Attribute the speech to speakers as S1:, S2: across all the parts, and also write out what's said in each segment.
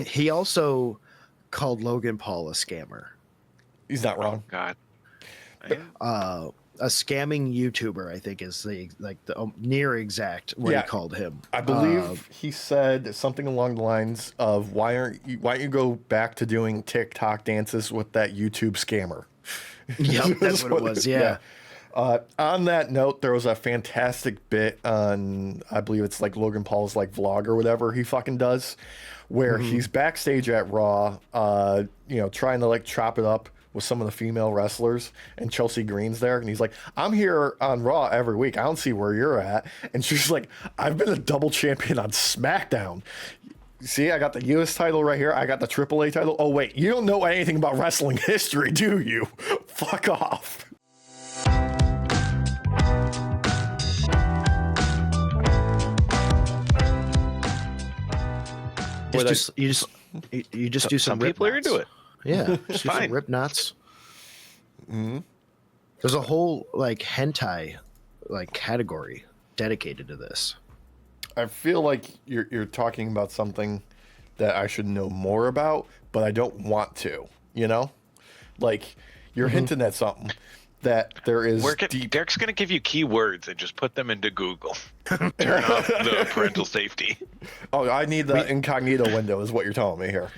S1: He also called Logan Paul a scammer.
S2: He's not wrong.
S3: Oh, God.
S1: A scamming YouTuber, I think, is the near exact what he called him.
S2: I believe he said something along the lines of, why don't you go back to doing TikTok dances with that YouTube scammer?
S1: Yep, that's what it was. Yeah.
S2: On that note, there was a fantastic bit on, I believe it's like Logan Paul's like vlog or whatever he fucking does, where he's backstage at Raw, trying to like chop it up with some of the female wrestlers, and Chelsea Green's there, and he's like, I'm here on Raw every week. I don't see where you're at. And she's like, I've been a double champion on SmackDown. See, I got the US title right here. I got the AAA title. Oh, wait, you don't know anything about wrestling history, do you? Fuck off.
S1: You just do some
S3: people are
S1: knots.
S3: into it.
S1: Yeah, just do some rip knots.
S2: Mm-hmm.
S1: There's a whole like hentai like category dedicated to this.
S2: I feel like you're talking about something that I should know more about, but I don't want to. You know, like you're hinting at something that there is.
S3: Derek's going to give you keywords and just put them into Google. Turn off the parental safety.
S2: Oh, I need the incognito window, is what you're telling me here.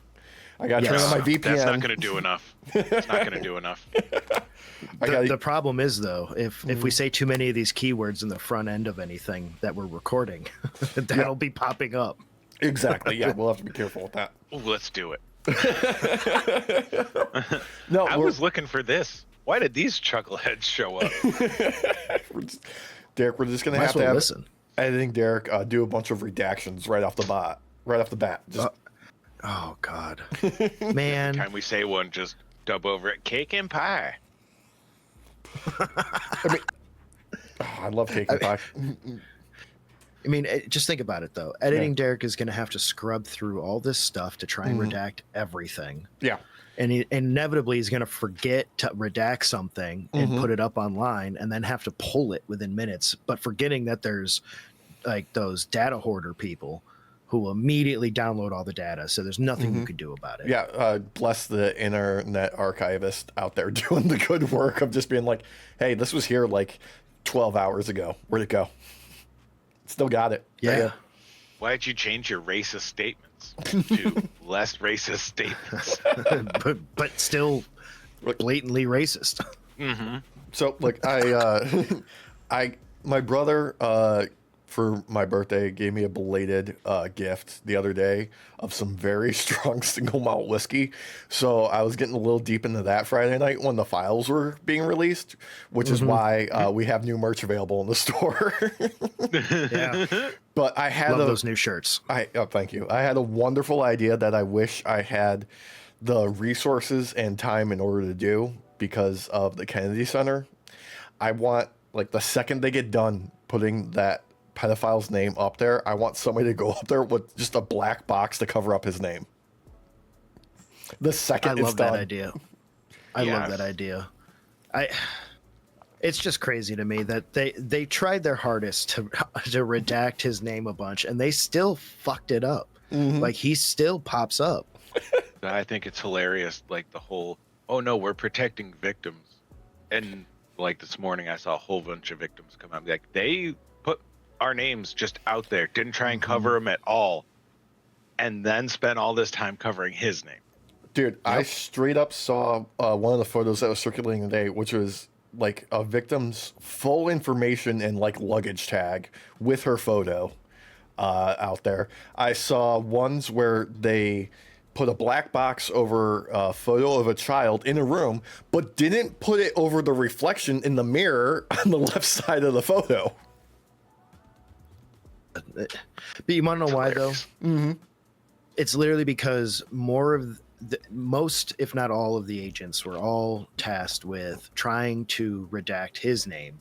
S2: I got to turn on my VPN.
S3: That's not going to do enough. It's not going to do enough.
S1: The problem is, though, if we say too many of these keywords in the front end of anything that we're recording, that'll be popping up.
S2: Exactly. Yeah, we'll have to be careful with that.
S3: Let's do it.
S2: No,
S3: I was looking for this. Why did these chuckleheads show up?
S2: Derek, we're just going to have to have editing Derek do a bunch of redactions right off the bat. Just...
S1: Oh, God. Man.
S3: Every time we say one, just dub over it. Cake and pie.
S2: I love cake and pie.
S1: I mean, just think about it, though. Editing Derek is going to have to scrub through all this stuff to try and redact everything.
S2: Yeah.
S1: And he inevitably is going to forget to redact something and put it up online and then have to pull it within minutes, but forgetting that there's like those data hoarder people who will immediately download all the data. So there's nothing you can do about it.
S2: Yeah. Bless the internet archivist out there doing the good work of just being like, hey, this was here like 12 hours ago. Where'd it go? Still got it.
S1: Yeah.
S3: Why did you change your racist statements to less racist statements?
S1: but still blatantly racist.
S3: Mm-hmm.
S2: So, like, my brother, for my birthday, gave me a belated gift the other day of some very strong single malt whiskey. So I was getting a little deep into that Friday night when the files were being released, which is why we have new merch available in the store.
S1: Yeah.
S2: But I had
S1: those new shirts.
S2: Thank you. I had a wonderful idea that I wish I had the resources and time in order to do because of the Kennedy Center. I want, like, the second they get done putting that pedophile's name up there, I want somebody to go up there with just a black box to cover up his name. The second it's done.
S1: That idea. I love that idea. It's just crazy to me that they tried their hardest to redact his name a bunch and they still fucked it up. Like, he still pops up.
S3: I think it's hilarious, like the whole, oh no, we're protecting victims. And like this morning I saw a whole bunch of victims come out. Like, they put our names just out there, didn't try and cover them at all, and then spent all this time covering his name.
S2: Dude,
S1: Yep.
S2: I straight up saw one of the photos that was circulating today, which was like a victim's full information and like luggage tag with her photo out there. I saw ones where they put a black box over a photo of a child in a room, but didn't put it over the reflection in the mirror on the left side of the photo.
S1: But you want to know why, though? It's literally because most, if not all, of the agents were all tasked with trying to redact his name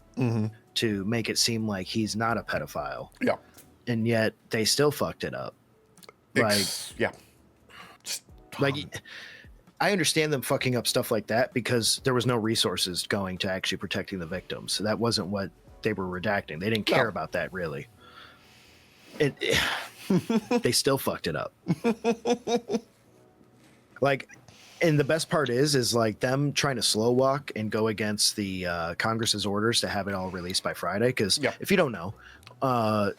S1: to make it seem like he's not a pedophile.
S2: Yeah.
S1: And yet they still fucked it up.
S2: Yeah.
S1: I understand them fucking up stuff like that because there was no resources going to actually protecting the victims. So that wasn't what they were redacting. They didn't care about that, really. They still fucked it up. Like, and the best part is like them trying to slow walk and go against the Congress's orders to have it all released by Friday. Because if you don't know,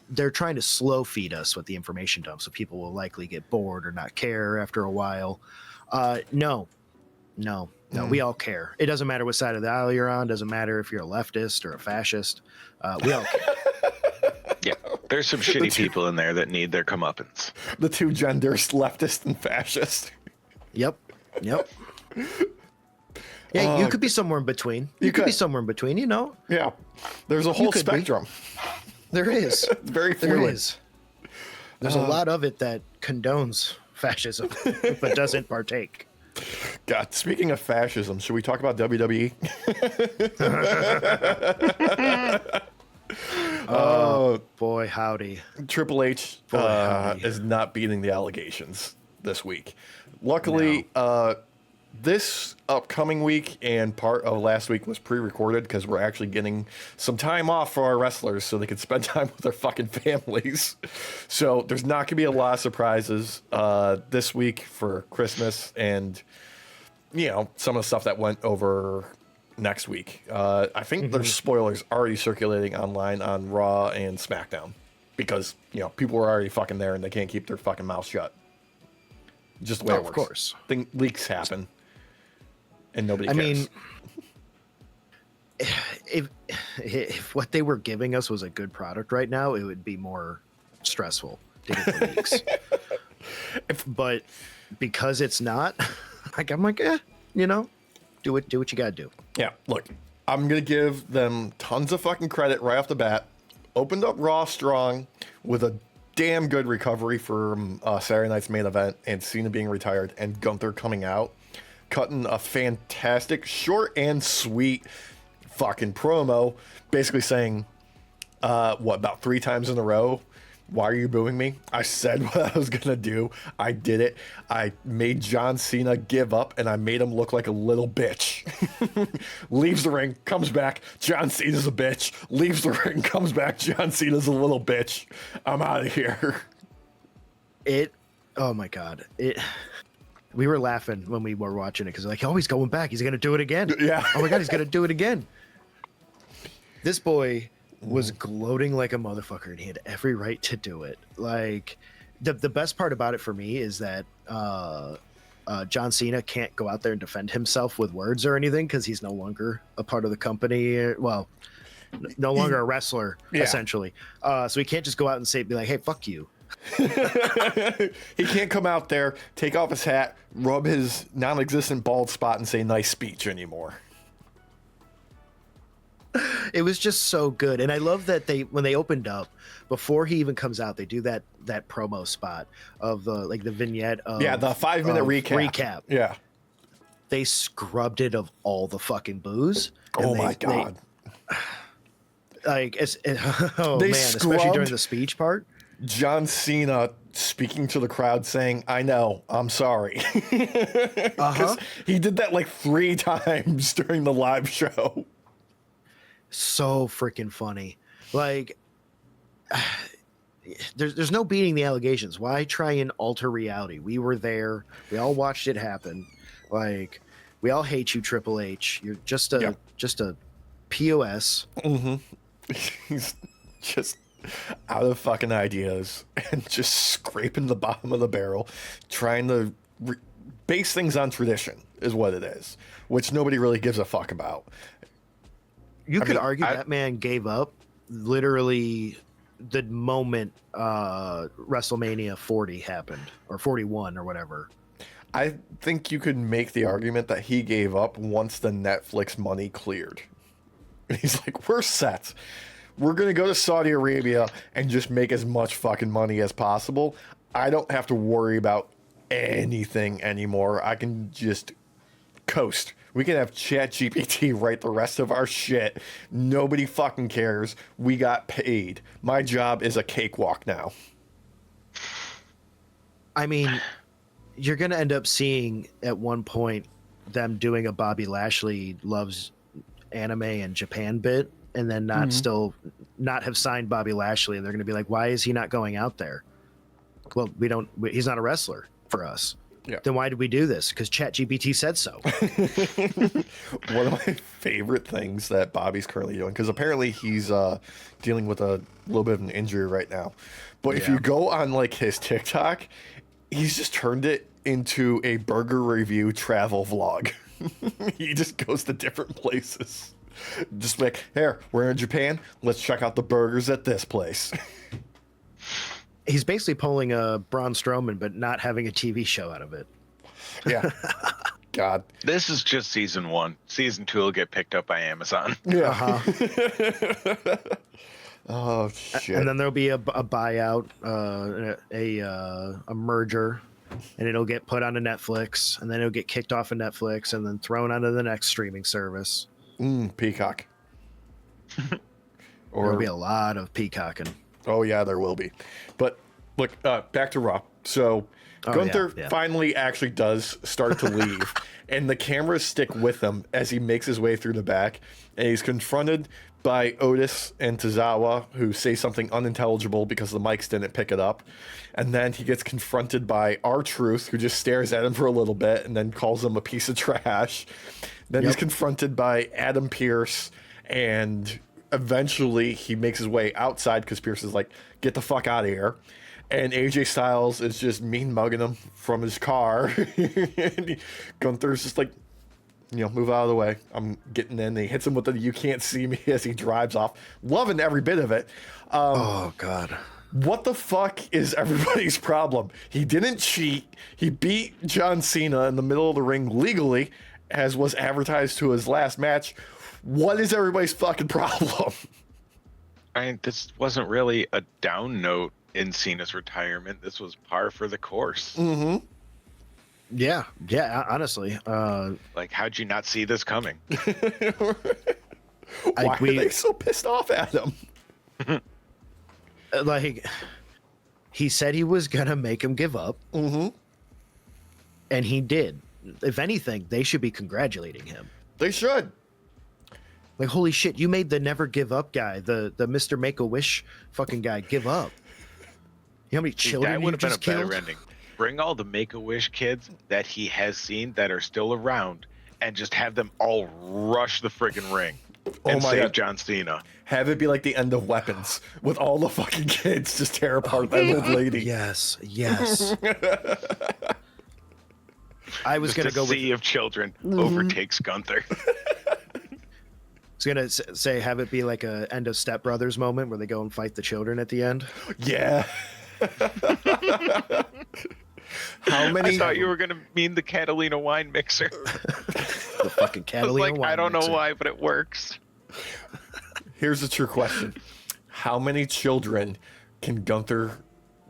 S1: they're trying to slow feed us with the information dump, so people will likely get bored or not care after a while. No, we all care. It doesn't matter what side of the aisle you're on. Doesn't matter if you're a leftist or a fascist. We all care.
S3: Yeah, there's some shitty people in there that need their comeuppance.
S2: The two genders, leftist and fascist.
S1: Yep. Yeah, you could be somewhere in between. You could be somewhere in between, you know?
S2: Yeah. There's a whole spectrum.
S1: There is.
S2: It's very fluid.
S1: There is. There's a lot of it that condones fascism, but doesn't partake.
S2: God, speaking of fascism, should we talk about WWE?
S1: Oh, boy, howdy.
S2: Triple H is not beating the allegations this week. Luckily, this upcoming week and part of last week was pre-recorded because we're actually getting some time off for our wrestlers so they can spend time with their fucking families. So there's not going to be a lot of surprises this week for Christmas and, you know, some of the stuff that went over next week. I think there's spoilers already circulating online on Raw and SmackDown because, you know, people were already fucking there and they can't keep their fucking mouth shut. Just the way it works. Of course. Leaks happen. And nobody cares. I mean,
S1: if what they were giving us was a good product right now, it would be more stressful to get the leaks. But because it's not, like I'm like, you know, do what you gotta do.
S2: Yeah, look, I'm gonna give them tons of fucking credit right off the bat. Opened up Raw strong with a damn good recovery from Saturday night's main event and Cena being retired and Gunther coming out, cutting a fantastic, short and sweet fucking promo, basically saying, about 3 times in a row, why are you booing me? I said what I was gonna do. I did it. I made John Cena give up and I made him look like a little bitch. Leaves the ring, comes back, John Cena's a bitch. Leaves the ring, comes back, John Cena's a little bitch. I'm out of here.
S1: Oh my God. We were laughing when we were watching it because like, oh, he's going back. He's gonna do it again.
S2: Yeah.
S1: Oh my God, he's gonna do it again. This boy was gloating like a motherfucker and he had every right to do it. Like the best part about it for me is that John Cena can't go out there and defend himself with words or anything because he's no longer a part of the company. Well, no longer a wrestler, essentially. So he can't just go out and be like, hey, fuck you.
S2: He can't come out there, take off his hat, rub his non-existent bald spot and say nice speech anymore.
S1: It was just so good. And I love that when they opened up, before he even comes out, they do that promo spot of the vignette of
S2: the 5-minute recap. Yeah.
S1: They scrubbed it of all the fucking booze.
S2: Oh my God.
S1: Especially during the speech part.
S2: John Cena speaking to the crowd saying, I know, I'm sorry. Because he did that like 3 times during the live show.
S1: So freaking funny. Like, there's no beating the allegations. Why try and alter reality? We were there. We all watched it happen. Like, we all hate you, Triple H. You're just a POS.
S2: He's just out of fucking ideas and just scraping the bottom of the barrel, trying to base things on tradition is what it is, which nobody really gives a fuck about.
S1: You could argue that man gave up literally the moment WrestleMania 40 happened, or 41 or whatever.
S2: I think you could make the argument that he gave up once the Netflix money cleared. He's like, we're set. We're going to go to Saudi Arabia and just make as much fucking money as possible. I don't have to worry about anything anymore. I can just coast. We can have ChatGPT write the rest of our shit. Nobody fucking cares. We got paid. My job is a cakewalk now.
S1: I mean, you're going to end up seeing at one point them doing a Bobby Lashley loves anime and Japan bit, and then not have signed Bobby Lashley, and they're going to be like, why is he not going out there? Well, he's not a wrestler for us.
S2: Yeah.
S1: Then why did we do this? Because ChatGPT said so.
S2: One of my favorite things that Bobby's currently doing, because apparently he's dealing with a little bit of an injury right now. But if you go on like his TikTok, he's just turned it into a burger review travel vlog. He just goes to different places. Just like, here, we're in Japan. Let's check out the burgers at this place.
S1: He's basically pulling a Braun Strowman, but not having a TV show out of it.
S2: Yeah. God.
S3: This is just season 1. Season 2 will get picked up by Amazon.
S2: Yeah.
S1: Uh-huh.
S2: Oh shit.
S1: And then there'll be a buyout, a merger, and it'll get put onto Netflix, and then it'll get kicked off of Netflix, and then thrown onto the next streaming service.
S2: Peacock.
S1: There'll be a lot of peacocking.
S2: Oh yeah, there will be. But look, back to Raw. So Gunther finally actually does start to leave, and the cameras stick with him as he makes his way through the back, and he's confronted by Otis and Tozawa, who say something unintelligible because the mics didn't pick it up. And then he gets confronted by R-Truth, who just stares at him for a little bit and then calls him a piece of trash. Then he's confronted by Adam Pearce, and eventually he makes his way outside because Pearce is like, get the fuck out of here. And AJ Styles is just mean mugging him from his car. And Gunther's just like, move out of the way. I'm getting in. He hits him with the "you can't see me" as he drives off. Loving every bit of it.
S1: Oh, God.
S2: What the fuck is everybody's problem? He didn't cheat. He beat John Cena in the middle of the ring legally, as was advertised to his last match. What is everybody's fucking problem?
S3: I mean, this wasn't really a down note in Cena's retirement. This was par for the course.
S2: Mm-hmm.
S1: Yeah, honestly.
S3: Like, how'd you not see this coming?
S2: Why are they so pissed off at him?
S1: Like, he said he was going to make him give up.
S2: Mm-hmm.
S1: And he did. If anything, they should be congratulating him.
S2: They should.
S1: Like, holy shit, you made the never give up guy, the Mr. Make-A-Wish fucking guy, give up. You know how many children
S3: that would have been a
S1: killed?
S3: better ending. Bring all the Make-A-Wish kids that he has seen that are still around and just have them all rush the friggin' ring and save John Cena.
S2: Have it be like the end of Weapons with all the fucking kids just tear apart that old lady.
S1: Yes. I was going to go with...
S3: sea of children overtakes Gunther.
S1: I was going to say have it be like a end of Step Brothers moment where they go and fight the children at the end.
S2: Yeah. How many?
S3: I thought you were gonna mean the Catalina wine mixer.
S1: The fucking Catalina wine
S3: I don't
S1: mixer.
S3: know why, but it works.
S2: Here's a true question: how many children can Gunther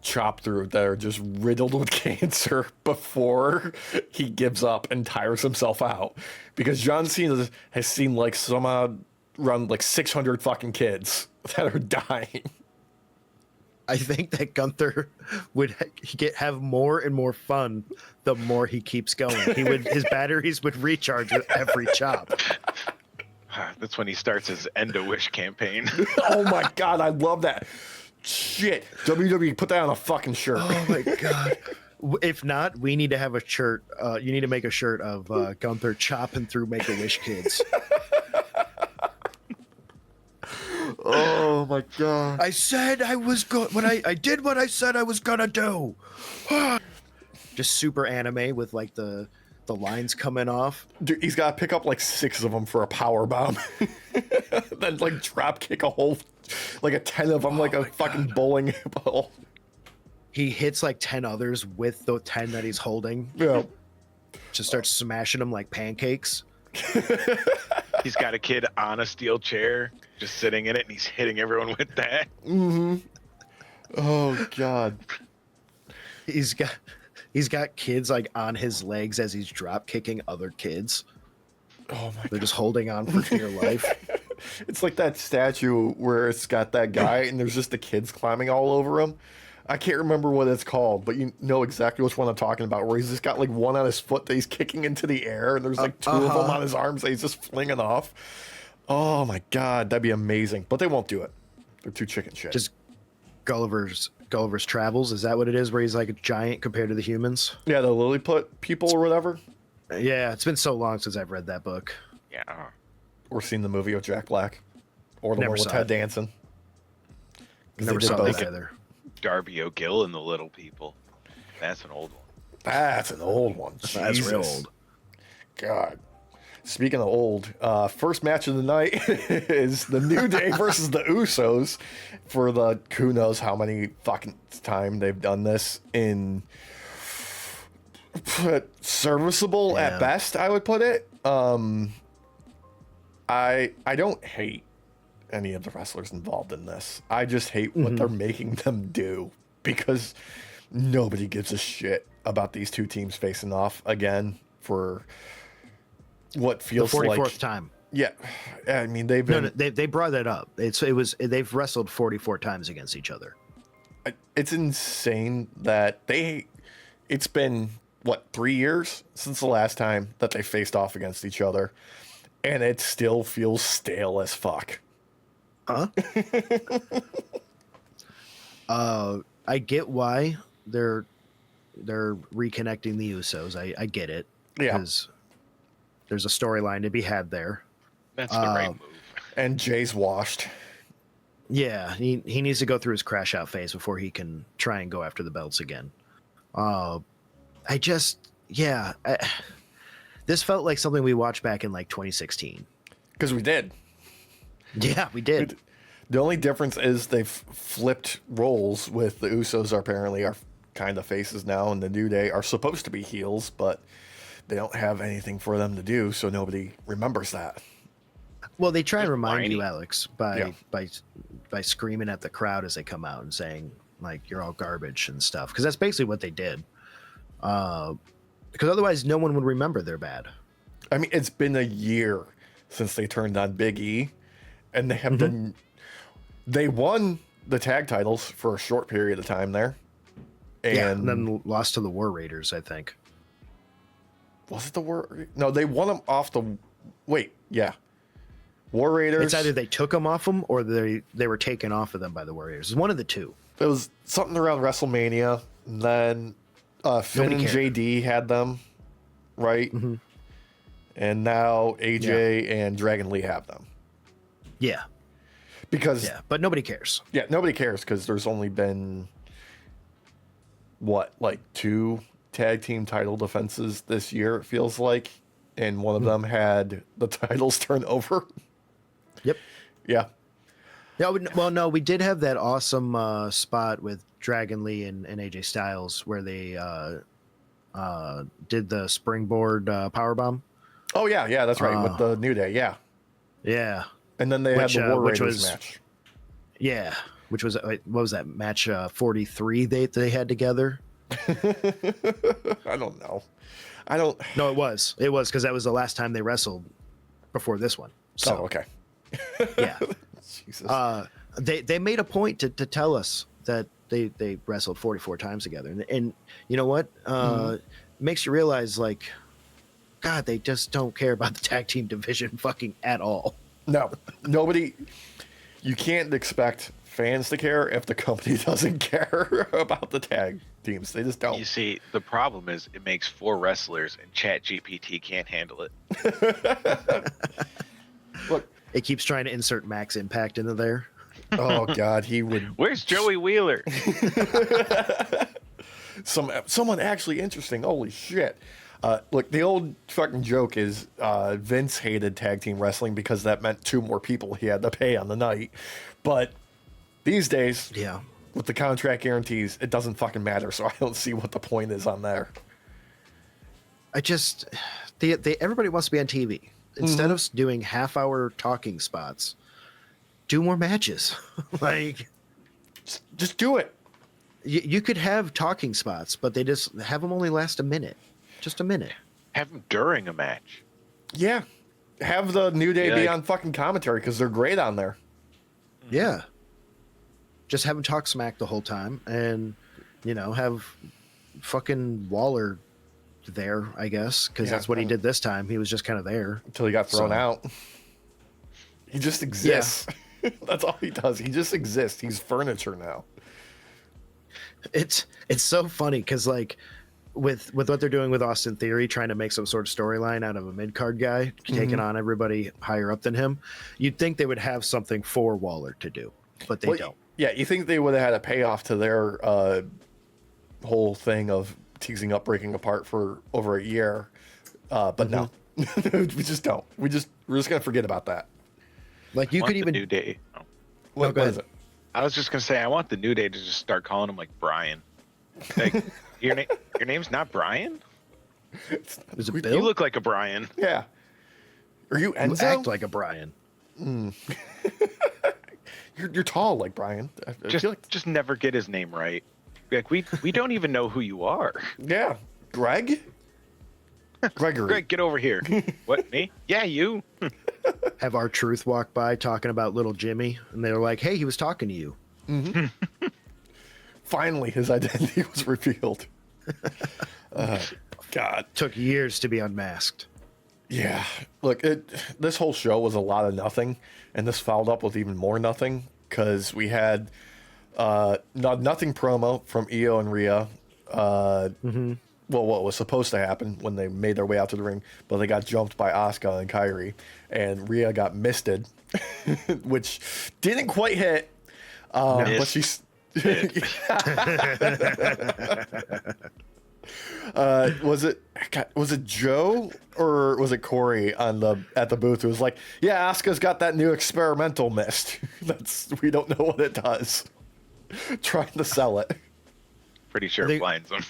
S2: chop through that are just riddled with cancer before he gives up and tires himself out? Because John Cena has seen like around like 600 fucking kids that are dying.
S1: I think that Gunther would have more and more fun the more he keeps going. His batteries would recharge with every chop.
S3: That's when he starts his End-A-Wish campaign.
S2: Oh my god, I love that. Shit. WWE, put that on a fucking shirt.
S1: Oh my god. If not, we need to have a shirt. You need to make a shirt of Gunther chopping through Make-A-Wish kids.
S2: Oh my god.
S1: I said I was good when I did what I said I was gonna do. Just super anime with like the lines coming off.
S2: Dude, he's got to pick up like 6 of them for a power bomb. Then like drop kick a whole like a 10 of them like a fucking bowling ball.
S1: He hits like 10 others with the 10 that he's holding.
S2: Yeah.
S1: Just starts smashing them like pancakes.
S3: He's got a kid on a steel chair, just sitting in it, and he's hitting everyone with that.
S2: Mm-hmm. Oh god.
S1: He's got kids like on his legs as he's drop kicking other kids.
S2: Oh my god.
S1: They're just holding on for dear life.
S2: It's like that statue where it's got that guy and there's just the kids climbing all over him. I can't remember what it's called, but you know exactly which one I'm talking about, where he's just got like one on his foot that he's kicking into the air, and there's like 2 of them on his arms that he's just flinging off. Oh my god, that'd be amazing. But they won't do it. They're too chicken shit.
S1: Just Gulliver's Gulliver's Travels. Is that what it is? Where he's like a giant compared to the humans?
S2: Yeah, the Lilliput people or whatever.
S1: Yeah, it's been so long since I've read that book.
S3: Yeah.
S2: Or seen the movie with Jack Black. Or the
S1: Never
S2: one with
S1: saw
S2: Ted
S1: it.
S2: Danson. 'Cause
S1: Never
S2: they did
S1: saw
S2: both.
S1: that either.
S3: Darby O'Gill and the Little People. That's an old one.
S2: That's an old one.
S1: That's real
S2: Jesus.
S1: old.
S2: God. Speaking of old, first match of the night is the New Day versus the Usos for the who knows how many fucking time they've done this in serviceable at best, I would put it. I don't hate any of the wrestlers involved in this. I just hate what they're making them do because nobody gives a shit about these two teams facing off again for what feels
S1: The 44th
S2: like
S1: time.
S2: Yeah, I mean they've been.
S1: No, they brought that up. They've wrestled 44 times against each other.
S2: It's insane that it's been what 3 years since the last time that they faced off against each other, and it still feels stale as fuck.
S1: Huh? I get why they're reconnecting the Usos. I get it.
S2: Yeah.
S1: Because there's a storyline to be had there.
S3: That's the right move.
S2: And Jay's washed.
S1: Yeah, he needs to go through his crash out phase before he can try and go after the belts again. This felt like something we watched back in like 2016.
S2: Because we did.
S1: Yeah, we did.
S2: The only difference is they've flipped roles with the Usos apparently are kind of faces now, and the New Day are supposed to be heels, but they don't have anything for them to do, so nobody remembers that.
S1: Well, they try and
S3: Just
S1: remind
S3: whiny.
S1: you, Alex, by screaming at the crowd as they come out and saying like you're all garbage and stuff, because that's basically what they did. Because otherwise, no one would remember they're bad.
S2: I mean, it's been a year since they turned on Big E, and they have been. They won the tag titles for a short period of time there,
S1: And then lost to the War Raiders, I think.
S2: Was it the War? No, they won them off the. Wait, yeah, War Raiders.
S1: It's either they took them off them or they were taken off of them by the Warriors. It's one of the two.
S2: It was something around WrestleMania. And then Finn and JD had them, right? And now AJ and Dragon Lee have them.
S1: Yeah,
S2: Because
S1: but nobody cares.
S2: yeah, nobody cares because there's only been what, like 2 tag team title defenses this year, it feels like, and one of them had the titles turned over.
S1: Yep.
S2: Yeah.
S1: Yeah. Well, no, we did have that awesome spot with Dragon Lee and AJ Styles where they did the springboard powerbomb.
S2: Oh yeah, that's right, with the New Day, yeah.
S1: Yeah.
S2: And then they had the War Raiders match.
S1: Yeah. Which was, what was that, match 43 they had together?
S2: I don't know. I don't.
S1: No, it was because that was the last time they wrestled before this one. So,
S2: Oh, okay.
S1: yeah.
S2: Jesus.
S1: They made a point to tell us that they wrestled 44 times together. And you know what? Makes you realize, like, God, they just don't care about the tag team division fucking at all.
S2: No, nobody. You can't expect fans to care if the company doesn't care about the tag teams. They just don't.
S3: You see, the problem is it makes 4 wrestlers and ChatGPT can't handle it.
S2: Look,
S1: It keeps trying to insert Max Impact into there.
S2: oh God, he would.
S3: Where's Joey Wheeler?
S2: Someone actually interesting. Holy shit. Look, the old fucking joke is Vince hated tag team wrestling because that meant 2 more people he had to pay on the night. But these days,
S1: Yeah.
S2: with the contract guarantees, it doesn't fucking matter. So I don't see what the point is on there.
S1: I just, everybody wants to be on TV. Instead of doing half-hour talking spots, do more matches. Like,
S2: Just do it.
S1: you could have talking spots, but they just have them only last a minute. Just a minute.
S3: Have him during a match.
S2: Yeah. Have the New Day
S3: Yeah,
S2: be
S3: like-
S2: on fucking commentary because they're great on there.
S1: Yeah. Just have them talk smack the whole time and, have fucking Waller there, I guess, because
S2: Yeah,
S1: that's what he did this time. He was just kind of there.
S2: Until he got thrown
S1: So-
S2: out. He just exists. That's all he does. He just exists. He's furniture now.
S1: It's so funny because like with what they're doing with Austin Theory, trying to make some sort of storyline out of a mid card guy taking on everybody higher up than him, you'd think they would have something for Waller to do, but they don't.
S2: Yeah, you think they would have had a payoff to their whole thing of teasing up, breaking apart for over a year, but no, we just don't. We're just gonna forget about that.
S1: Like you could even
S3: New Day. Oh.
S2: What is it?
S3: I was just gonna say I want the New Day to just start calling him like Brian. Like your name's not Brian.
S1: Is it
S3: You
S1: Bill?
S3: look like a Brian.
S2: Yeah. Are you
S1: You
S2: Enzo?
S1: act like a Brian.
S2: You're tall like Brian. I feel like,
S3: Just never get his name right. Like we don't even know who you are.
S2: yeah, Greg. Gregory.
S3: Greg, get over here. What, me? Yeah, you.
S1: Have our truth walk by talking about little Jimmy, and they were like, "Hey, he was talking to you."
S2: Finally, his identity was revealed. God.
S1: Took years to be unmasked.
S2: Yeah. Look, this whole show was a lot of nothing, and this followed up with even more nothing because we had nothing promo from Io and Rhea. Well, what was supposed to happen when they made their way out to the ring, but they got jumped by Asuka and Kairi, and Rhea got misted, which didn't quite hit. But she's. Was it Joe or was it Corey at the booth who was like, yeah, Asuka's got that new experimental mist. We don't know what it does. Trying to sell it.
S3: Pretty sure it blinds him.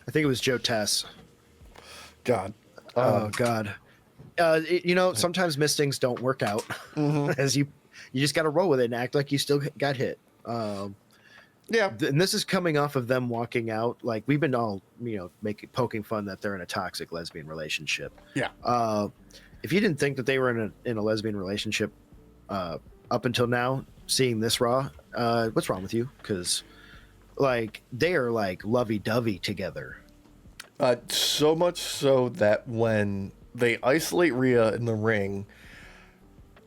S1: I think it was Joe Tess.
S2: God.
S1: Oh God. Sometimes mistings don't work out. As you just got to roll with it and act like you still got hit.
S2: Yeah.
S1: And this is coming off of them walking out. Like we've been all, poking fun that they're in a toxic lesbian relationship.
S2: Yeah.
S1: If you didn't think that they were in a lesbian relationship up until now, seeing this Raw, what's wrong with you? Because like they are like lovey-dovey together.
S2: So much so that when they isolate Rhea in the ring,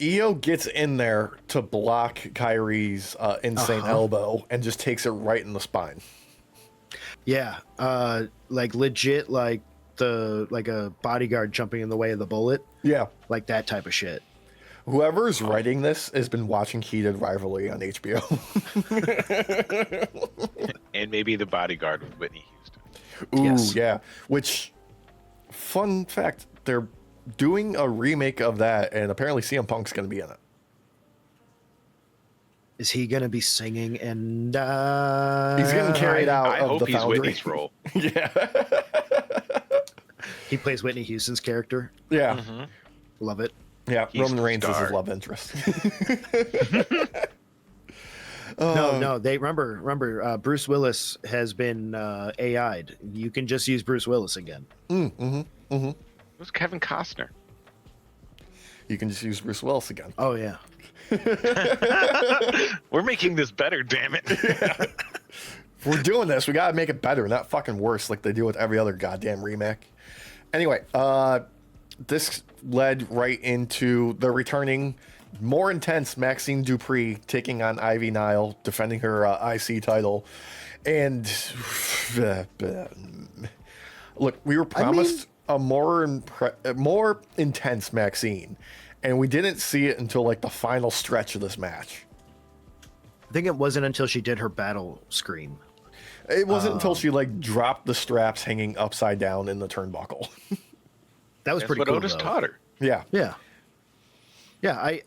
S2: Io gets in there to block Kairi's insane elbow and just takes it right in the spine.
S1: Yeah, like legit, like a bodyguard jumping in the way of the bullet.
S2: Yeah,
S1: like that type of shit.
S2: Whoever's writing this has been watching Heated Rivalry on HBO.
S3: And maybe The Bodyguard with Whitney Houston.
S2: Ooh,
S1: Yes.
S2: yeah. Which, fun fact, they're doing a remake of that, and apparently CM Punk's going to be in it.
S1: Is he gonna be singing and
S2: He's getting carried out
S3: I
S2: of
S3: hope
S2: the
S3: he's
S2: foundry.
S3: Whitney's role.
S2: Yeah.
S1: he plays Whitney Houston's character?
S2: Yeah.
S3: Mm-hmm.
S1: Love it.
S2: Yeah.
S3: He's
S2: Roman
S3: the
S2: Reigns is his
S3: star.
S2: love interest.
S1: No, they remember Bruce Willis has been AI'd. You can just use Bruce Willis again.
S3: Who's Kevin Costner?
S2: You can just use Bruce Willis again.
S1: Oh yeah.
S3: We're making this better, damn it.
S2: If we're doing this, we gotta make it better, not fucking worse like they do with every other goddamn remake. Anyway, this led right into the returning, more intense Maxxine Dupri taking on Ivy Nile, defending her IC title. And look, we were promised a more intense Maxxine, and we didn't see it until like the final stretch of this match.
S1: I think it wasn't until she did her battle scream.
S2: It wasn't until she like dropped the straps hanging upside down in the turnbuckle.
S1: That was
S3: That's
S1: pretty
S3: what
S1: cool.
S3: Otis
S1: though.
S3: taught her.
S2: Yeah.
S1: Yeah. Yeah,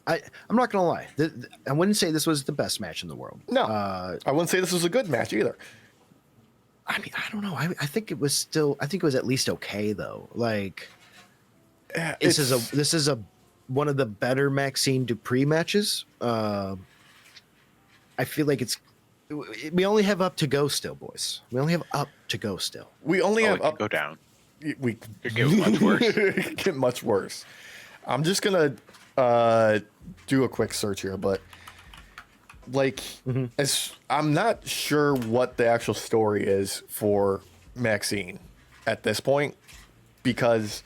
S1: I'm not gonna lie. I wouldn't say this was the best match in the world.
S2: No, I wouldn't say this was a good match either.
S1: I mean, I don't know. I think it was still. I think it was at least okay though. Like, this is one of the better Maxxine Dupri matches. I feel like we only have up to go still, boys. We only have up to go still.
S2: We only
S3: Oh,
S2: have
S3: it could
S2: up.
S3: go down.
S2: We
S3: Could get much worse.
S2: it could get much worse. I'm just gonna do a quick search here, but like, as I'm not sure what the actual story is for Maxxine at this point, because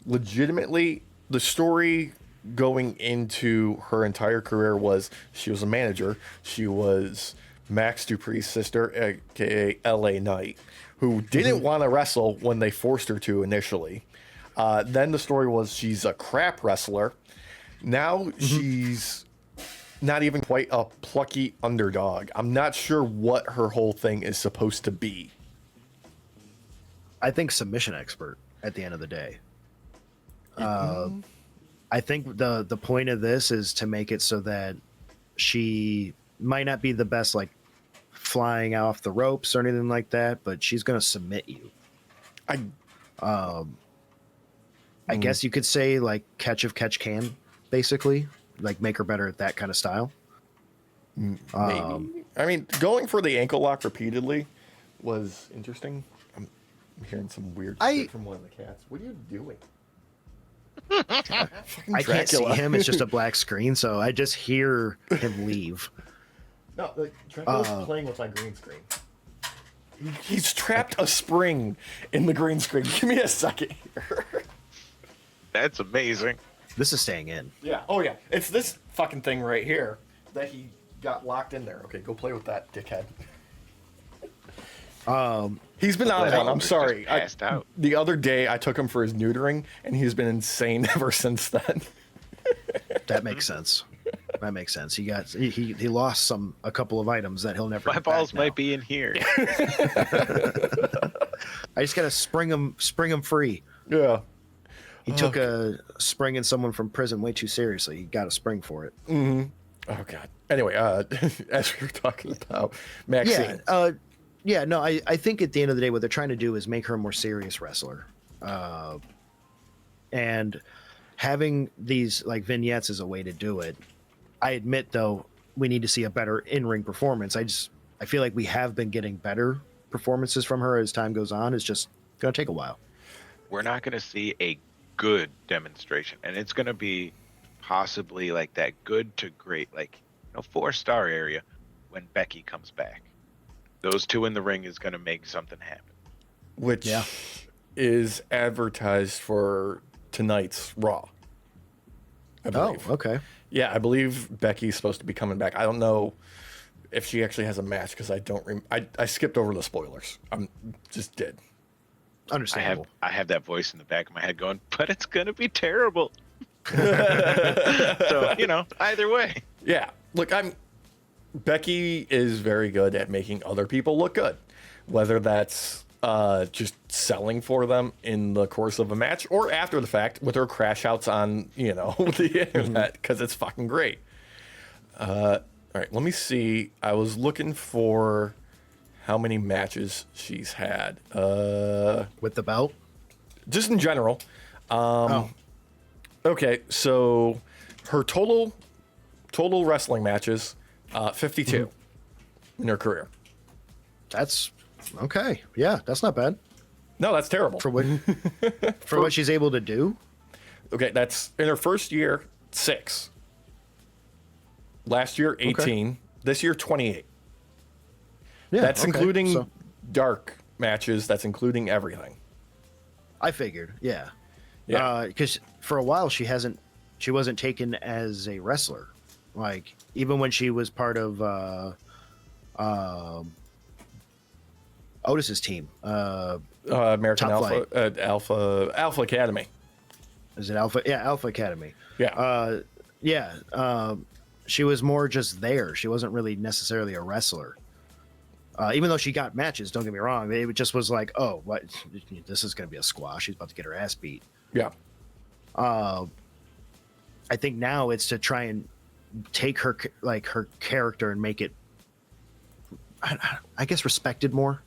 S2: legitimately the story going into her entire career was she was a manager, she was Max Dupri's sister, aka LA Knight, who didn't want to wrestle when they forced her to initially. Then the story was she's a crap wrestler. Now she's not even quite a plucky underdog. I'm not sure what her whole thing is supposed to be.
S1: I think submission expert at the end of the day. I think the point of this is to make it so that she might not be the best, like flying off the ropes or anything like that, but she's going to submit you. I guess you could say like catch if catch can, basically, like make her better at that kind of style.
S2: Maybe. I mean, going for the ankle lock repeatedly was interesting. I'm hearing some weird shit from one of the cats. What are you doing?
S1: I can't see him. It's just a black screen, so I just hear him leave.
S2: No, like, Dracula's playing with my green screen. He's trapped a spring in the green screen. Give me a second here.
S3: That's amazing.
S1: This is staying in.
S2: Yeah. Oh, yeah. It's this fucking thing right here that he got locked in there. Okay, go play with that, dickhead. He's been on one. I'm sorry.
S3: Passed out.
S2: The other day, I took him for his neutering, and he's been insane ever since then.
S1: That makes sense. That makes sense. He lost a couple of items that he'll never.
S3: My balls might be in here.
S1: I just gotta spring him free.
S2: Yeah.
S1: He took a springing someone from prison way too seriously. He got a spring for it.
S2: Mm-hmm. Oh God. Anyway, as we were talking about Maxxine.
S1: I think at the end of the day, what they're trying to do is make her a more serious wrestler, and having these like vignettes is a way to do it. I admit, though, we need to see a better in-ring performance. I feel like we have been getting better performances from her as time goes on. It's just going to take a while.
S3: We're not going to see a good demonstration, and it's going to be possibly like that good to great, like 4-star area when Becky comes back. Those two in the ring is going to make something happen.
S2: Which is advertised for tonight's Raw, I believe.
S1: Oh, okay.
S2: Yeah, I believe Becky's supposed to be coming back. I don't know if she actually has a match because I don't. I skipped over the spoilers. I'm just did.
S1: Understandable.
S3: I have that voice in the back of my head going, but it's gonna be terrible. So either way.
S2: Yeah, look, Becky is very good at making other people look good, whether that's just selling for them in the course of a match or after the fact with her crash outs on the internet, because it's fucking great. All right, let me see. I was looking for how many matches she's had
S1: with the belt,
S2: just in general. Okay, so her total wrestling matches, 52 in her career.
S1: That's okay. Yeah, that's not bad.
S2: No, that's terrible.
S1: For what she's able to do.
S2: Okay, that's in her first year, 6. Last year, 18. Okay. This year, 28. Yeah, that's including dark matches. That's including everything.
S1: I figured, yeah.
S2: Yeah.
S1: Because for a while she wasn't taken as a wrestler. Like even when she was part of Otis's team,
S2: American Alpha Academy.
S1: Is it Alpha? Yeah, Alpha Academy.
S2: Yeah.
S1: She was more just there. She wasn't really necessarily a wrestler. Even though she got matches, don't get me wrong, it just was like, oh, what? This is going to be a squash. She's about to get her ass beat.
S2: Yeah.
S1: I think now it's to try and take her character and make it, I guess, respected more.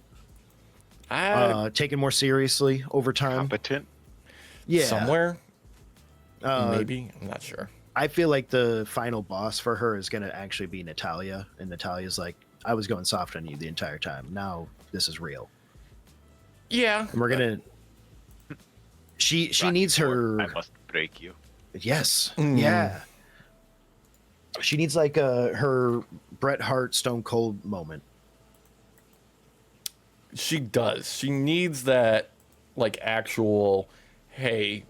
S1: Taken more seriously over time.
S3: Competent.
S1: Yeah.
S2: Somewhere. Maybe. I'm not sure.
S1: I feel like the final boss for her is going to actually be Natalya, and Natalya's like, I was going soft on you the entire time. Now this is real.
S2: Yeah.
S1: And we're going to... She needs her...
S3: I must break you.
S1: Yes. Yeah. She needs like her Bret Hart Stone Cold moment.
S2: She does. She needs that like actual, hey,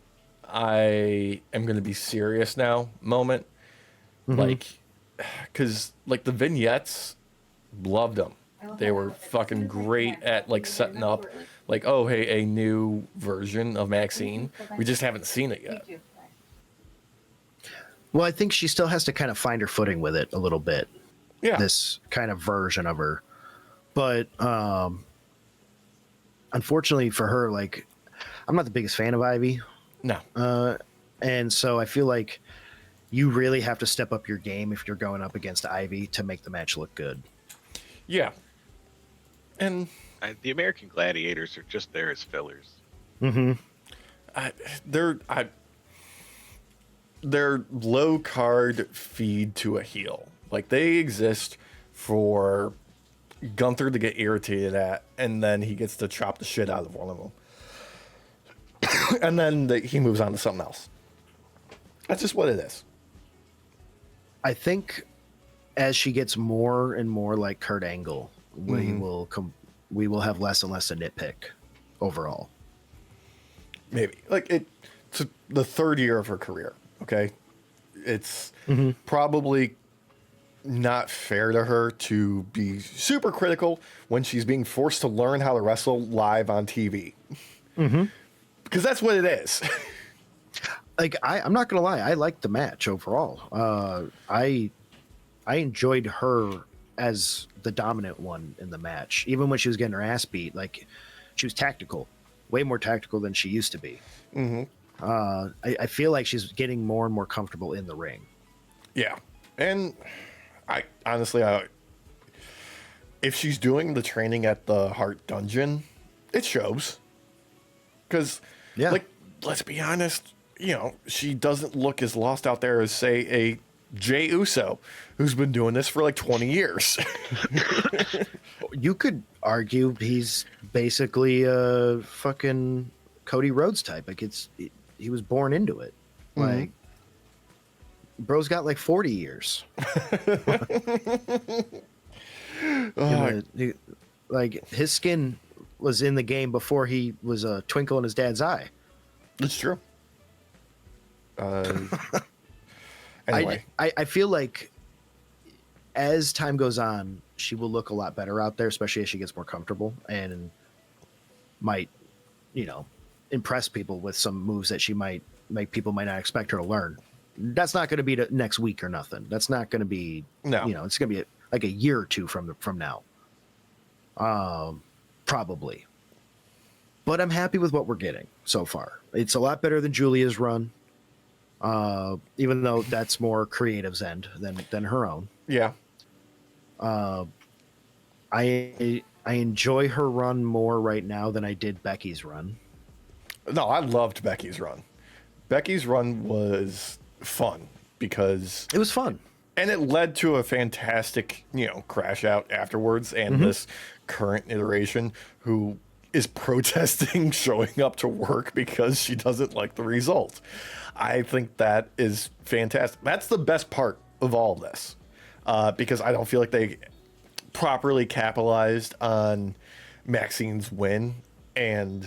S2: I am going to be serious now moment. Like, because like the vignettes Loved them. They were fucking great at like setting up, like, oh hey, a new version of Maxxine. We just haven't seen it yet.
S1: Well, I think she still has to kind of find her footing with it a little bit.
S2: Yeah.
S1: This kind of version of her. But unfortunately for her, like, I'm not the biggest fan of Ivy.
S2: No.
S1: And so I feel like you really have to step up your game if you're going up against Ivy to make the match look good.
S2: Yeah. And
S3: the American Gladiators are just there as fillers.
S1: Mm-hmm.
S2: They're low card feed to a heel. Like, they exist for Gunther to get irritated at, and then he gets to chop the shit out of one of them. And then he moves on to something else. That's just what it is.
S1: I think as she gets more and more like Kurt Angle, we will have less and less to nitpick overall.
S2: Maybe. Like, it's the third year of her career, okay? It's probably not fair to her to be super critical when she's being forced to learn how to wrestle live on TV. Because that's what it is.
S1: Like, I'm not gonna lie, I liked the match overall. I enjoyed her as the dominant one in the match, even when she was getting her ass beat. Like, she was tactical, way more tactical than she used to be. I feel like she's getting more and more comfortable in the ring. Yeah,
S2: and I honestly, if she's doing the training at the Heart Dungeon, it shows. Because, like, let's be honest, you know, she doesn't look as lost out there as, say, a Jey Uso, who's been doing this for like 20 years.
S1: You could argue he's basically a fucking Cody Rhodes type. Like, he was born into it. Like, bro's got like 40 years. Like, his skin was in the game before he was a twinkle in his dad's eye.
S2: That's true. Anyway.
S1: I feel like as time goes on, she will look a lot better out there, especially as she gets more comfortable and might, you know, impress people with some moves that she might make people might not expect her to learn. That's not going to be next week or nothing. That's not going to be, you know, it's going to be like a year or two from now. Probably. But I'm happy with what we're getting so far. It's a lot better than Julia's run. Even though that's more creative's end than her own.
S2: Yeah.
S1: I enjoy her run more right now than I did Becky's run.
S2: No, I loved Becky's run. Becky's run was fun because
S1: it was fun.
S2: And it led to a fantastic, you know, crash out afterwards. And this current iteration who is protesting showing up to work because she doesn't like the result. I think that is fantastic. That's the best part of all of this, because I don't feel like they properly capitalized on Maxxine's win and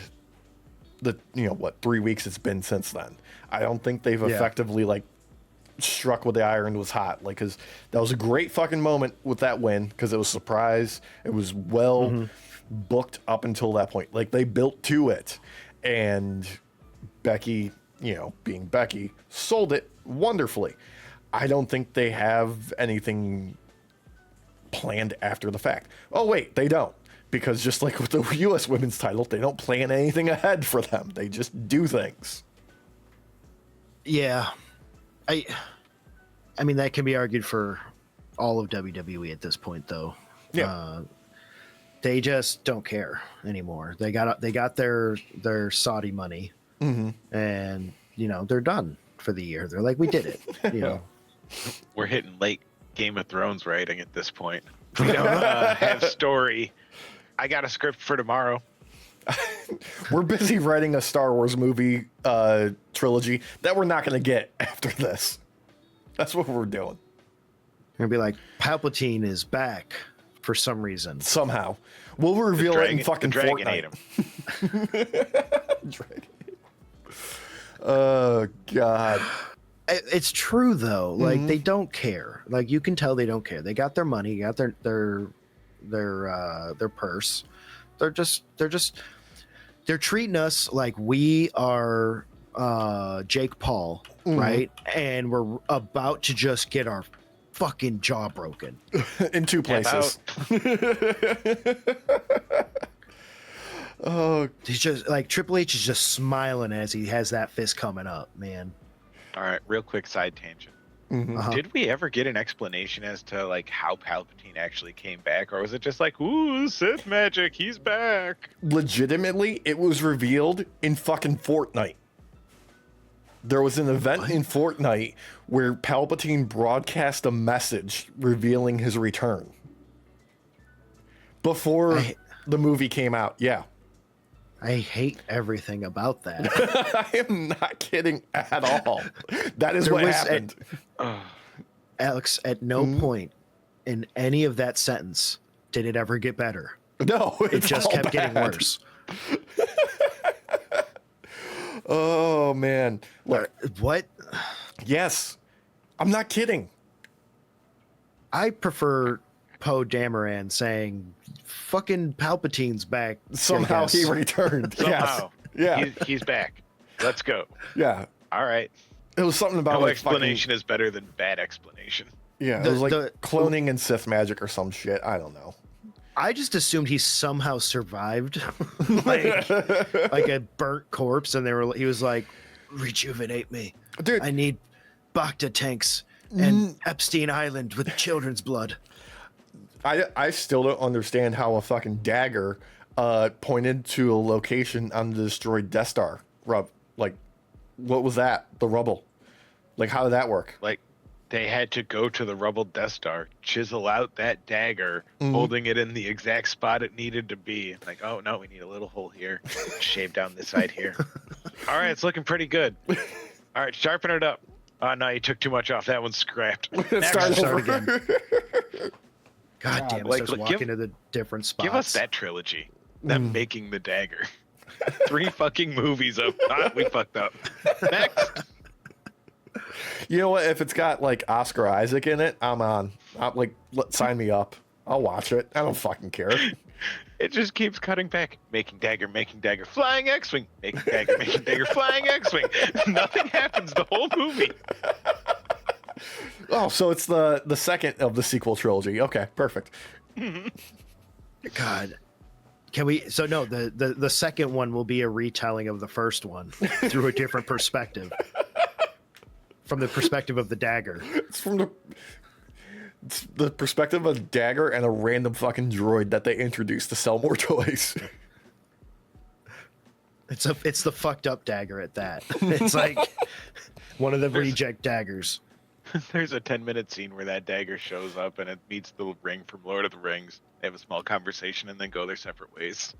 S2: the, you know, what, 3 weeks it's been since then. I don't think they've effectively like struck where the iron was hot. Like, cause that was a great fucking moment with that win. Cause it was a surprise. It was well booked up until that point. Like, they built to it, and Becky, you know, being Becky, sold it wonderfully. I don't think they have anything planned after the fact. Oh, wait, they don't. Because just like with the U.S. women's title, they don't plan anything ahead for them. They just do things.
S1: Yeah. I mean, that can be argued for all of WWE at this point, though.
S2: Yeah.
S1: They just don't care anymore. They got their Saudi money, and, you know, they're done for the year. They're like, we did it. You know,
S3: we're hitting late Game of Thrones writing at this point. We don't have story. I got a script for tomorrow.
S2: We're busy writing a Star Wars movie trilogy that we're not going to get after this. That's what we're doing.
S1: We're gonna be like, Palpatine is back for some reason.
S2: Somehow. We'll reveal it in fucking
S3: Dragon
S2: Fortnite.
S3: ate him.
S2: Dragon. Oh, God.
S1: It's true, though. Like, they don't care. Like, you can tell they don't care. They got their money, got their their purse. They're treating us like we are Jake Paul, right? And we're about to just get our fucking jaw broken
S2: in 2 places. Oh,
S1: he's just like Triple H is just smiling as he has that fist coming up, man.
S3: All right, real quick side tangent.
S1: Uh-huh.
S3: Did we ever get an explanation as to like how Palpatine actually came back, or was it just like, ooh, Sith magic, he's back?
S2: Legitimately, it was revealed in fucking Fortnite. There was an event in Fortnite where Palpatine broadcast a message revealing his return before the movie came out. Yeah.
S1: I hate everything about that.
S2: I am not kidding at all. That is what happened.
S1: Alex, at no point in any of that sentence did it ever get better.
S2: No,
S1: it just kept getting worse.
S2: Oh, man.
S1: What?
S2: Yes. I'm not kidding.
S1: I prefer Poe Dameron saying, fucking Palpatine's back.
S2: Somehow he returned.
S3: Somehow.
S2: Yes. Yeah.
S3: He's back. Let's go.
S2: Yeah.
S3: All right.
S2: It was something about
S3: no
S2: like
S3: explanation is better than bad explanation.
S2: Yeah, it was like cloning and Sith magic or some shit. I don't know.
S1: I just assumed he somehow survived, like a burnt corpse, and he was like, rejuvenate me,
S2: dude.
S1: I need Bacta tanks and Epstein Island with children's blood.
S2: I still don't understand how a fucking dagger pointed to a location on the destroyed Death Star. Like, what was that? The rubble. Like, how did that work?
S3: Like, they had to go to the rubble Death Star, chisel out that dagger, holding it in the exact spot it needed to be. Like, oh no, we need a little hole here. Shave down this side here. All right, it's looking pretty good. All right, sharpen it up. Oh no, you took too much off. That one's scrapped.
S1: Start again. God damn it!
S3: Like,
S1: Starts walking to the different spots.
S3: Give us that trilogy. Them making the dagger. 3 fucking movies of we fucked up. Next.
S2: You know what? If it's got like Oscar Isaac in it, I'm on. Sign me up. I'll watch it. I don't fucking care.
S3: It just keeps cutting back. Making dagger, flying X-wing. Making dagger, flying X-wing. Nothing happens the whole movie.
S2: Oh, so it's the second of the sequel trilogy. Okay, perfect.
S1: God. Can we? So no, the second one will be a retelling of the first one through a different perspective. From the perspective of the dagger.
S2: It's from the perspective of a dagger and a random fucking droid that they introduced to sell more toys.
S1: It's the fucked up dagger at that. It's like one of the reject daggers.
S3: There's a 10-minute scene where that dagger shows up and it meets the ring from Lord of the Rings. They have a small conversation and then go their separate ways.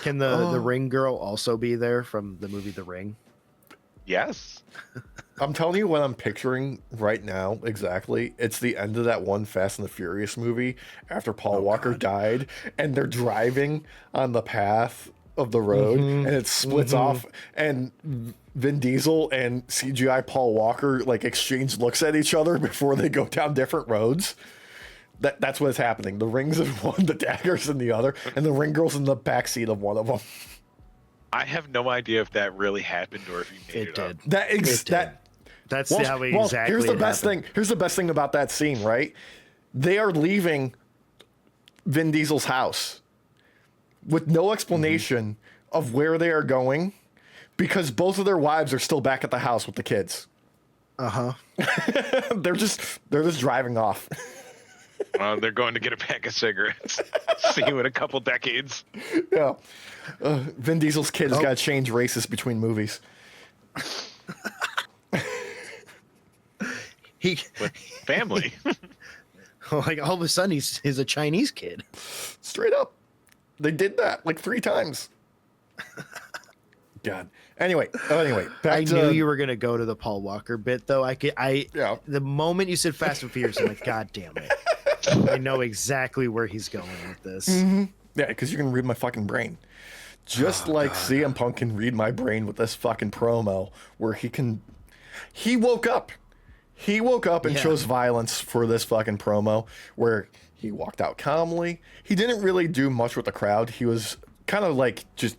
S1: Can the ring girl also be there from the movie The Ring?
S3: Yes.
S2: I'm telling you what I'm picturing right now exactly. It's the end of that one Fast and the Furious movie after Paul Walker died, and they're driving on the path of the road, and it splits off, and Vin Diesel and CGI Paul Walker like exchange looks at each other before they go down different roads. That's what's happening. The ring's in one, the dagger's in the other, and the ring girl's in the backseat of one of them.
S3: I have no idea if that really happened or if he made it up.
S1: That's how exactly.
S2: Here's the best thing. Here's the best thing about that scene, right? They are leaving Vin Diesel's house with no explanation of where they are going because both of their wives are still back at the house with the kids. They're just driving off.
S3: They're going to get a pack of cigarettes. See you in a couple decades.
S2: Yeah. Vin Diesel's kid has got to change races between movies.
S3: With family.
S1: Like all of a sudden he's a Chinese kid.
S2: Straight up. They did that like 3 times. God. Anyway,
S1: I knew you were gonna go to the Paul Walker bit though. The moment you said Fast and Furious, I'm like, God damn it. I know exactly where he's going with this.
S2: Yeah, because you can read my fucking brain. Just like CM Punk can read my brain with this fucking promo where he woke up He woke up and
S1: Yeah.
S2: chose violence for this fucking promo where he walked out calmly. He didn't really do much with the crowd. He was kind of like just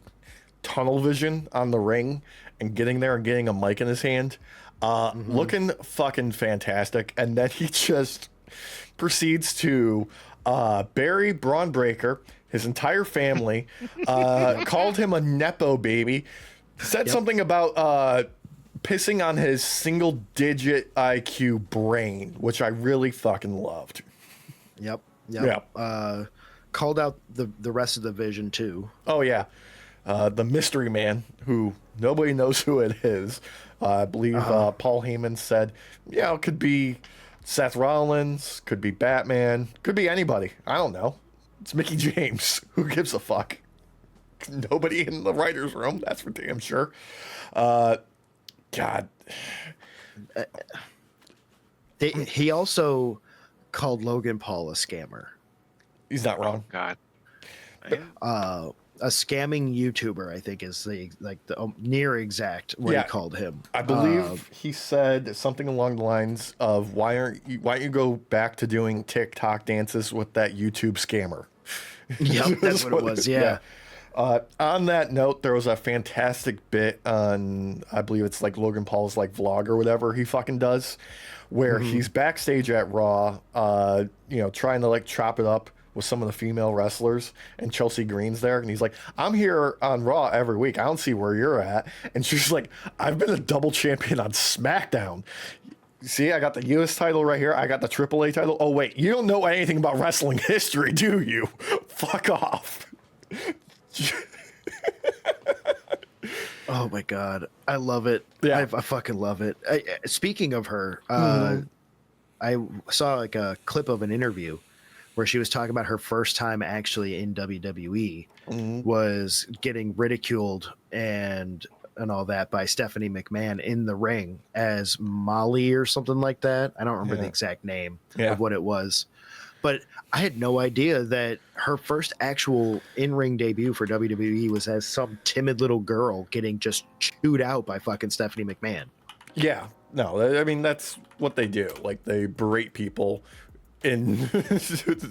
S2: tunnel vision on the ring and getting there and getting a mic in his hand. Looking fucking fantastic. And then he just proceeds to bury Bron Breakker, his entire family, called him a Nepo baby, said something about pissing on his single-digit IQ brain, which I really fucking loved.
S1: Yep.
S2: Yeah.
S1: Called out the rest of the division too.
S2: Oh, yeah. The mystery man, who nobody knows who it is. I believe Paul Heyman said, it could be Seth Rollins, could be Batman, could be anybody. I don't know. It's Mickey James. Who gives a fuck? Nobody in the writer's room, that's for damn sure. God.
S1: He also called Logan Paul a scammer.
S2: He's not wrong.
S3: God.
S1: A scamming YouTuber, I think, is the near exact what he called him.
S2: I believe he said something along the lines of, why don't you go back to doing TikTok dances with that YouTube scammer?
S1: Yep, that's what it was. Yeah.
S2: On that note, there was a fantastic bit on, I believe it's like Logan Paul's like vlog or whatever he fucking does, where he's backstage at Raw, trying to like chop it up with some of the female wrestlers, and Chelsea Green's there, and he's like, I'm here on Raw every week. I don't see where you're at. And she's like, I've been a double champion on SmackDown. See, I got the US title right here. I got the AAA title. Oh, wait, you don't know anything about wrestling history, do you? Fuck off.
S1: Oh my God. I love it.
S2: Yeah.
S1: I fucking love it. Speaking of her, I saw like a clip of an interview where she was talking about her first time actually in WWE was getting ridiculed and all that by Stephanie McMahon in the ring as Molly or something like that. I don't remember the exact name of what it was, but I had no idea that her first actual in-ring debut for WWE was as some timid little girl getting just chewed out by fucking Stephanie McMahon.
S2: Yeah, no, I mean, that's what they do. Like, they berate people in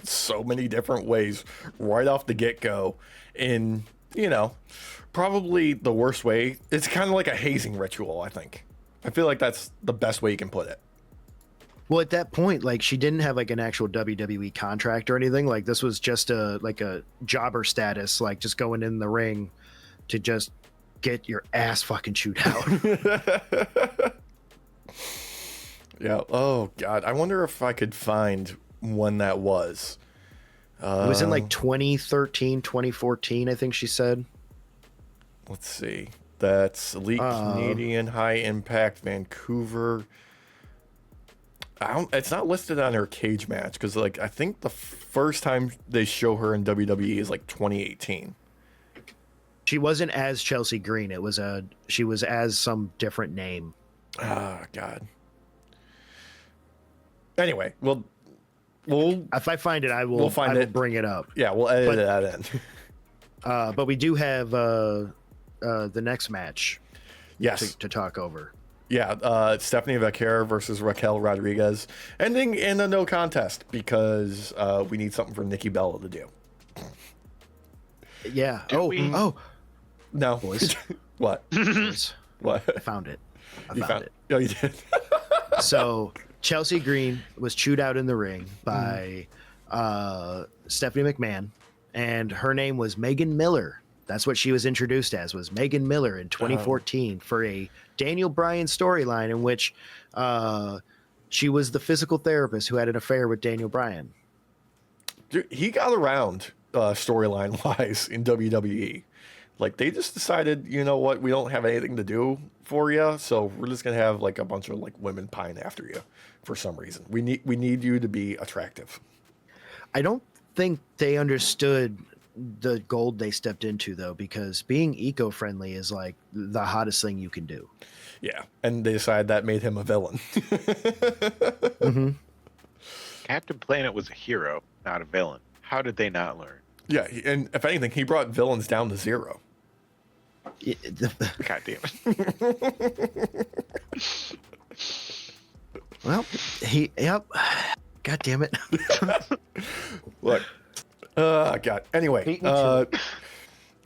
S2: so many different ways right off the get-go in, probably the worst way. It's kind of like a hazing ritual, I think. I feel like that's the best way you can put it.
S1: Well, at that point, like, she didn't have like an actual WWE contract or anything. Like, this was just a jobber status, like just going in the ring to just get your ass fucking chewed out.
S2: Yeah. Oh God. I wonder if I could find when that was.
S1: It was in like 2013, 2014, I think she said.
S2: Let's see. That's Elite Canadian High Impact Vancouver. It's not listed on her cage match because, like, I think the first time they show her in WWE is like 2018.
S1: She wasn't as Chelsea Green. She was as some different name.
S2: Oh God. Anyway, we'll
S1: if I find it, I will.
S2: We'll find
S1: I will
S2: it.
S1: Bring it up.
S2: Yeah, we'll edit that in.
S1: But we do have the next match.
S2: Yes.
S1: To talk over.
S2: Yeah, Stephanie Vaquer versus Raquel Rodriguez, ending in a no contest because we need something for Nikki Bella to do.
S1: Yeah.
S3: Oh,
S2: no,
S1: boys.
S2: What?
S1: Boys.
S2: What?
S1: I found it.
S2: You found it. Oh, you did.
S1: So Chelsea Green was chewed out in the ring by Stephanie McMahon, and her name was Megan Miller. That's what she was introduced as, was Megan Miller in 2014 for a Daniel Bryan storyline in which she was the physical therapist who had an affair with Daniel Bryan.
S2: Dude, he got around storyline wise in WWE. Like, they just decided, you know what, we don't have anything to do for you, so we're just gonna have like a bunch of like women pine after you for some reason. We need you to be attractive.
S1: I don't think they understood the gold they stepped into, though, because being eco-friendly is like the hottest thing you can do.
S2: Yeah, and they decided that made him a villain.
S3: Captain Planet was a hero, not a villain. How did they not learn?
S2: Yeah, and if anything, he brought villains down to zero.
S3: God damn it.
S1: Well, yep. God damn it.
S2: Look, God. Anyway,
S1: Beat me to it.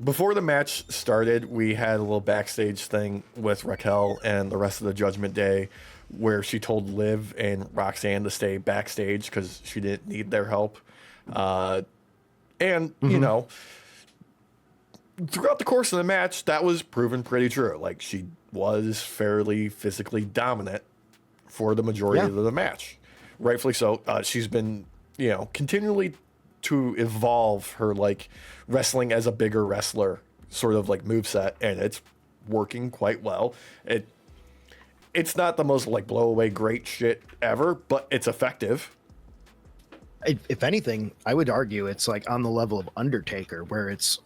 S2: before the match started, we had a little backstage thing with Raquel and the rest of the Judgment Day, where she told Liv and Roxanne to stay backstage because she didn't need their help. And you know, throughout the course of the match, that was proven pretty true. Like, she was fairly physically dominant for the majority of the match. Rightfully so. She's been, you know, continually to evolve her, like, wrestling as a bigger wrestler sort of, like, moveset, and it's working quite well. It's not the most, like, blow away great shit ever, but it's effective.
S1: If anything, I would argue it's like on the level of Undertaker, where it's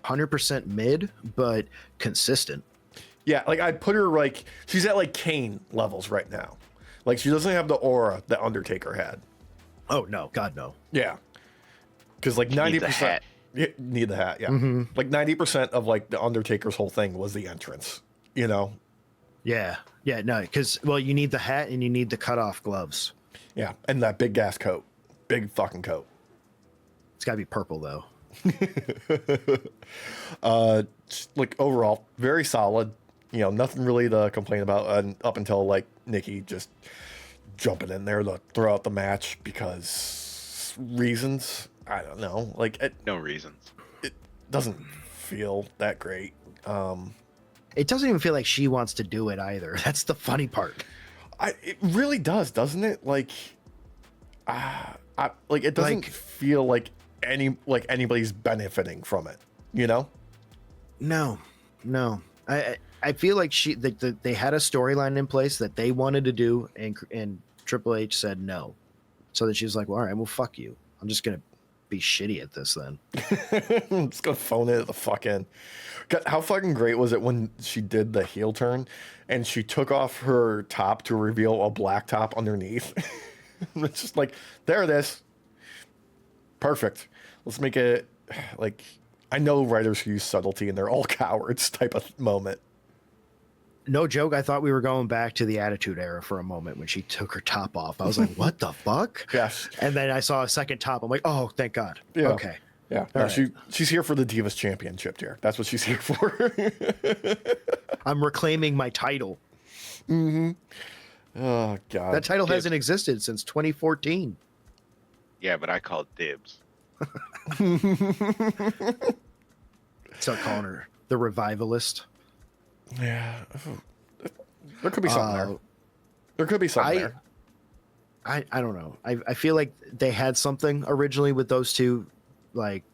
S1: 100% mid, but consistent.
S2: Yeah, like, I'd put her, like, she's at, like, Kane levels right now. Like, she doesn't have the aura that Undertaker had.
S1: Oh, no. God, no.
S2: Yeah. Because, like, 90%...
S3: Need the hat.
S2: Yeah, need the hat, yeah. Like, 90% of, like, the Undertaker's whole thing was the entrance, you know?
S1: Yeah. Yeah, no, because, well, you need the hat and you need the cutoff gloves.
S2: Yeah, and that big gas coat. Big fucking coat.
S1: It's got to be purple, though.
S2: Like, overall, very solid. You know, nothing really to complain about up until, like, Nikki just jumping in there throughout the match because reasons. I don't know. Like,
S3: No reasons.
S2: it doesn't feel that great.
S1: It doesn't even feel like she wants to do it either. That's the funny part.
S2: It really does, doesn't it? Like, like, it doesn't feel like anybody's benefiting from it, you know?
S1: No. I feel like they had a storyline in place that they wanted to do, and Triple H said no. So that she was like, well, all right, well, fuck you. I'm just going to be shitty at this then.
S2: I'm just going to phone it the fuck in. God, how fucking great was it when she did the heel turn and she took off her top to reveal a black top underneath? It's just like, there it is. Perfect. Let's make it, like, I know writers who use subtlety and they're all cowards type of moment.
S1: No joke, I thought we were going back to the Attitude Era for a moment when she took her top off. I was like, what the fuck?
S2: Yes.
S1: And then I saw a second top. I'm like, oh, thank God.
S2: Yeah.
S1: Okay.
S2: Yeah. No, right. She's here for the Divas Championship, dear. That's what she's here for.
S1: I'm reclaiming my title.
S2: Mm-hmm. Oh, God.
S1: That title hasn't existed since 2014.
S3: Yeah, but I called dibs.
S1: Start calling her the Revivalist.
S2: Yeah. There could be something there. There could be something there.
S1: I don't know. I feel like they had something originally with those two, like,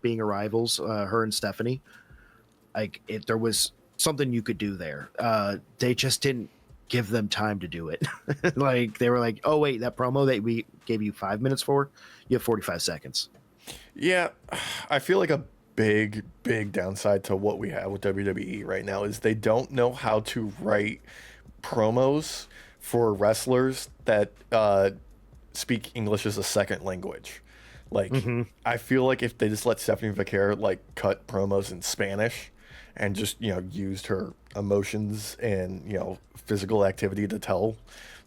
S1: being rivals, her and Stephanie. Like, there was something you could do there. They just didn't give them time to do it. Like, they were like, oh, wait, that promo that we gave you 5 minutes for, you have 45 seconds.
S2: Yeah. I feel like a big downside to what we have with WWE right now is they don't know how to write promos for wrestlers that speak English as a second language. Like, I feel like if they just let Stephanie Vaquer, like, cut promos in Spanish and just, you know, used her emotions and, you know, physical activity to tell,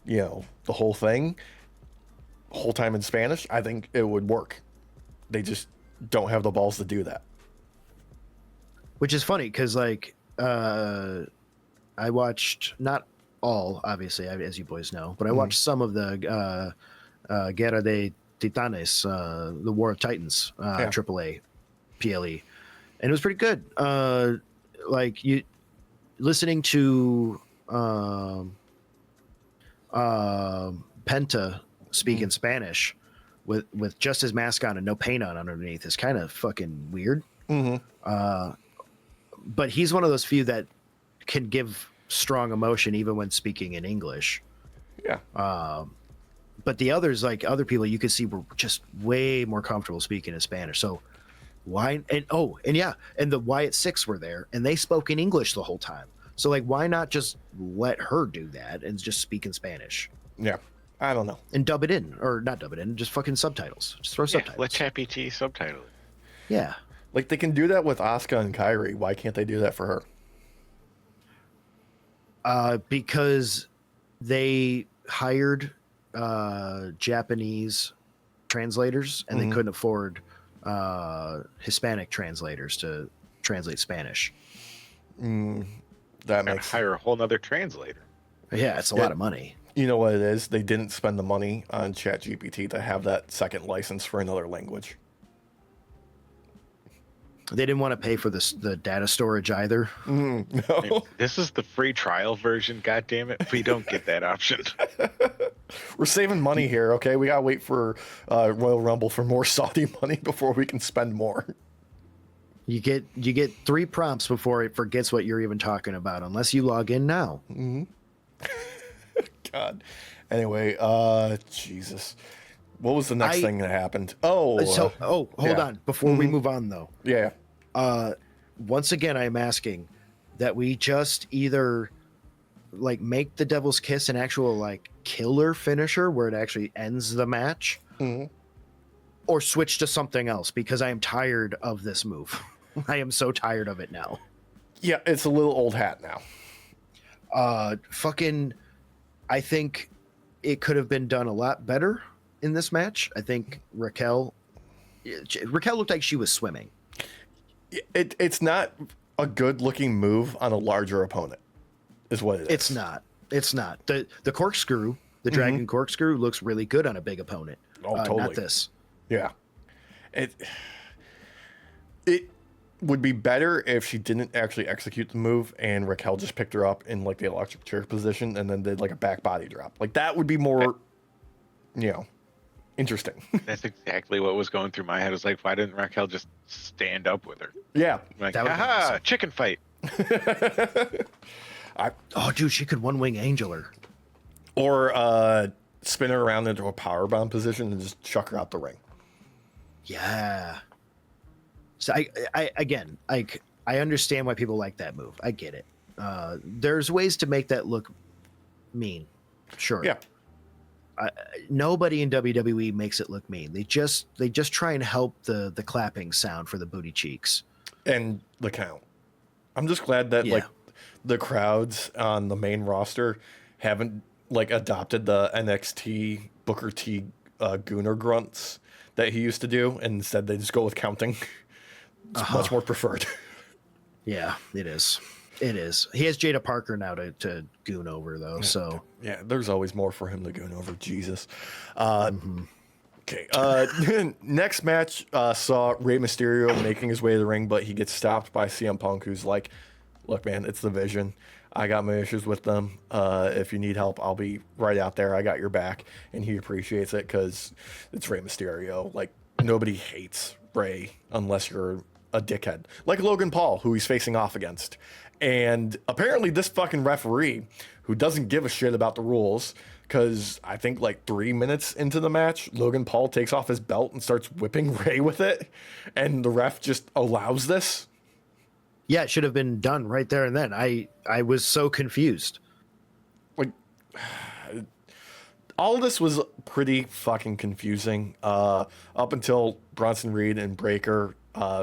S2: you know, the whole thing whole time in Spanish, I think it would work. They just don't have the balls to do that.
S1: Which is funny because, like, I watched, not all, obviously, as you boys know, but I watched some of the Guerra de Titanes, the War of Titans, AAA, PLE, and it was pretty good. Like, you listening to Penta speak in Spanish with just his mask on and no paint on underneath is kind of fucking weird. But he's one of those few that can give strong emotion even when speaking in English.
S2: Yeah.
S1: But the others, like other people you could see, were just way more comfortable speaking in Spanish. So why? And the Wyatt Six were there and they spoke in English the whole time. So, like, why not just let her do that and just speak in Spanish?
S2: Yeah. I don't know.
S1: And dub it in, or not dub it in, just fucking subtitles. Just throw subtitles.
S3: Let ChatGPT subtitle it.
S1: Yeah.
S2: Like, they can do that with Asuka and Kairi. Why can't they do that for her?
S1: Because they hired Japanese translators, and they couldn't afford Hispanic translators to translate Spanish.
S2: That makes
S3: hire a whole nother translator.
S1: Yeah, it's a lot of money.
S2: You know what it is? They didn't spend the money on ChatGPT to have that second license for another language.
S1: They didn't want to pay for the data storage either.
S2: No.
S3: This is the free trial version, God damn it. We don't get that option.
S2: We're saving money here, okay? We gotta wait for Royal Rumble for more Saudi money before we can spend more.
S1: You get 3 prompts before it forgets what you're even talking about, unless you log in now.
S2: God. Anyway, Jesus. What was the next thing that happened? Hold
S1: on. Before we move on, though.
S2: Yeah.
S1: Once again, I'm asking that we just either like make the Devil's Kiss an actual like killer finisher where it actually ends the match, or switch to something else, because I am tired of this move. I am so tired of it now.
S2: Yeah, it's a little old hat now.
S1: I think it could have been done a lot better in this match. I think Raquel looked like she was swimming.
S2: It's not a good looking move on a larger opponent, is what it is.
S1: It's not. The corkscrew, the dragon corkscrew, looks really good on a big opponent.
S2: Oh, totally.
S1: Not this.
S2: Yeah. It would be better if she didn't actually execute the move and Raquel just picked her up in like the electric chair position and then did like a back body drop. Like that would be more, interesting.
S3: That's exactly what was going through my head. It was like, why didn't Raquel just stand up with her?
S2: Yeah.
S3: Like, haha, chicken fight.
S1: Dude, she could one wing angel her.
S2: Or spin her around into a powerbomb position and just chuck her out the ring.
S1: Yeah. So I understand why people like that move. I get it. There's ways to make that look mean. Sure.
S2: Yeah.
S1: Nobody in WWE makes it look mean. They just try and help the clapping sound for the booty cheeks
S2: and the count. I'm just glad that like the crowds on the main roster haven't like adopted the NXT Booker T Gunther grunts that he used to do, and instead they just go with counting. It's much more preferred.
S1: Yeah, it is. It is. He has Jada Parker now to goon over, though. So
S2: yeah, there's always more for him to goon over. Jesus. Okay. Next match saw Rey Mysterio making his way to the ring, but he gets stopped by CM Punk, who's like, "Look, man, it's the Vision. I got my issues with them. If you need help, I'll be right out there. I got your back." And he appreciates it because it's Rey Mysterio. Like, nobody hates Rey unless you're a dickhead. Like Logan Paul, who he's facing off against. And apparently this fucking referee, who doesn't give a shit about the rules, because I think like 3 minutes into the match, Logan Paul takes off his belt and starts whipping Rey with it. And the ref just allows this.
S1: Yeah, it should have been done right there and then. I was so confused.
S2: Like, all of this was pretty fucking confusing up until Bronson Reed and Breakker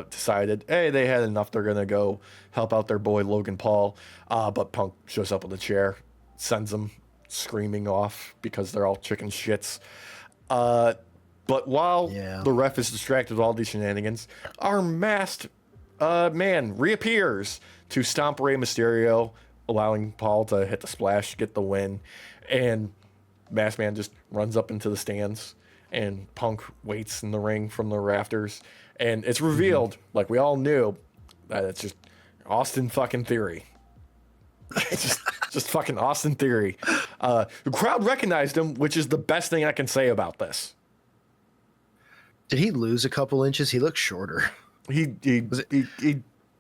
S2: decided, hey, they had enough. They're going to go help out their boy Logan Paul. But Punk shows up with a chair, sends them screaming off because they're all chicken shits. But while the ref is distracted with all these shenanigans, our masked man reappears to stomp Rey Mysterio, allowing Paul to hit the splash, get the win. And Masked Man just runs up into the stands, and Punk waits in the ring from the rafters. And it's revealed, like we all knew, that it's just Austin fucking Theory. It's just fucking Austin Theory. The crowd recognized him, which is the best thing I can say about this.
S1: Did he lose a couple inches? He looked shorter.
S2: He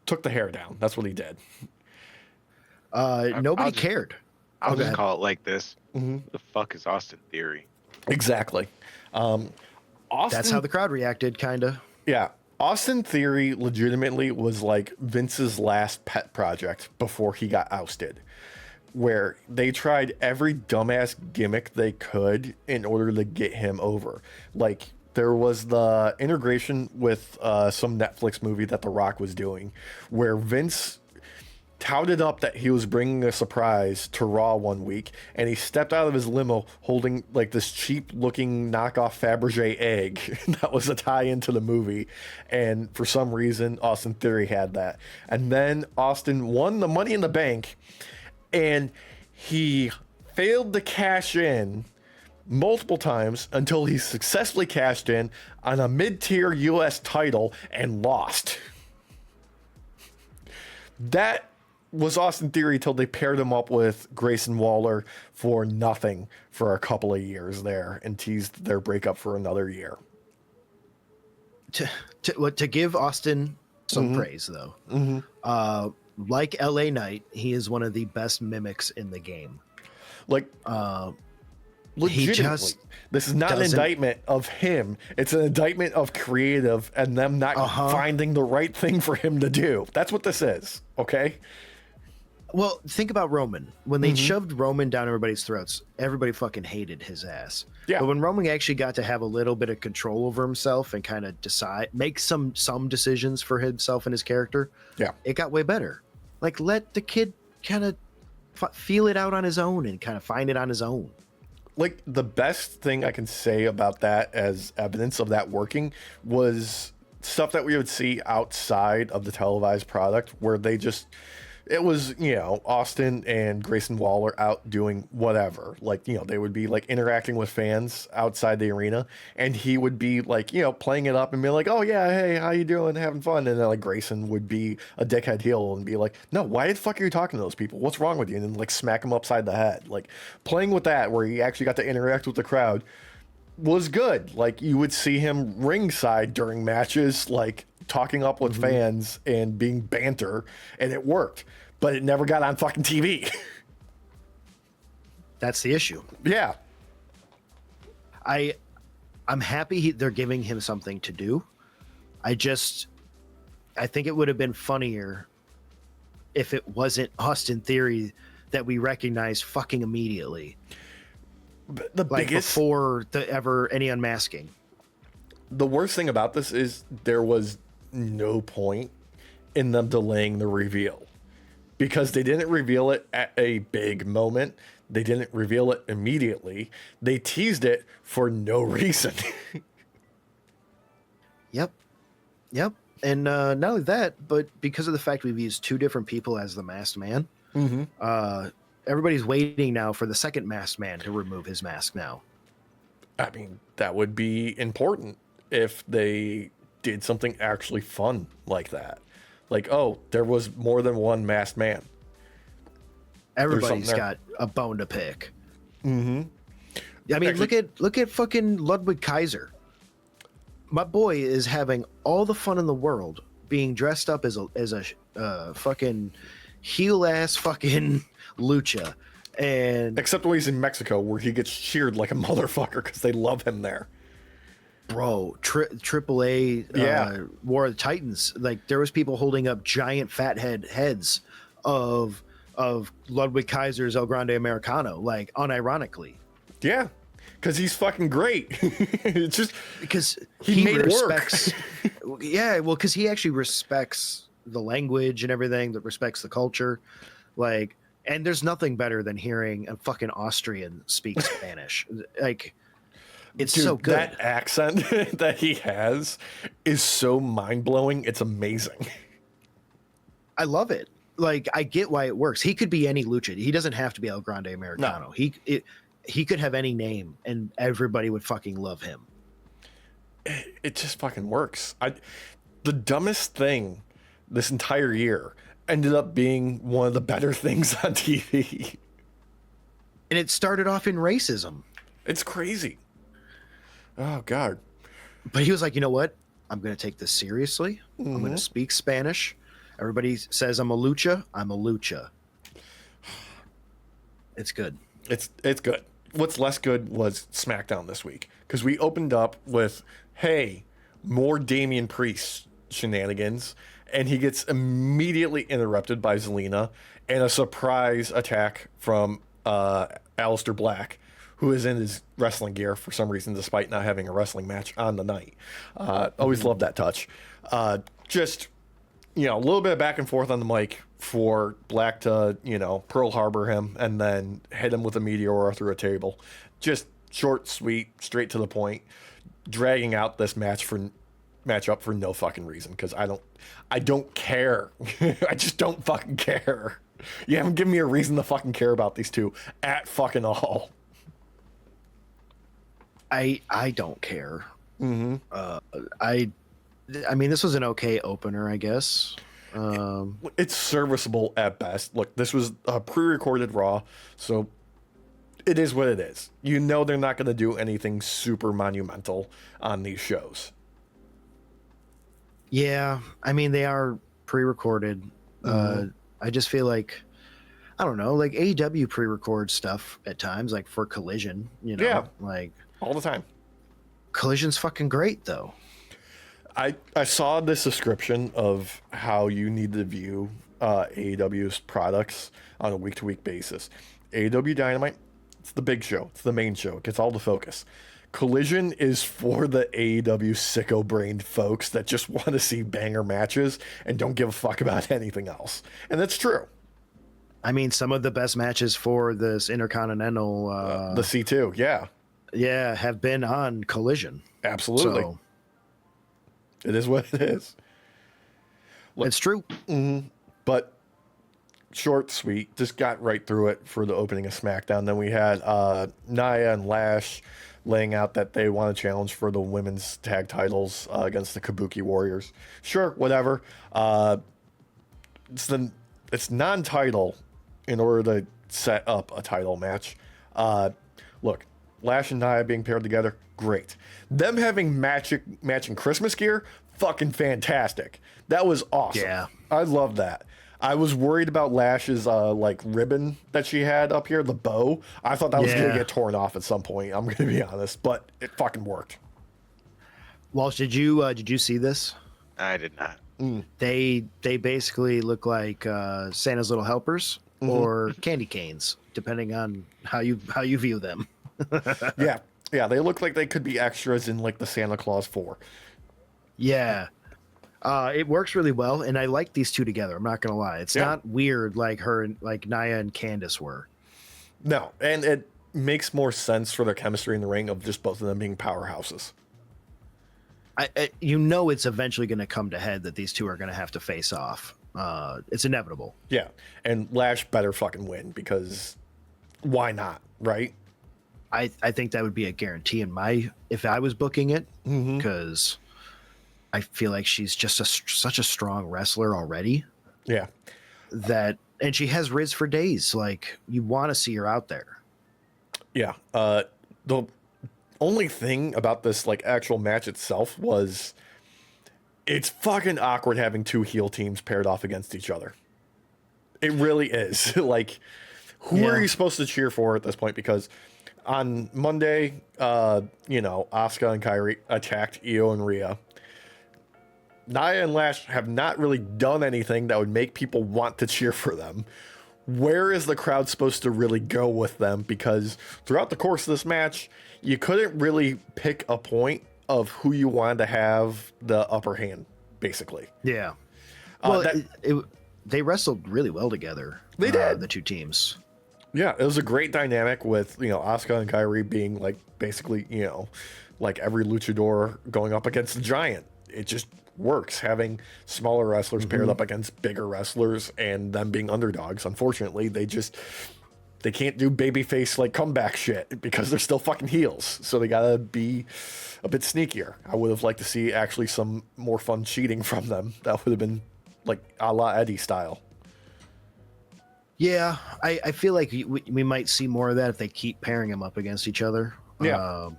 S2: took the hair down. That's what he did.
S1: Nobody cared.
S3: I'll just call it like this.
S2: Mm-hmm.
S3: The fuck is Austin Theory?
S2: Exactly.
S1: That's how the crowd reacted, kind of.
S2: Yeah. Austin Theory legitimately was like Vince's last pet project before he got ousted, where they tried every dumbass gimmick they could in order to get him over. Like, there was the integration with some Netflix movie that The Rock was doing, where Vince touted up that he was bringing a surprise to Raw one week, and he stepped out of his limo holding like this cheap-looking knockoff Fabergé egg that was a tie-in to the movie, and for some reason, Austin Theory had that. And then Austin won the Money in the Bank, and he failed to cash in multiple times until he successfully cashed in on a mid-tier U.S. title and lost. That was Austin Theory till they paired him up with Grayson Waller for nothing for a couple of years there and teased their breakup for another year.
S1: To give Austin some praise, though, like LA Knight, he is one of the best mimics in the game.
S2: Like, legitimately,
S1: just
S2: this is not an indictment of him. It's an indictment of creative and them not finding the right thing for him to do. That's what this is, okay?
S1: Well, think about Roman. When they shoved Roman down everybody's throats, everybody fucking hated his ass.
S2: Yeah.
S1: But when Roman actually got to have a little bit of control over himself and kind of make some decisions for himself and his character, it got way better. Like, let the kid kind of feel it out on his own and kind of find it on his own.
S2: Like, the best thing I can say about that as evidence of that working was stuff that we would see outside of the televised product where they just... It was, you know, Austin and Grayson Waller out doing whatever. Like, you know, they would be like interacting with fans outside the arena, and he would be like, you know, playing it up and be like, oh yeah, hey, how you doing? Having fun. And then like Grayson would be a dickhead heel and be like, no, why the fuck are you talking to those people? What's wrong with you? And then like smack him upside the head. Like playing with that where he actually got to interact with the crowd was good. Like you would see him ringside during matches, like talking up with fans and being banter, and it worked, but it never got on fucking TV.
S1: That's the issue.
S2: Yeah.
S1: I'm happy they're giving him something to do. I think it would have been funnier if it wasn't Austin Theory that we recognize fucking immediately.
S2: The
S1: like
S2: biggest
S1: before any unmasking.
S2: The worst thing about this is there was no point in them delaying the reveal because they didn't reveal it at a big moment. They didn't reveal it immediately. They teased it for no reason. Yep.
S1: And not only that, but because of the fact we've used two different people as the masked man, everybody's waiting now for the second masked man to remove his mask now.
S2: I mean, that would be important if they did something actually fun like that. Like, oh, there was more than one masked man.
S1: Everybody's got a bone to pick. I mean, actually, look at fucking Ludwig Kaiser. My boy is having all the fun in the world being dressed up as a fucking heel ass fucking lucha, and
S2: except when he's in Mexico where he gets cheered like a motherfucker because they love him there.
S1: Bro, Triple A War of the Titans, like there was people holding up giant fat heads of Ludwig Kaiser's El Grande Americano, like unironically.
S2: Yeah, because he's fucking great. It's just
S1: because
S2: he made
S1: respects,
S2: it
S1: work. Yeah, well, because he actually respects the language and everything, that respects the culture, like. And there's nothing better than hearing a fucking Austrian speak Spanish. Like, it's so good.
S2: That accent that he has is so mind-blowing. It's amazing.
S1: I love it. Like, I get why it works. He could be any lucha. He doesn't have to be El Grande Americano. No. He could have any name, and everybody would fucking love him.
S2: It just fucking works. The dumbest thing this entire year ended up being one of the better things on TV.
S1: And it started off in racism.
S2: It's crazy. Oh, God.
S1: But he was like, you know what? I'm going to take this seriously. I'm going to speak Spanish. Everybody says I'm a lucha. I'm a lucha. It's good.
S2: It's good. What's less good was SmackDown this week. Because we opened up with, hey, more Damian Priest shenanigans. And he gets immediately interrupted by Zelina and a surprise attack from Aleister Black, who is in his wrestling gear for some reason, despite not having a wrestling match on the night. Always loved that touch. Just you know, a little bit of back and forth on the mic for Black to, you know, Pearl Harbor him and then hit him with a meteor through a table. Just short, sweet, straight to the point, dragging out this matchup for no fucking reason, because I don't care. I just don't fucking care. You haven't given me a reason to fucking care about these two at fucking all.
S1: I don't care. I mean, this was an okay opener, I guess.
S2: It's serviceable at best. Look, this was a pre-recorded Raw, so it is what it is. You know they're not going to do anything super monumental on these shows.
S1: Yeah, I mean, they are pre-recorded. I just feel like, I don't know, like AEW pre-record stuff at times, like for Collision, you know?
S2: Yeah.
S1: Like,
S2: all the time.
S1: Collision's fucking great, though.
S2: I saw this description of how you need to view AEW's products on a week-to-week basis. AEW Dynamite, it's the big show. It's the main show. It gets all the focus. Collision is for the AEW sicko-brained folks that just want to see banger matches and don't give a fuck about anything else. And that's true.
S1: I mean, some of the best matches for this Intercontinental...
S2: the C2, yeah.
S1: Yeah, have been on Collision.
S2: Absolutely.
S1: So,
S2: it is what it is. Look,
S1: it's true.
S2: But short, sweet, just got right through it for the opening of SmackDown. Then we had Nia and Lash laying out that they want to challenge for the women's tag titles against the Kabuki Warriors. Sure, whatever. It's non-title in order to set up a title match. Look, Lash and Nia being paired together, great. Them having matching Christmas gear, fucking fantastic. That was awesome.
S1: Yeah.
S2: I love that. I was worried about Lash's like ribbon that she had up here, the bow. I thought that was gonna get torn off at some point. I'm gonna be honest, but it fucking worked.
S1: Walsh, did you see this?
S3: I did not.
S1: They basically look like Santa's little helpers or candy canes, depending on how you view them.
S2: Yeah, they look like they could be extras in like the Santa Claus 4.
S1: Yeah. It works really well, and I like these two together. I'm not gonna lie; it's not weird like like Nia and Candice were.
S2: No, and it makes more sense for their chemistry in the ring of just both of them being powerhouses.
S1: You know, it's eventually going to come to head that these two are going to have to face off. It's inevitable.
S2: Yeah, and Lash better fucking win, because why not, right?
S1: I think that would be a guarantee if I was booking it, because I feel like she's just such a strong wrestler already.
S2: Yeah.
S1: And she has Riz for days. Like, you want to see her out there.
S2: Yeah. The only thing about this like actual match itself was it's fucking awkward having two heel teams paired off against each other. It really is. Like, who are you supposed to cheer for at this point? Because on Monday, Asuka and Kairi attacked Io and Rhea. Nia and Lash have not really done anything that would make people want to cheer for them. Where is the crowd supposed to really go with them? Because throughout the course of this match, you couldn't really pick a point of who you wanted to have the upper hand, basically.
S1: Yeah. Well, they wrestled really well together.
S2: They did.
S1: The two teams.
S2: Yeah, it was a great dynamic with, Asuka and Kairi being like basically, like every luchador going up against the giant. It just works, having smaller wrestlers paired up against bigger wrestlers and them being underdogs. Unfortunately, they can't do babyface like comeback shit because they're still fucking heels. So they gotta be a bit sneakier. I would have liked to see actually some more fun cheating from them. That would have been like a la Eddie style.
S1: Yeah, I feel like we might see more of that if they keep pairing them up against each other.
S2: Yeah.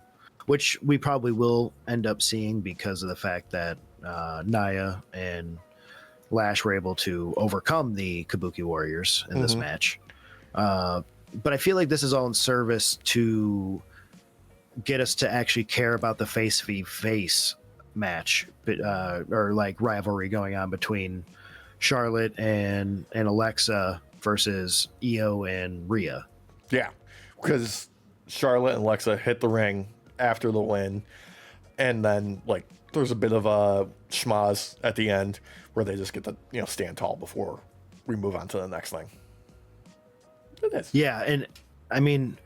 S1: Which we probably will end up seeing because of the fact that Nia and Lash were able to overcome the Kabuki Warriors in this match. But I feel like this is all in service to get us to actually care about the face v face match, or like rivalry going on between Charlotte and Alexa versus Io and Rhea.
S2: Yeah, because Charlotte and Alexa hit the ring after the win, and then like there's a bit of a schmaz at the end where they just get to, stand tall before we move on to the next thing. It is.
S1: Yeah, and I mean,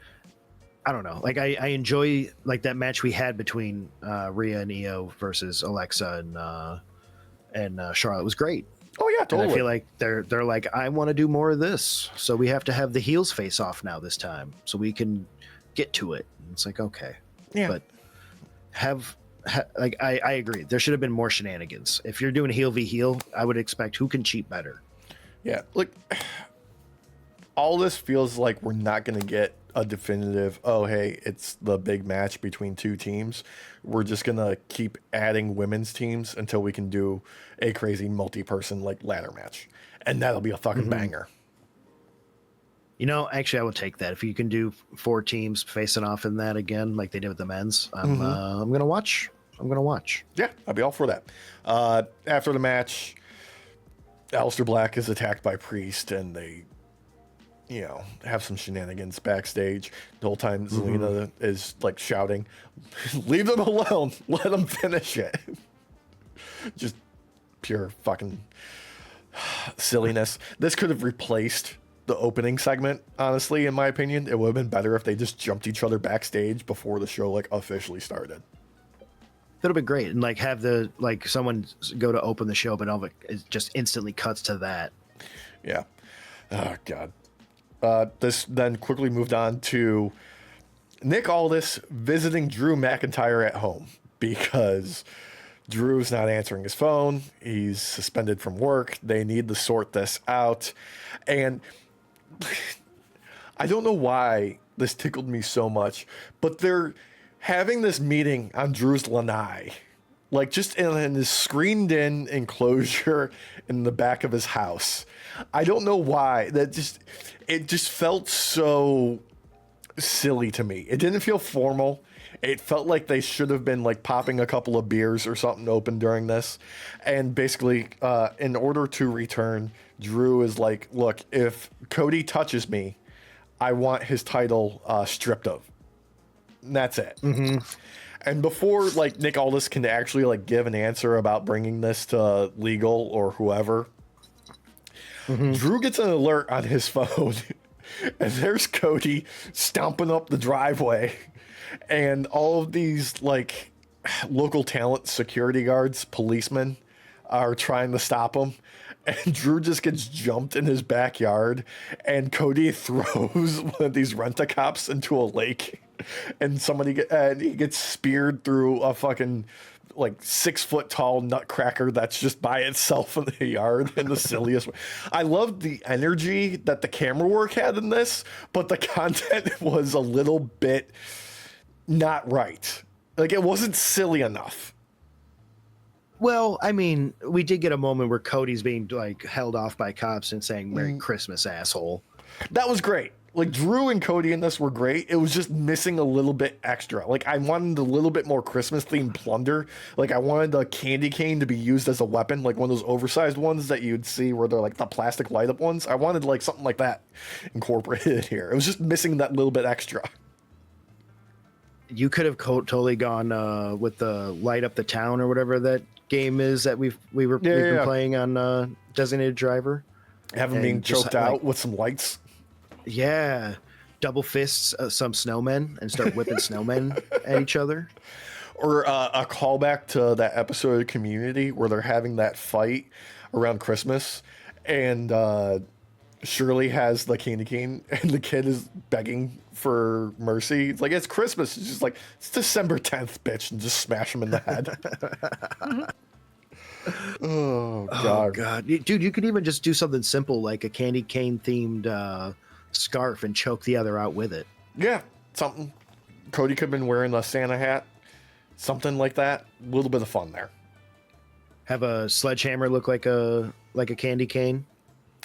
S1: I don't know. Like I enjoy like that match we had between Rhea and Io versus Alexa and Charlotte was great.
S2: Oh yeah, totally.
S1: And I feel like they're like, I want to do more of this, so we have to have the heels face off now this time, so we can get to it. And it's like, okay,
S2: yeah,
S1: but like I agree. There should have been more shenanigans. If you're doing heel v heel, I would expect who can cheat better.
S2: Yeah, like all this feels like we're not going to get a definitive, oh, hey, it's the big match between two teams. We're just going to keep adding women's teams until we can do a crazy multi-person like ladder match. And that'll be a fucking banger.
S1: Actually, I would take that. If you can do 4 teams facing off in that again, like they did with the men's, I'm going to watch.
S2: Yeah, I'd be all for that. After the match, Aleister Black is attacked by Priest, and they, have some shenanigans backstage. The whole time Zelina is like shouting, leave them alone. Let them finish it. Just pure fucking silliness. This could have replaced the opening segment, honestly, in my opinion. It would have been better if they just jumped each other backstage before the show like officially started.
S1: That'll be great. And like have the someone go to open the show, but all of it just instantly cuts to that.
S2: Yeah. Oh God. This then quickly moved on to Nick Aldis visiting Drew McIntyre at home because Drew's not answering his phone. He's suspended from work. They need to sort this out. And I don't know why this tickled me so much, but they're having this meeting on Drew's lanai, like just in this screened in enclosure in the back of his house. I don't know why. It just felt so silly to me. It didn't feel formal. It felt like they should have been like popping a couple of beers or something open during this. And basically, in order to return, Drew is like, look, if Cody touches me, I want his title stripped of. And that's it. And before like Nick Aldis can actually like give an answer about bringing this to legal or whoever, Drew gets an alert on his phone, and there's Cody stomping up the driveway, and all of these like local talent security guards, policemen, are trying to stop him. And Drew just gets jumped in his backyard, and Cody throws one of these rent-a-cops into a lake, and he gets speared through a fucking like 6-foot tall nutcracker that's just by itself in the yard in the silliest way. I love the energy that the camera work had in this, but the content was a little bit not right. Like it wasn't silly enough.
S1: Well, I mean, we did get a moment where Cody's being like held off by cops and saying "Merry Christmas, asshole."
S2: That was great. Like Drew and Cody in this were great. It was just missing a little bit extra. Like I wanted a little bit more Christmas themed plunder. Like I wanted the candy cane to be used as a weapon, like one of those oversized ones that you'd see where they're like the plastic light up ones. I wanted like something like that incorporated here. It was just missing that little bit extra.
S1: You could have totally gone with the light up the town or whatever that game is that we've been playing on Designated Driver.
S2: Have him being choked out with some lights.
S1: Yeah, double fists some snowmen and start whipping snowmen at each other.
S2: Or a callback to that episode of Community where they're having that fight around Christmas, and Shirley has the candy cane, and the kid is begging for mercy. It's like, it's Christmas. It's just like, it's December 10th, bitch, and just smash him in the head. Oh, God.
S1: Dude, you could even just do something simple like a candy cane themed scarf and choke the other out with it.
S2: Yeah, something. Cody could have been wearing a Santa hat. Something like that. A little bit of fun there.
S1: Have a sledgehammer look like a candy cane.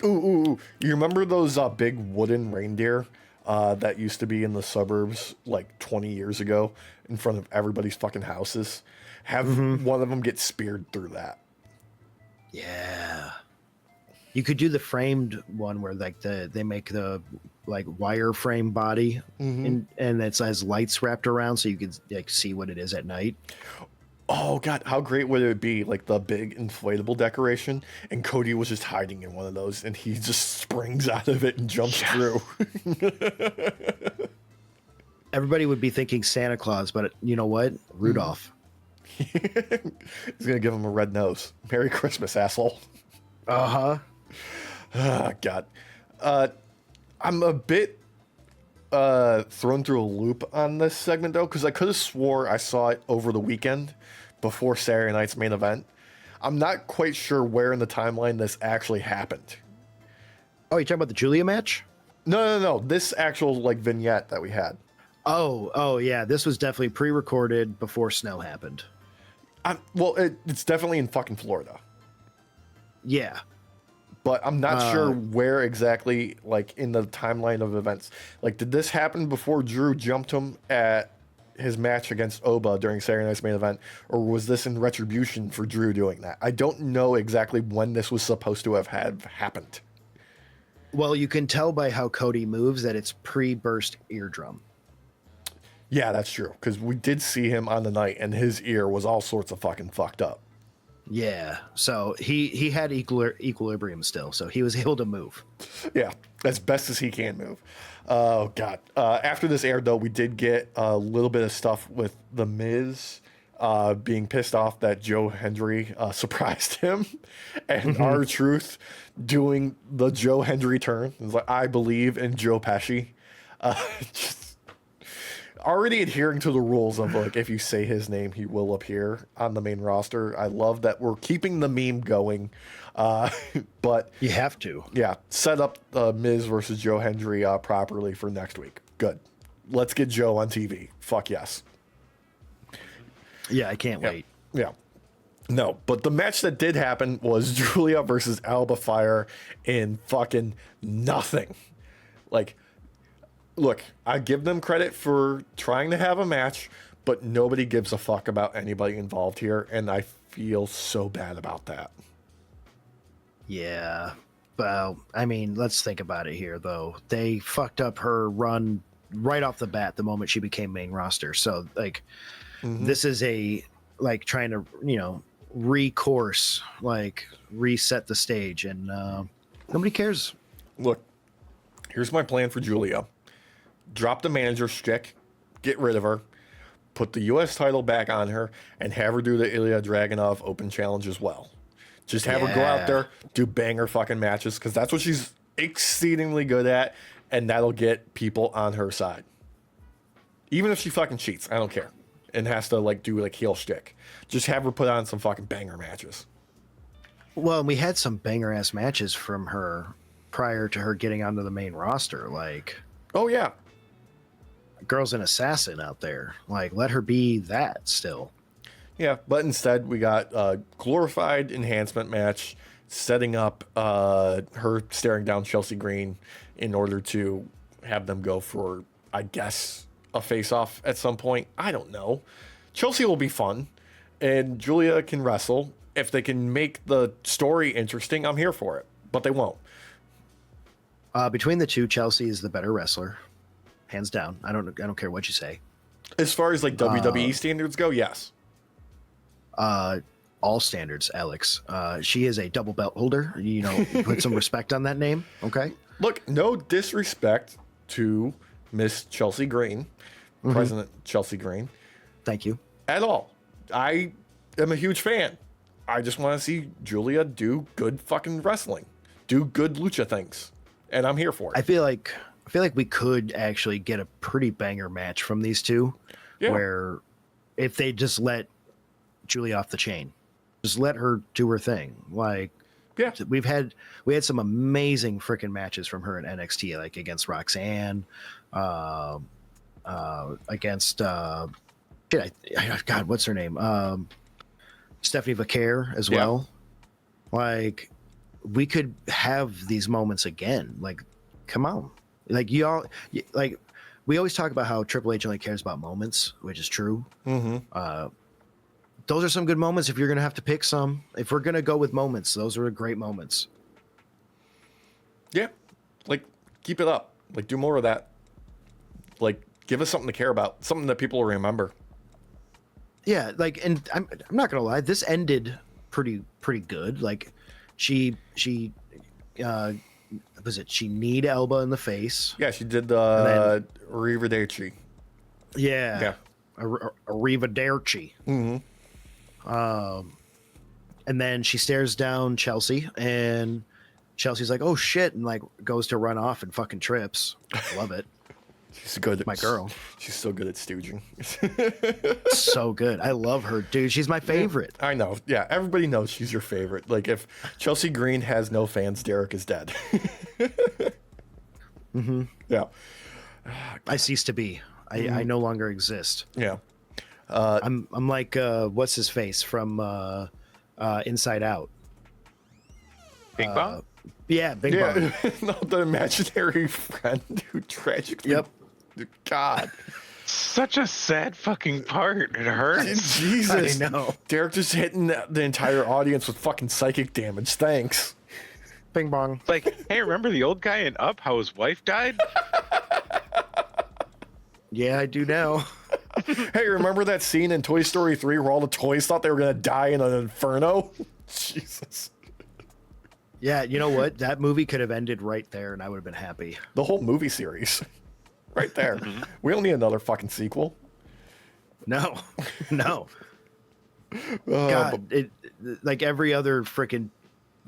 S2: Ooh. You remember those big wooden reindeer that used to be in the suburbs like 20 years ago in front of everybody's fucking houses? Have one of them get speared through that.
S1: Yeah. You could do the framed one where like they make the like wire frame body and it has lights wrapped around so you can like see what it is at night.
S2: Oh God, how great would it be? Like the big inflatable decoration, and Cody was just hiding in one of those, and he just springs out of it and jumps through.
S1: Everybody would be thinking Santa Claus, but you know what? Rudolph.
S2: He's gonna give him a red nose. Merry Christmas, asshole.
S1: Uh-huh.
S2: Oh, God. I'm a bit thrown through a loop on this segment, though, because I could have swore I saw it over the weekend before Saturday night's main event. I'm not quite sure where in the timeline this actually happened.
S1: Oh, you talking about the Julia match?
S2: No. This actual, like, vignette that we had.
S1: Oh, yeah. This was definitely pre-recorded before snow happened.
S2: Well, it's definitely in fucking Florida.
S1: Yeah.
S2: But I'm not sure where exactly, like, in the timeline of events. Like, did this happen before Drew jumped him at his match against Oba during Saturday night's main event? Or was this in retribution for Drew doing that? I don't know exactly when this was supposed to have happened.
S1: Well, you can tell by how Cody moves that it's pre-burst eardrum.
S2: Yeah, that's true. Because we did see him on the night, and his ear was all sorts of fucking fucked up.
S1: Yeah, so he had equilibrium still, so he was able to move.
S2: Yeah, as best as he can move. Oh, God. After this aired, though, we did get a little bit of stuff with The Miz being pissed off that Joe Hendry surprised him, and R-Truth doing the Joe Hendry turn. It's like, I believe in Joe Pesci. Just already adhering to the rules of, like, if you say his name, he will appear on the main roster. I love that we're keeping the meme going. But
S1: you have to.
S2: Yeah, set up Miz versus Joe Hendry properly for next week. Good. Let's get Joe on TV. Fuck yes.
S1: Yeah, I can't wait.
S2: Yeah. No, but the match that did happen was Julia versus Alba Fire in fucking nothing. Like, look, I give them credit for trying to have a match, but nobody gives a fuck about anybody involved here, and I feel so bad about that.
S1: Yeah. Well, I mean, let's think about it here, though. They fucked up her run right off the bat the moment she became main roster. So, like, this is like, trying to, recourse, like, reset the stage, and nobody cares.
S2: Look, here's my plan for Julia. Drop the manager shtick, get rid of her, put the U.S. title back on her, and have her do the Ilya Dragunov Open Challenge as well. Just have her go out there, do banger fucking matches, because that's what she's exceedingly good at, and that'll get people on her side. Even if she fucking cheats, I don't care, and has to, like, do, like, heel shtick. Just have her put on some fucking banger matches.
S1: Well, we had some banger-ass matches from her prior to her getting onto the main roster, like...
S2: Oh, yeah.
S1: Girl's an assassin out there. Like, let her be that still.
S2: Yeah, but instead we got a glorified enhancement match setting up her staring down Chelsea Green in order to have them go for, I guess, a face-off at some point. I don't know. Chelsea will be fun, and Julia can wrestle. If they can make the story interesting, I'm here for it, but they won't.
S1: Between the two, Chelsea is the better wrestler, hands down. I don't care what you say.
S2: As far as, like, WWE standards go, yes.
S1: All standards, Alex. She is a double belt holder. Put some respect on that name, okay?
S2: Look, no disrespect to Miss Chelsea Green, President Chelsea Green.
S1: Thank you.
S2: At all. I am a huge fan. I just want to see Julia do good fucking wrestling, do good lucha things, and I'm here for it.
S1: I feel like we could actually get a pretty banger match from these two, where if they just let Julia off the chain, just let her do her thing. Like, we had some amazing freaking matches from her in NXT, like against Roxanne, against God, what's her name? Stephanie Vaquer as well. Like, we could have these moments again. Like, come on. Like, we always talk about how Triple H only cares about moments, which is true. Those are some good moments if you're going to have to pick some. If we're going to go with moments, those are great moments.
S2: Yeah. Like, keep it up. Like, do more of that. Like, give us something to care about. Something that people will remember.
S1: Yeah, like, and I'm not gonna lie, this ended pretty good. Like, she uh was it she kneed Elba in the face,
S2: Yeah, she did
S1: and then
S2: the Arrivederci.
S1: yeah,
S2: Yeah.
S1: Arrivederci. And then she stares down Chelsea, and Chelsea's like, "Oh shit!" and like goes to run off and fucking trips. Love it.
S2: She's good at
S1: My girl.
S2: She's so good at stooging.
S1: So good. I love her, dude. She's my favorite.
S2: I know. Yeah, everybody knows she's your favorite. Like, if Chelsea Green has no fans, Derek is dead. Yeah.
S1: I cease to be. I no longer exist.
S2: Yeah.
S1: I'm like what's his face from Inside Out.
S3: Bing Bong?
S1: Yeah, Bing Bong.
S2: No, the imaginary friend who tragically.
S1: Yep.
S2: God.
S3: Such a sad fucking part. It hurts.
S2: Jesus.
S1: I know.
S2: Derek just hitting the entire audience with fucking psychic damage. Thanks.
S1: Bing Bong.
S3: It's like, hey, remember the old guy in Up, how his wife died?
S1: Yeah, I do now.
S2: Hey, remember that scene in Toy Story 3 where all the toys thought they were going to die in an inferno? Jesus.
S1: Yeah, you know what? That movie could have ended right there, and I would have been happy.
S2: The whole movie series. Right there. We don't need another fucking sequel.
S1: No, no. God, it like every other freaking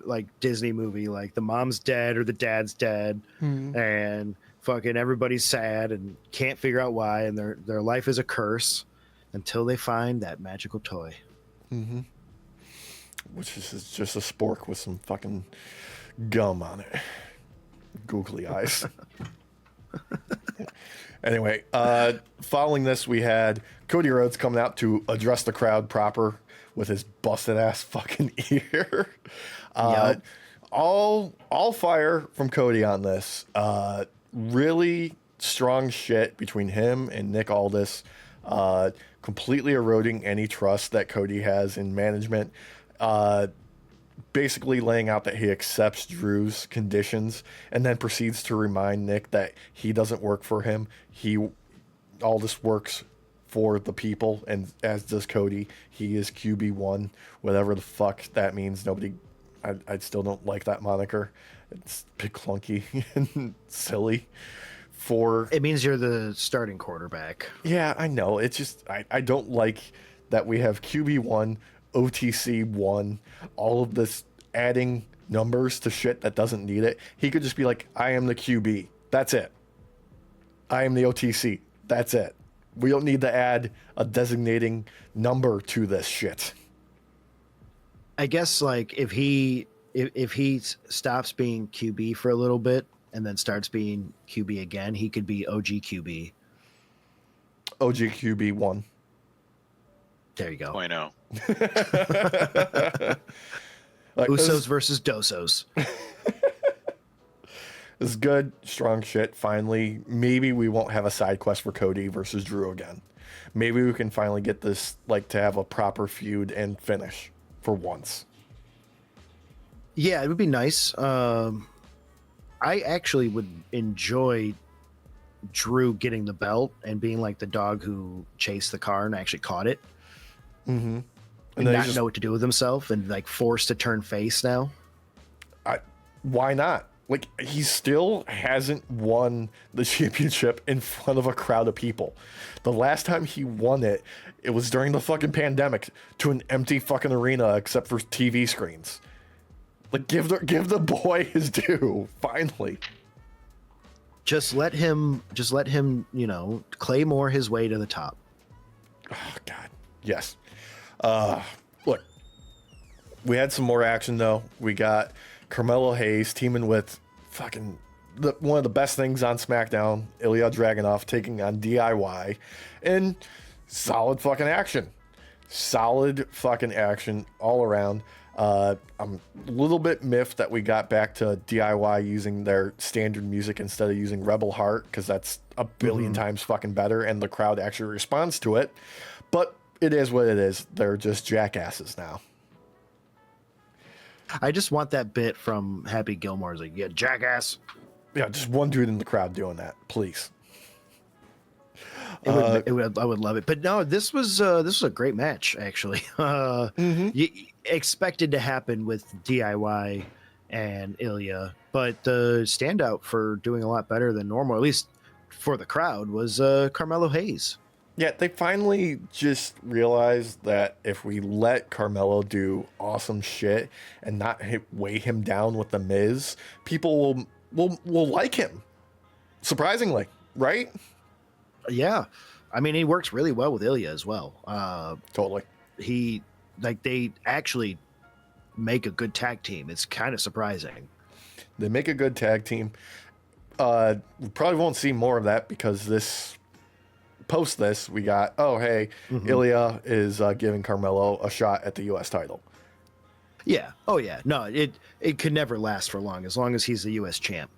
S1: like Disney movie, like the mom's dead or the dad's dead, and fucking everybody's sad and can't figure out why, and their life is a curse until they find that magical toy.
S2: Which is just a spork with some fucking gum on it. Googly eyes. Anyway, following this, we had Cody Rhodes coming out to address the crowd proper with his busted ass fucking ear.
S1: Yep.
S2: All fire from Cody on this. Really strong shit between him and Nick Aldis. Completely eroding any trust that Cody has in management. Basically laying out that he accepts Drew's conditions and then proceeds to remind Nick that he doesn't work for him. Aldis works for the people, and as does Cody. He is QB1, whatever the fuck that means. I still don't like that moniker. It's big clunky and silly.
S1: It means you're the starting quarterback.
S2: Yeah, I know. It's just, I don't like that we have QB1, OTC1, all of this adding numbers to shit that doesn't need it. He could just be like, I am the QB. That's it. I am the OTC. That's it. We don't need to add a designating number to this shit.
S1: I guess like if he stops being QB for a little bit and then starts being QB again, he could be OG QB.
S2: OG QB1.
S1: There you go.
S3: 0.0.
S2: Like,
S1: Usos versus Dosos.
S2: This is good, strong shit. Finally, maybe we won't have a side quest for Cody versus Drew again. Maybe we can finally get this like to have a proper feud and finish for once.
S1: Yeah, it would be nice. I actually would enjoy Drew getting the belt and being like the dog who chased the car and actually caught it.
S2: Mm-hmm.
S1: And not know what to do with himself and like forced to turn face now.
S2: Why not? Like, he still hasn't won the championship in front of a crowd of people. The last time he won it, it was during the fucking pandemic to an empty fucking arena except for TV screens. Like, give the boy his due, finally.
S1: Just let him, you know, claymore his way to the top.
S2: Oh, God. Yes. Look, we had some more action, though. We got Carmelo Hayes teaming with fucking one of the best things on SmackDown, Ilya Dragunov, taking on DIY, and solid fucking action. Solid fucking action all around. I'm a little bit miffed that we got back to DIY using their standard music instead of using Rebel Heart, because that's a billion times fucking better, and the crowd actually responds to it. But it is what it is. They're just jackasses now.
S1: I just want that bit from Happy Gilmore's like, yeah, jackass.
S2: Yeah, just one dude in the crowd doing that, please.
S1: I would love it. But no, this was a great match actually. You expected to happen with DIY and Ilya, but the standout for doing a lot better than normal, at least for the crowd, was Carmelo Hayes.
S2: Yeah, they finally just realized that if we let Carmelo do awesome shit and not weigh him down with the Miz, people will like him. Surprisingly, right?
S1: Yeah, I mean, he works really well with Ilya as well.
S2: Totally.
S1: They actually make a good tag team. It's kind of surprising.
S2: They make a good tag team. We probably won't see more of that because post this, we got, Ilya is giving Carmelo a shot at the U.S. title.
S1: Yeah. Oh, yeah. No, it could never last for long as he's the U.S. champ.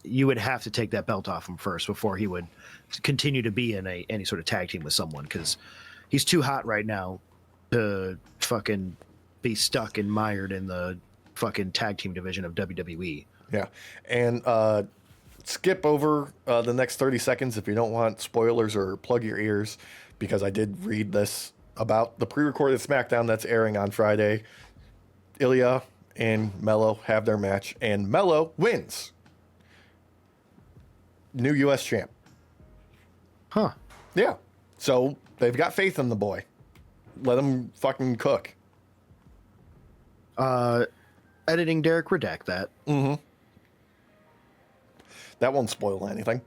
S1: You would have to take that belt off him first before he would continue to be in any sort of tag team with someone, because he's too hot right now to fucking be stuck and mired in the fucking tag team division of WWE.
S2: Yeah. And skip over the next 30 seconds if you don't want spoilers, or plug your ears, because I did read this about the pre-recorded SmackDown that's airing on Friday. Ilya and Melo have their match, and Melo wins. New U.S. champ.
S1: Huh.
S2: Yeah. So they've got faith in the boy. Let him fucking cook.
S1: Editing Derek, redact that.
S2: Mm-hmm. That won't spoil anything.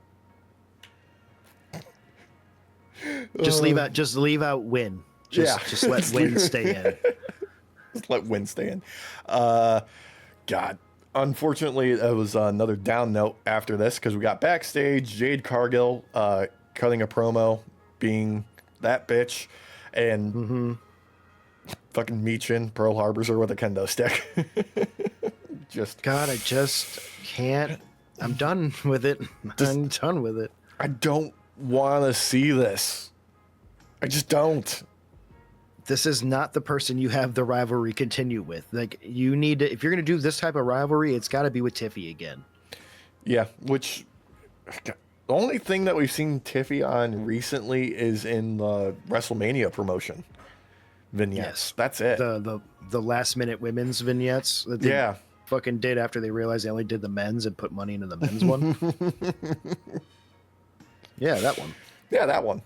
S1: Just leave out win. Just let win stay in.
S2: Just let win stay in. God. Unfortunately, it was another down note after this, because we got backstage Jade Cargill cutting a promo, being that bitch, and fucking Meechin Pearl Harbors her with a kendo stick.
S1: I just can't. I'm done with it. I'm done with it.
S2: I don't want to see this. I just don't.
S1: This is not the person you have the rivalry continue with. Like, you need to, if you're going to do this type of rivalry, it's got to be with Tiffy again.
S2: Yeah, which the only thing that we've seen Tiffy on recently is in the WrestleMania promotion vignettes. Yes. That's it.
S1: The last minute women's vignettes that they fucking did after they realized they only did the men's and put money into the men's one. Yeah, that one.
S2: Yeah, that one.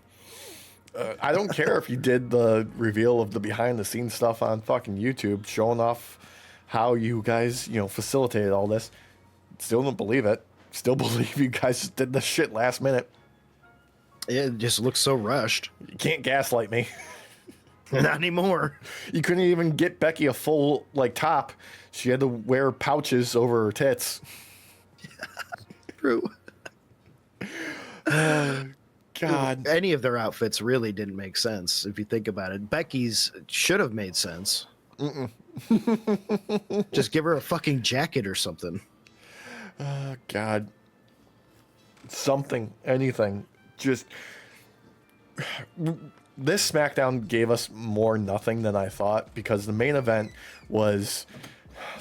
S2: I don't care if you did the reveal of the behind the scenes stuff on fucking YouTube, showing off how you guys, facilitated all this. Still don't believe it. Still believe you guys just did this shit last minute.
S1: It just looks so rushed.
S2: You can't gaslight me.
S1: Not anymore.
S2: You couldn't even get Becky a full top. She had to wear pouches over her tits.
S1: True.
S2: God.
S1: Any of their outfits really didn't make sense if you think about it. Becky's should have made sense. Just give her a fucking jacket or something.
S2: God. Something, anything. Just this SmackDown gave us more nothing than I thought, because the main event was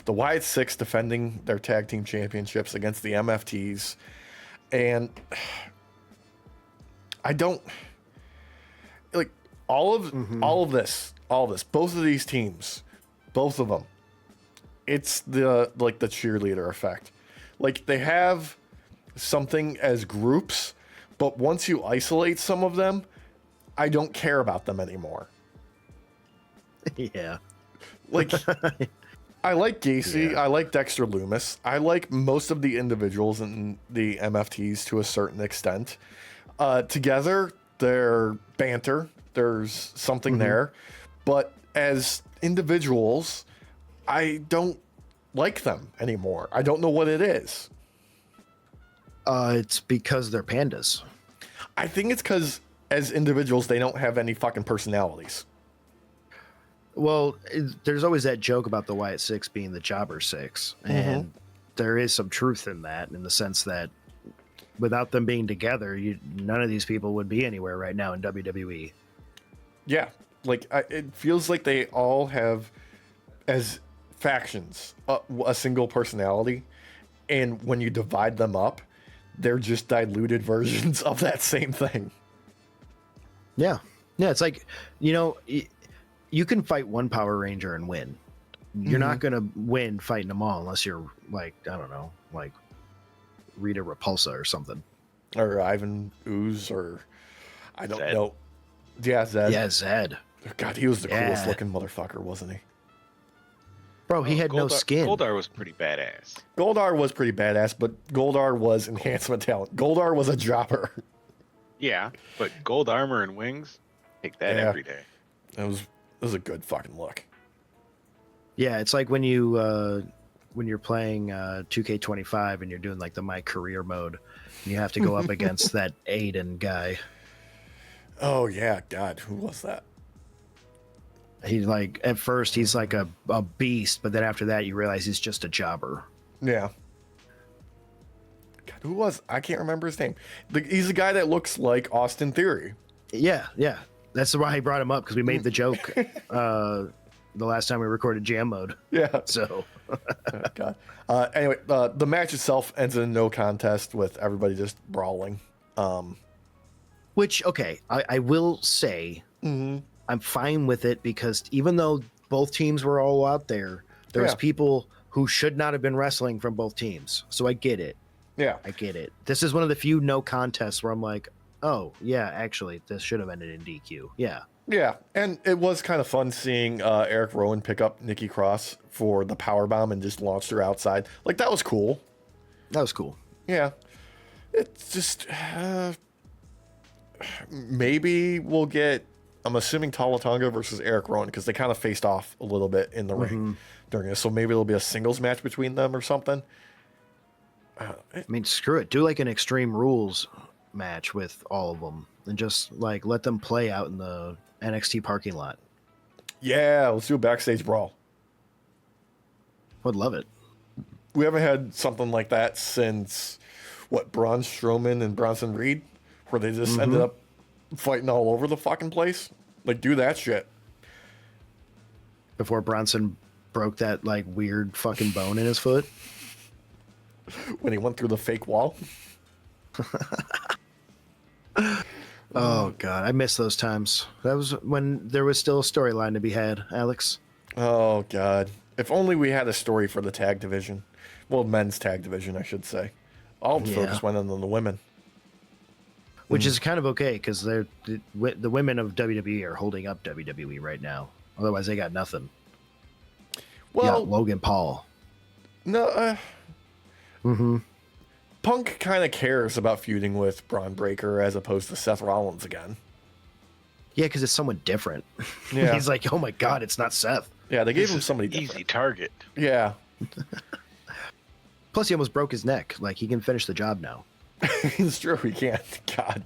S2: the Wyatt Six defending their tag team championships against the MFTs, and I don't like all of this, both of these teams, both of them. It's the cheerleader effect. Like, they have something as groups, but once you isolate some of them, I don't care about them anymore.
S1: Yeah.
S2: Like, I like Gacy. Yeah. I like Dexter Lumis. I like most of the individuals in the MFTs to a certain extent. Together, they're banter. There's something there. But as individuals, I don't like them anymore. I don't know what it is.
S1: It's because they're pandas.
S2: I think it's because as individuals, they don't have any fucking personalities.
S1: Well, there's always that joke about the Wyatt Six being the Jobber Six. And there is some truth in that, in the sense that without them being together, none of these people would be anywhere right now in WWE. Yeah.
S2: Like, it feels like they all have, as factions, a single personality. And when you divide them up, they're just diluted versions of that same thing.
S1: Yeah. Yeah. It's like, you can fight one Power Ranger and win. You're not going to win fighting them all unless you're like, I don't know, like Rita Repulsa or something.
S2: Or Ivan Ooze, or I don't know. Yeah, Zed.
S1: Yeah, Zed.
S2: God, he was the coolest looking motherfucker, wasn't he?
S1: Bro, he had no skin.
S3: Goldar was pretty badass.
S2: Goldar was pretty badass, but Goldar was enhancement talent. Goldar was a jobber.
S3: Yeah, but gold armor and wings, take that every day.
S2: It was a good fucking look.
S1: Yeah, it's like when you're playing 2K25 and you're doing like the My Career mode, and you have to go up against that Aiden guy.
S2: Oh yeah, God, who was that?
S1: He's like, at first he's like a beast, but then after that you realize he's just a jobber.
S2: Yeah. God, who was? I can't remember his name. He's the guy that looks like Austin Theory.
S1: Yeah. That's why I brought him up, because we made the joke the last time we recorded Jam Mode.
S2: Yeah.
S1: So.
S2: Oh, God. Anyway, the match itself ends in a no contest with everybody just brawling.
S1: Which, okay, I will say I'm fine with it, because even though both teams were all out there was people who should not have been wrestling from both teams. So I get it.
S2: Yeah.
S1: I get it. This is one of the few no contests where I'm like, oh, yeah, actually, this should have ended in DQ. Yeah.
S2: Yeah, and it was kind of fun seeing Eric Rowan pick up Nikki Cross for the powerbomb and just launched her outside. Like, that was cool.
S1: That was cool.
S2: Yeah. It's just... maybe we'll get... I'm assuming Tala Tonga versus Eric Rowan, because they kind of faced off a little bit in the ring during this. So maybe it'll be a singles match between them or something.
S1: I mean, screw it. Do like an Extreme Rules match with all of them, and just like let them play out in the NXT parking lot.
S2: Yeah, let's do a backstage brawl.
S1: Would love it.
S2: We haven't had something like that since, what, Braun Strowman and Bronson Reed, where they just ended up fighting all over the fucking place. Like, do that shit.
S1: Before Bronson broke that like weird fucking bone in his foot.
S2: When he went through the fake wall.
S1: Oh God, I miss those times. That was when there was still a storyline to be had, Alex.
S2: Oh God. If only we had a story for the tag division. Well, men's tag division, I should say. All the focus went on the women.
S1: Which is kind of okay, because the women of WWE are holding up WWE right now. Otherwise, they got nothing.
S2: Well,
S1: Logan Paul.
S2: No. Punk kind of cares about feuding with Bron Breakker as opposed to Seth Rollins again.
S1: Yeah, because it's someone different.
S2: Yeah.
S1: He's like, oh my God, it's not Seth.
S2: Yeah, they gave him somebody different.
S3: Easy target.
S2: Yeah.
S1: Plus, he almost broke his neck. Like, he can finish the job now.
S2: It's true, he can't. God.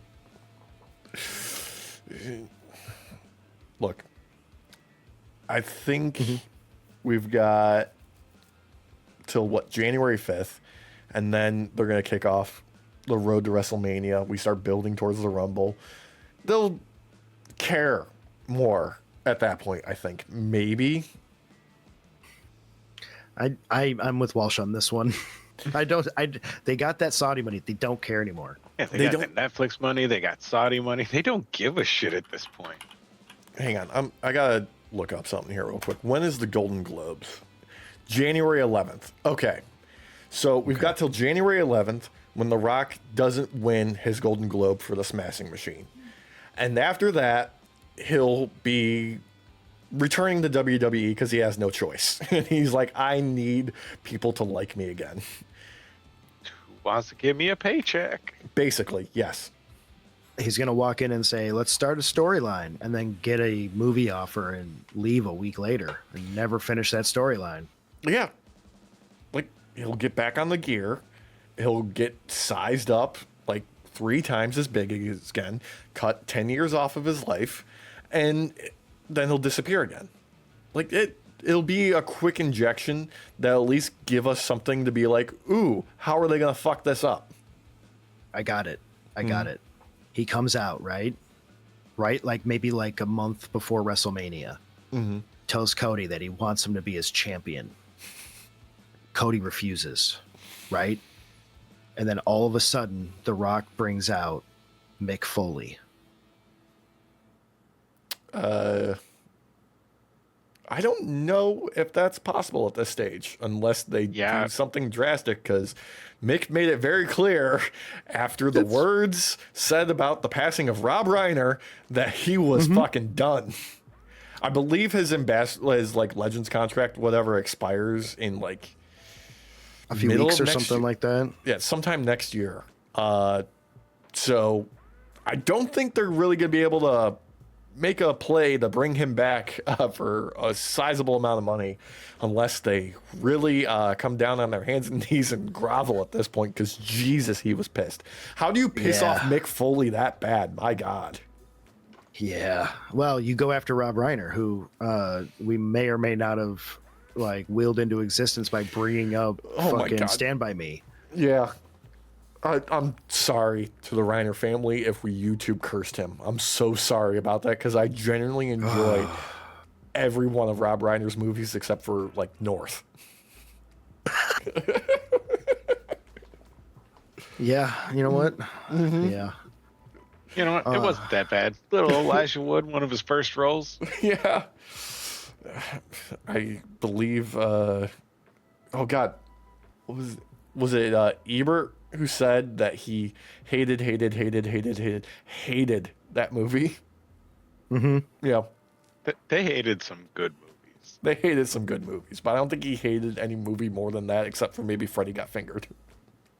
S2: Look, I think we've got till what, January 5th, and then they're going to kick off the road to WrestleMania. We start building towards the Rumble. They'll care more at that point, I think. Maybe.
S1: I'm with Walsh on this one. They got that Saudi money. They don't care anymore.
S3: Yeah, they got the Netflix money. They got Saudi money. They don't give a shit at this point.
S2: Hang on. I got to look up something here real quick. When is the Golden Globes? January 11th. Okay. So we've got till January 11th when The Rock doesn't win his Golden Globe for the Smashing Machine. And after that, he'll be returning to WWE because he has no choice. And he's like, I need people to like me again.
S3: Who wants to give me a paycheck?
S2: Basically, yes.
S1: He's going to walk in and say, let's start a storyline, and then get a movie offer and leave a week later and never finish that storyline.
S2: Yeah. Like, he'll get back on the gear. He'll get sized up like 3 times as big again, cut 10 years off of his life, and then he'll disappear again. Like, it'll be a quick injection that'll at least give us something to be like, ooh, how are they going to fuck this up?
S1: I got it. He comes out, right? Like maybe like a month before WrestleMania. Tells Cody that he wants him to be his champion. Cody refuses, right? And then all of a sudden, The Rock brings out Mick Foley.
S2: I don't know if that's possible at this stage, unless they do something drastic, because Mick made it very clear after the words said about the passing of Rob Reiner that he was fucking done. I believe his like Legends contract, whatever, expires in like
S1: a few weeks or something like that.
S2: Yeah, sometime next year. So I don't think they're really going to be able to make a play to bring him back for a sizable amount of money unless they really come down on their hands and knees and grovel at this point, because Jesus, he was pissed. How do you piss off Mick Foley that bad? My God.
S1: Yeah. Well, you go after Rob Reiner, who we may or may not have like willed into existence by bringing up fucking Stand By Me.
S2: Yeah. I'm sorry to the Reiner family if we YouTube cursed him. I'm so sorry about that, because I genuinely enjoy every one of Rob Reiner's movies except for like North.
S1: Yeah, you know what? Yeah.
S3: You know what? It wasn't that bad. Little Elijah Wood, one of his first roles.
S2: Yeah. I believe oh God. What was it Ebert who said that he hated that movie? Yeah.
S3: They hated some good movies.
S2: They hated some good movies, but I don't think he hated any movie more than that, except for maybe Freddy Got Fingered.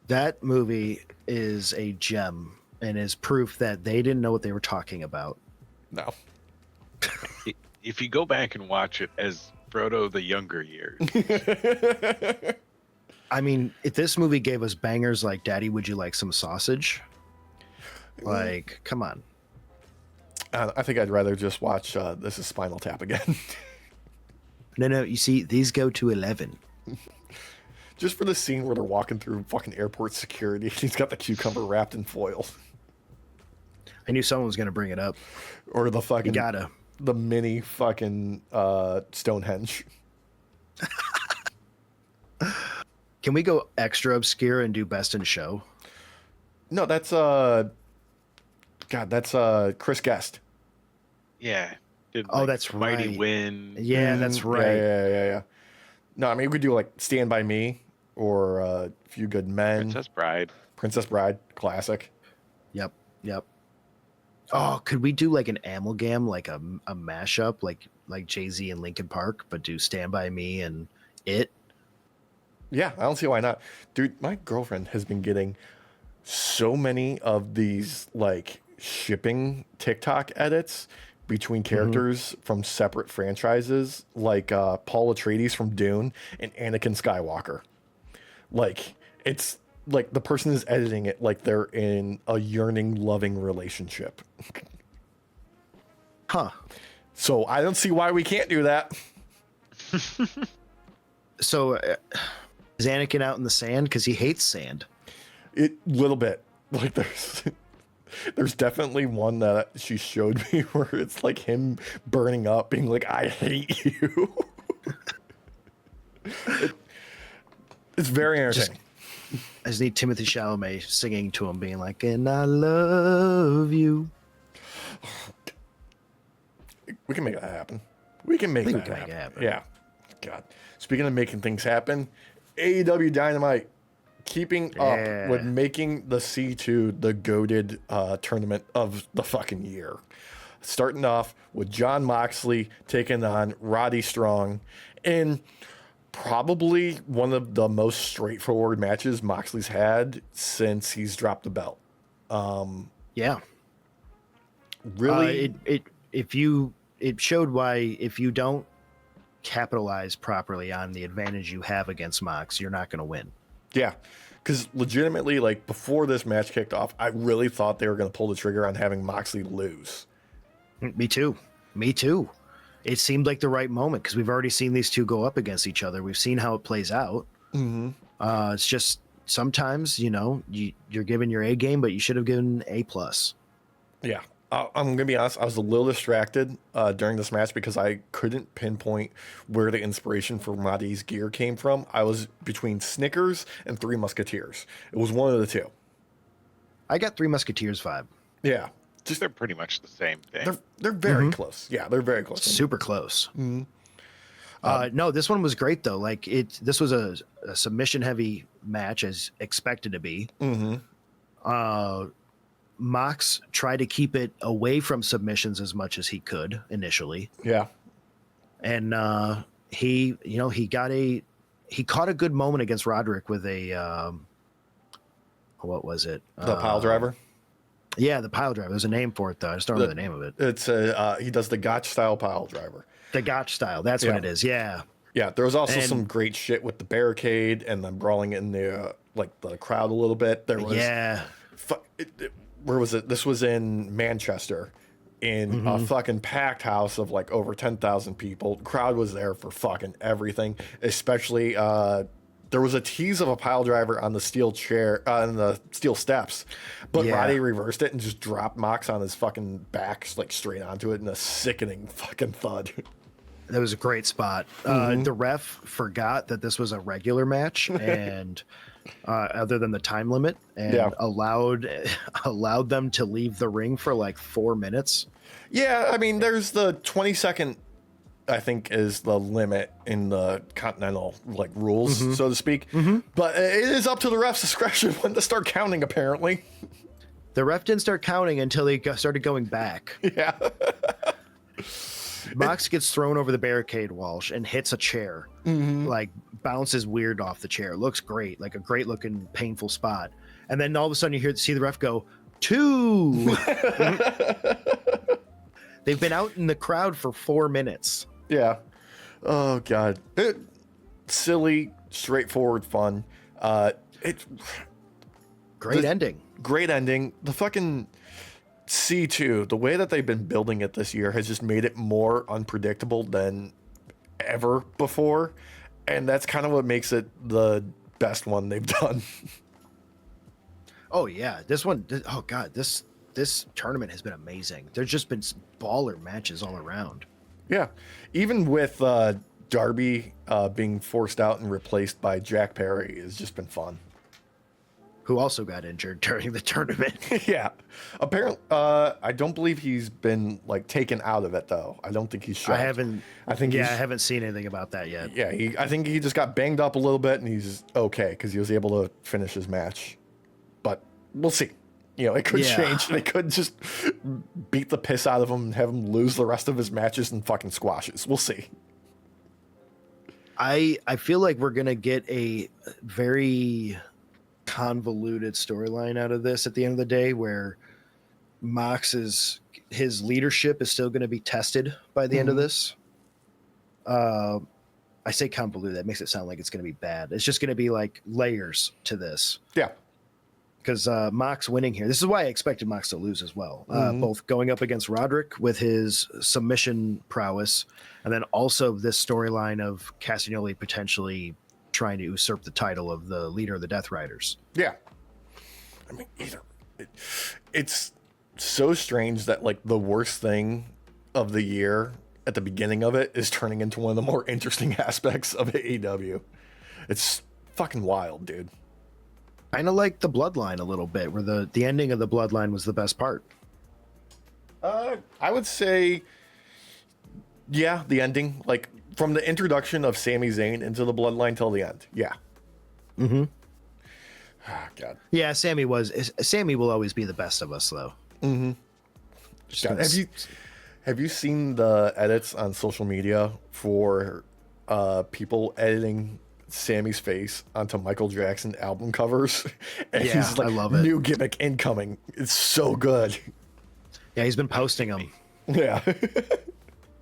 S1: That movie is a gem and is proof that they didn't know what they were talking about.
S2: No.
S3: If you go back and watch it as Frodo the younger years.
S1: I mean, if this movie gave us bangers like Daddy, Would You Like Some Sausage? Like, come on.
S2: I think I'd rather just watch This Is Spinal Tap again.
S1: No, you see, these go to 11.
S2: Just for the scene where they're walking through fucking airport security. He's got the cucumber wrapped in foil.
S1: I knew someone was going to bring it up.
S2: Or the fucking...
S1: You gotta.
S2: The mini fucking Stonehenge.
S1: Can we go extra obscure and do best in show?
S2: No, that's Chris Guest.
S3: Yeah.
S1: That's
S3: Mighty
S1: right.
S3: Win.
S1: Yeah, that's right.
S2: Yeah. No, I mean, we could do like Stand By Me or A Few Good Men. Princess Bride, classic.
S1: Yep. Oh, could we do like an amalgam, like a mashup, like Jay-Z and Linkin Park, but do Stand By Me and It?
S2: Yeah, I don't see why not. Dude, my girlfriend has been getting so many of these like shipping TikTok edits between characters from separate franchises, like Paul Atreides from Dune and Anakin Skywalker. Like, it's like the person is editing it like they're in a yearning, loving relationship.
S1: Huh.
S2: So I don't see why we can't do that.
S1: So is Anakin out in the sand? Because he hates sand.
S2: Little bit. Like there's definitely one that she showed me where it's like him burning up, being like, I hate you. It's very entertaining.
S1: I just need Timothée Chalamet singing to him, being like, and I love you.
S2: We can make that happen. We can make that happen. Yeah. God. Speaking of making things happen, AEW Dynamite keeping up with making the C2 the goated tournament of the fucking year. Starting off with Jon Moxley taking on Roddy Strong in probably one of the most straightforward matches Moxley's had since he's dropped the belt.
S1: Yeah.
S2: Really?
S1: It showed why if you don't capitalize properly on the advantage you have against Mox, you're not going to win.
S2: Yeah, because legitimately, like before this match kicked off, I really thought they were going to pull the trigger on having Moxley lose.
S1: Me too. It seemed like the right moment because we've already seen these two go up against each other. We've seen how it plays out. Mm-hmm. It's just sometimes, you're giving your A game, but you should have given A+.
S2: Yeah, I'm gonna be honest. I was a little distracted during this match because I couldn't pinpoint where the inspiration for Mahdi's gear came from. I was between Snickers and Three Musketeers. It was one of the two.
S1: I got Three Musketeers vibe.
S2: Yeah,
S3: They're pretty much the same thing.
S2: they're very close. Yeah, they're very close.
S1: Super close. No, this one was great though. Like this was a submission heavy match as expected to be. Mox tried to keep it away from submissions as much as he could initially.
S2: Yeah,
S1: and he caught a good moment against Roderick with a what was it?
S2: the pile driver.
S1: Yeah, the pile driver. There's a name for it though. I just don't remember the name of it.
S2: It's he does the Gotch style pile driver.
S1: The Gotch style. That's what it is. Yeah.
S2: Yeah, there was also some great shit with the barricade and then brawling in the the crowd a little bit. There was where was it? This was in Manchester, in a fucking packed house of like over 10,000 people. Crowd was there for fucking everything, especially there was a tease of a pile driver on the steel chair, on the steel steps, but Roddy reversed it and just dropped Mox on his fucking back, like straight onto it in a sickening fucking thud.
S1: That was a great spot. The ref forgot that this was a regular match and other than the time limit, and allowed them to leave the ring for like 4 minutes. Yeah,
S2: I mean, there's the 20-second, I think, is the limit in the Continental rules, so to speak. But it is up to the ref's discretion when to start counting, apparently.
S1: The ref didn't start counting until he started going back.
S2: Yeah.
S1: Mox gets thrown over the barricade, Walsh, and hits a chair. Like, bounces weird off the chair. Looks great. Like a great looking, painful spot. And then all of a sudden you see the ref go, 2. They've been out in the crowd for 4 minutes.
S2: Yeah. Oh, God. Silly, straightforward fun.
S1: Great ending.
S2: Great ending. The fucking C2, the way that they've been building it this year has just made it more unpredictable than ever before. And that's kind of what makes it the best one they've done.
S1: Oh, yeah. This one, oh, God, this tournament has been amazing. There's just been baller matches all around.
S2: Yeah. Even with Darby being forced out and replaced by Jack Perry has just been fun.
S1: Who also got injured during the tournament.
S2: Yeah. Apparently, I don't believe he's been taken out of it though. I don't think he's shot.
S1: I haven't seen anything about that yet.
S2: Yeah, I think he just got banged up a little bit and he's okay because he was able to finish his match. But we'll see. It could change. They could just beat the piss out of him and have him lose the rest of his matches and fucking squashes. We'll see.
S1: I feel like we're gonna get a very convoluted storyline out of this at the end of the day, where his leadership is still going to be tested by the end of this. I say convoluted, that makes it sound like it's going to be bad. It's just going to be like layers to this.
S2: Yeah.
S1: Because Mox winning here, this is why I expected Mox to lose as well. Both going up against Roderick with his submission prowess, and then also this storyline of Castagnoli potentially trying to usurp the title of the leader of the Death Riders.
S2: Yeah. I mean, it's so strange that the worst thing of the year at the beginning of it is turning into one of the more interesting aspects of AEW. It's fucking wild, dude.
S1: Kind of like the Bloodline a little bit, where the ending of the Bloodline was the best part.
S2: I would say, yeah, the ending, from the introduction of Sami Zayn into the Bloodline till the end. Yeah.
S1: Mm-hmm.
S2: Ah, God.
S1: Yeah, Sammy will always be the best of us, though.
S2: Mm-hmm. God, have you seen the edits on social media for people editing Sammy's face onto Michael Jackson album covers? And
S1: yeah,
S2: he's
S1: I love it.
S2: New gimmick incoming. It's so good.
S1: Yeah, he's been posting them.
S2: Yeah.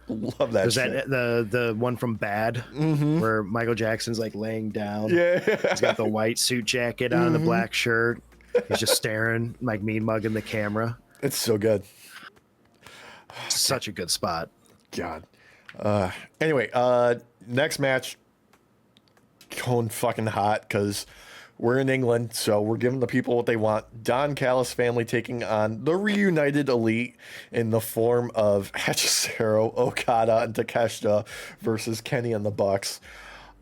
S2: Love that shit.
S1: The one from Bad, where Michael Jackson's laying down.
S2: Yeah.
S1: He's got the white suit jacket on, the black shirt. He's just staring, mean mugging the camera.
S2: It's so good.
S1: Such a good spot.
S2: God. Anyway, next match going fucking hot because we're in England, so we're giving the people what they want. Don Callis family taking on the reunited Elite in the form of Hechicero, Okada, and Takeshita versus Kenny and the Bucks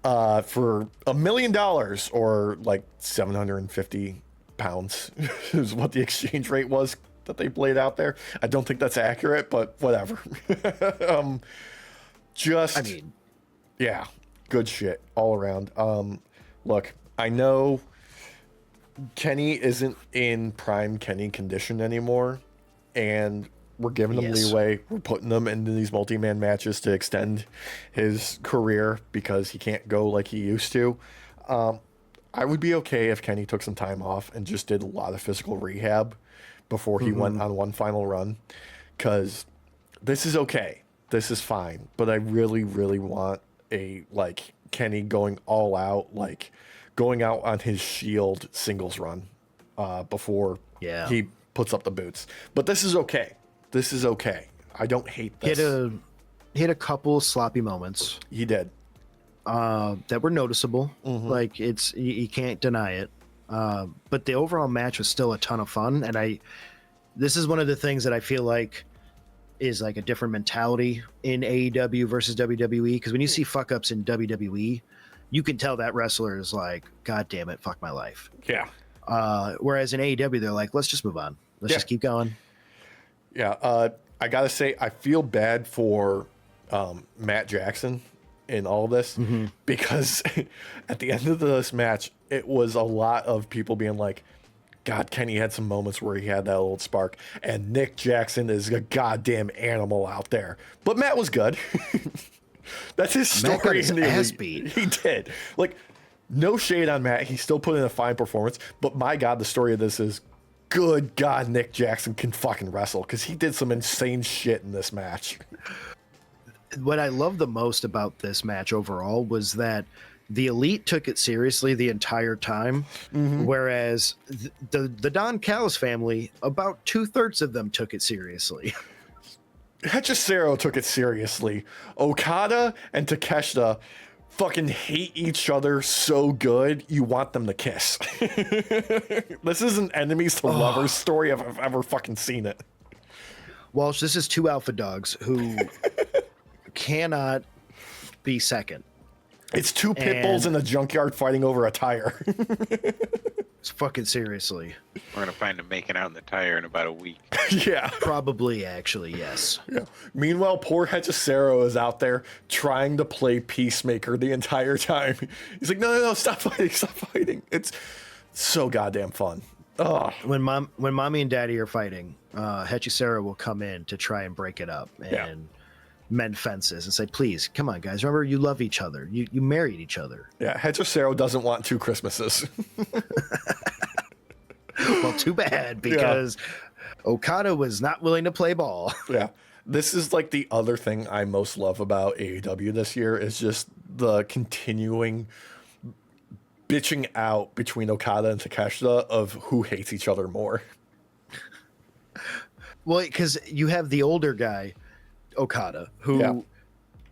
S2: for $1 million or like 750 pounds is what the exchange rate was that they played out there. I don't think that's accurate, but whatever. Yeah, good shit all around. Look, I know Kenny isn't in prime Kenny condition anymore, and we're giving him leeway. We're putting him into these multi-man matches to extend his career because he can't go like he used to. I would be okay if Kenny took some time off and just did a lot of physical rehab before he went on one final run, because this is okay. This is fine. But I really, really want a, like, Kenny going all out, like going out on his Shield singles run before he puts up the boots. But this is okay. This is okay. I don't hate this.
S1: He had a couple sloppy moments.
S2: He did.
S1: That were noticeable. Like, you can't deny it. But the overall match was still a ton of fun. And this is one of the things that I feel like is like a different mentality in AEW versus WWE. Because when you see fuck ups in WWE, you can tell that wrestler is like, God damn it, fuck my life.
S2: Yeah.
S1: Whereas in AEW, they're like, let's just move on. Let's just keep going.
S2: Yeah. I gotta say, I feel bad for Matt Jackson in all this, because at the end of this match, it was a lot of people being like, God, Kenny had some moments where he had that old spark, and Nick Jackson is a goddamn animal out there. But Matt was good. That's his story.
S1: Matt got his ass beat.
S2: He did. Like, no shade on Matt. He still put in a fine performance. But my God, the story of this is, good God, Nick Jackson can fucking wrestle, because he did some insane shit in this match.
S1: What I love the most about this match overall was that the Elite took it seriously the entire time, whereas the Don Callis family, about 2/3 of them took it seriously.
S2: Hechicero took it seriously. Okada and Takeshita fucking hate each other so good, you want them to kiss. This is an enemies to lovers story if I've ever fucking seen it.
S1: Walsh, this is two alpha dogs who cannot be second.
S2: It's two pit bulls in a junkyard fighting over a tire.
S1: It's fucking seriously.
S3: We're gonna find them making out in the tire in about a week.
S2: Yeah.
S1: Probably, actually, yes.
S2: Yeah. Meanwhile, poor Hechicero is out there trying to play peacemaker the entire time. He's like, no, stop fighting. It's so goddamn fun. Oh.
S1: When mommy and daddy are fighting, Hechicero will come in to try and break it up and mend fences and say, please, come on, guys. Remember, you love each other. You married each other.
S2: Yeah, Hechicero doesn't want 2 Christmases.
S1: Well, too bad, because Okada was not willing to play ball.
S2: Yeah. This is like the other thing I most love about AEW this year is just the continuing bitching out between Okada and Takeshita of who hates each other more.
S1: Well, because you have the older guy, Okada, who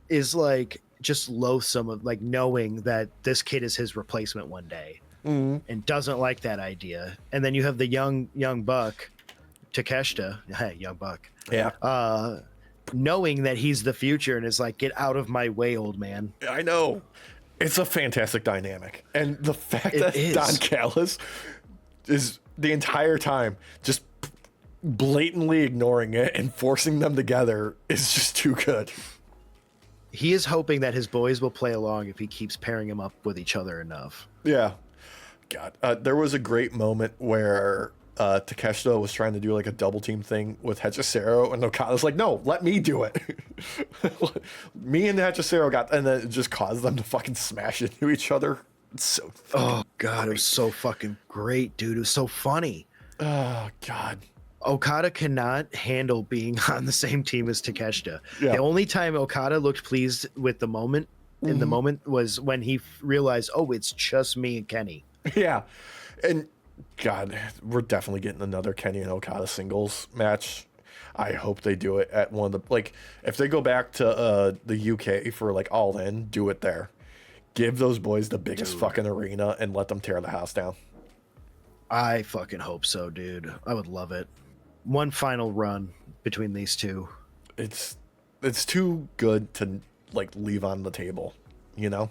S1: is like just loathsome of like knowing that this kid is his replacement one day and doesn't like that idea. And then you have the young buck, Takeshita, hey, young buck, knowing that he's the future and is like, get out of my way, old man.
S2: I know. It's a fantastic dynamic. And the fact that Don Callis is the entire time just blatantly ignoring it and forcing them together is just too good.
S1: He is hoping that his boys will play along if he keeps pairing them up with each other enough.
S2: Yeah. God. There was a great moment where Takeshita was trying to do like a double team thing with Hechicero, and Okada's like, no, let me do it. Me and Hechicero and then it just caused them to fucking smash into each other. It's so
S1: Oh, God, it was so fucking great, dude. It was so funny.
S2: Oh, God.
S1: Okada cannot handle being on the same team as Takeshita.
S2: Yeah.
S1: The only time Okada looked pleased with the moment in the moment was when he realized, oh, it's just me and Kenny.
S2: Yeah. And God, we're definitely getting another Kenny and Okada singles match. I hope they do it at one of the, like, if they go back to the UK for like All In, do it there. Give those boys the biggest fucking arena and let them tear the house down.
S1: I fucking hope so, dude. I would love it. One final run between these two.
S2: It's too good to like leave on the table, you know?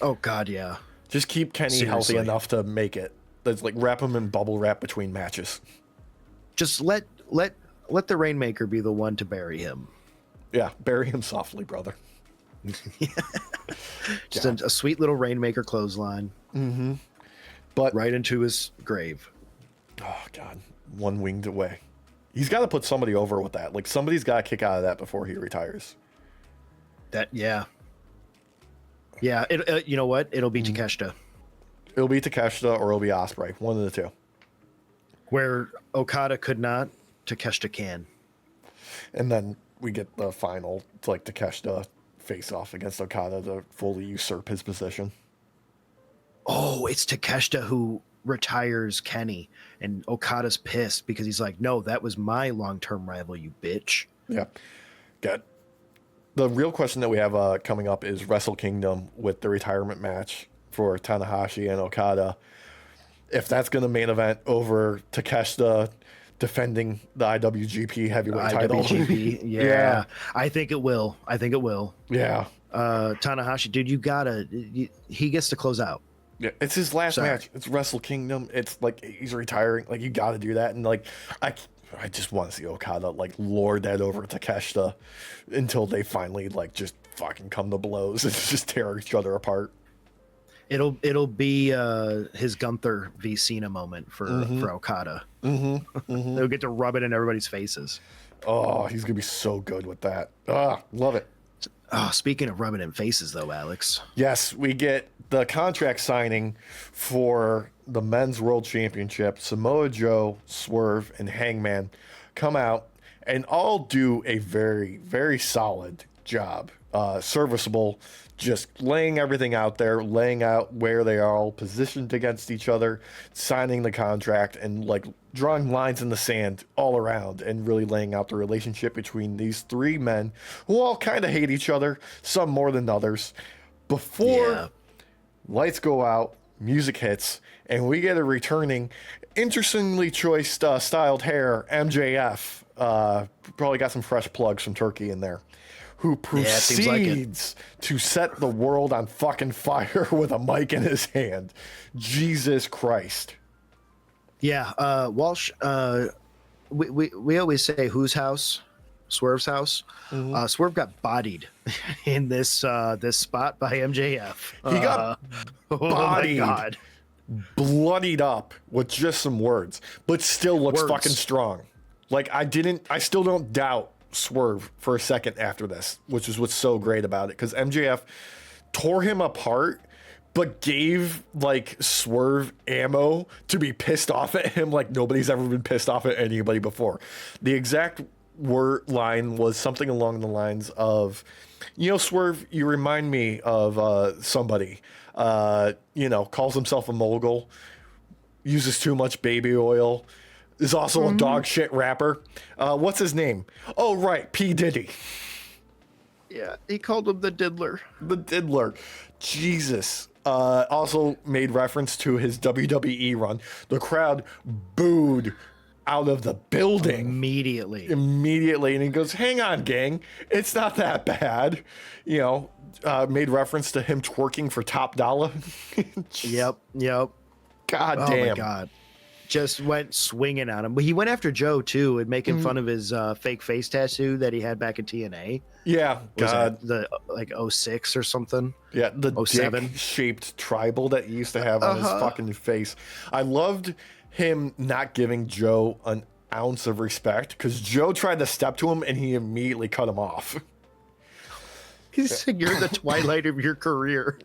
S1: Oh God, yeah.
S2: Just keep Kenny healthy enough to make it. Let's like wrap him in bubble wrap between matches.
S1: Just let the Rainmaker be the one to bury him.
S2: Yeah, bury him softly, brother.
S1: Just a sweet little Rainmaker clothesline.
S2: Mm-hmm. But
S1: right into his grave.
S2: Oh God, one winged away. He's got to put somebody over with that. Like somebody's got to kick out of that before he retires.
S1: Yeah. It you know what? It'll be Takeshita.
S2: It'll be Takeshita or it'll be Ospreay. One of the two.
S1: Where Okada could not, Takeshita can.
S2: And then we get the final, like Takeshita face off against Okada to fully usurp his position.
S1: Oh, it's Takeshita who retires Kenny, and Okada's pissed because he's like, no, that was my long-term rival, you bitch.
S2: Yeah. Good. The real question that we have coming up is Wrestle Kingdom with the retirement match for Tanahashi and Okada. If that's going to main event over Takeshita defending the IWGP heavyweight title.
S1: Yeah. I think it will.
S2: Yeah.
S1: Tanahashi, dude, he gets to close out.
S2: Yeah, it's his last match. It's Wrestle Kingdom. It's like he's retiring. Like you got to do that. And like I just want to see Okada like lord that over Takeshita until they finally like just fucking come to blows and just tear each other apart.
S1: It'll be his Gunther v Cena moment for Okada. They'll get to rub it in everybody's faces.
S2: Oh, he's gonna be so good with that. Love it.
S1: Oh, speaking of rubbing in faces, though, Alex.
S2: Yes, we get the contract signing for the Men's World Championship. Samoa Joe, Swerve, and Hangman come out and all do a very, very solid job. Serviceable, just laying everything out there, laying out where they are all positioned against each other, signing the contract, and like drawing lines in the sand all around and really laying out the relationship between these three men who all kind of hate each other, some more than others. Before lights go out, music hits, and we get a returning, interestingly choiced styled hair MJF. Probably got some fresh plugs from Turkey in there. Who proceeds to set the world on fucking fire with a mic in his hand. Jesus Christ.
S1: Yeah, Walsh, we always say whose house? Swerve's house. Swerve got bodied in this spot by MJF.
S2: He got bodied,
S1: oh my God.
S2: bloodied up with just some words, but still looks fucking strong. Like I still don't doubt Swerve for a second after this, which is what's so great about it, because MJF tore him apart but gave like Swerve ammo to be pissed off at him like nobody's ever been pissed off at anybody before. The exact word line was something along the lines of, Swerve, you remind me of somebody, calls himself a mogul, uses too much baby oil, is also a dog shit rapper. What's his name? Oh, right, P. Diddy.
S1: Yeah, he called him the Diddler.
S2: The Diddler. Jesus. Also made reference to his WWE run. The crowd booed out of the building.
S1: Immediately.
S2: And he goes, hang on, gang. It's not that bad. Made reference to him twerking for Top Dollar.
S1: Yep.
S2: God damn.
S1: Oh, my God. Just went swinging on him. But he went after Joe, too, and making fun of his fake face tattoo that he had back in TNA.
S2: Yeah, God.
S1: The 06 or something.
S2: Yeah, the
S1: 07
S2: dick-shaped tribal that he used to have on his fucking face. I loved him not giving Joe an ounce of respect, because Joe tried to step to him, and he immediately cut him off.
S1: He said, you're the twilight of your career.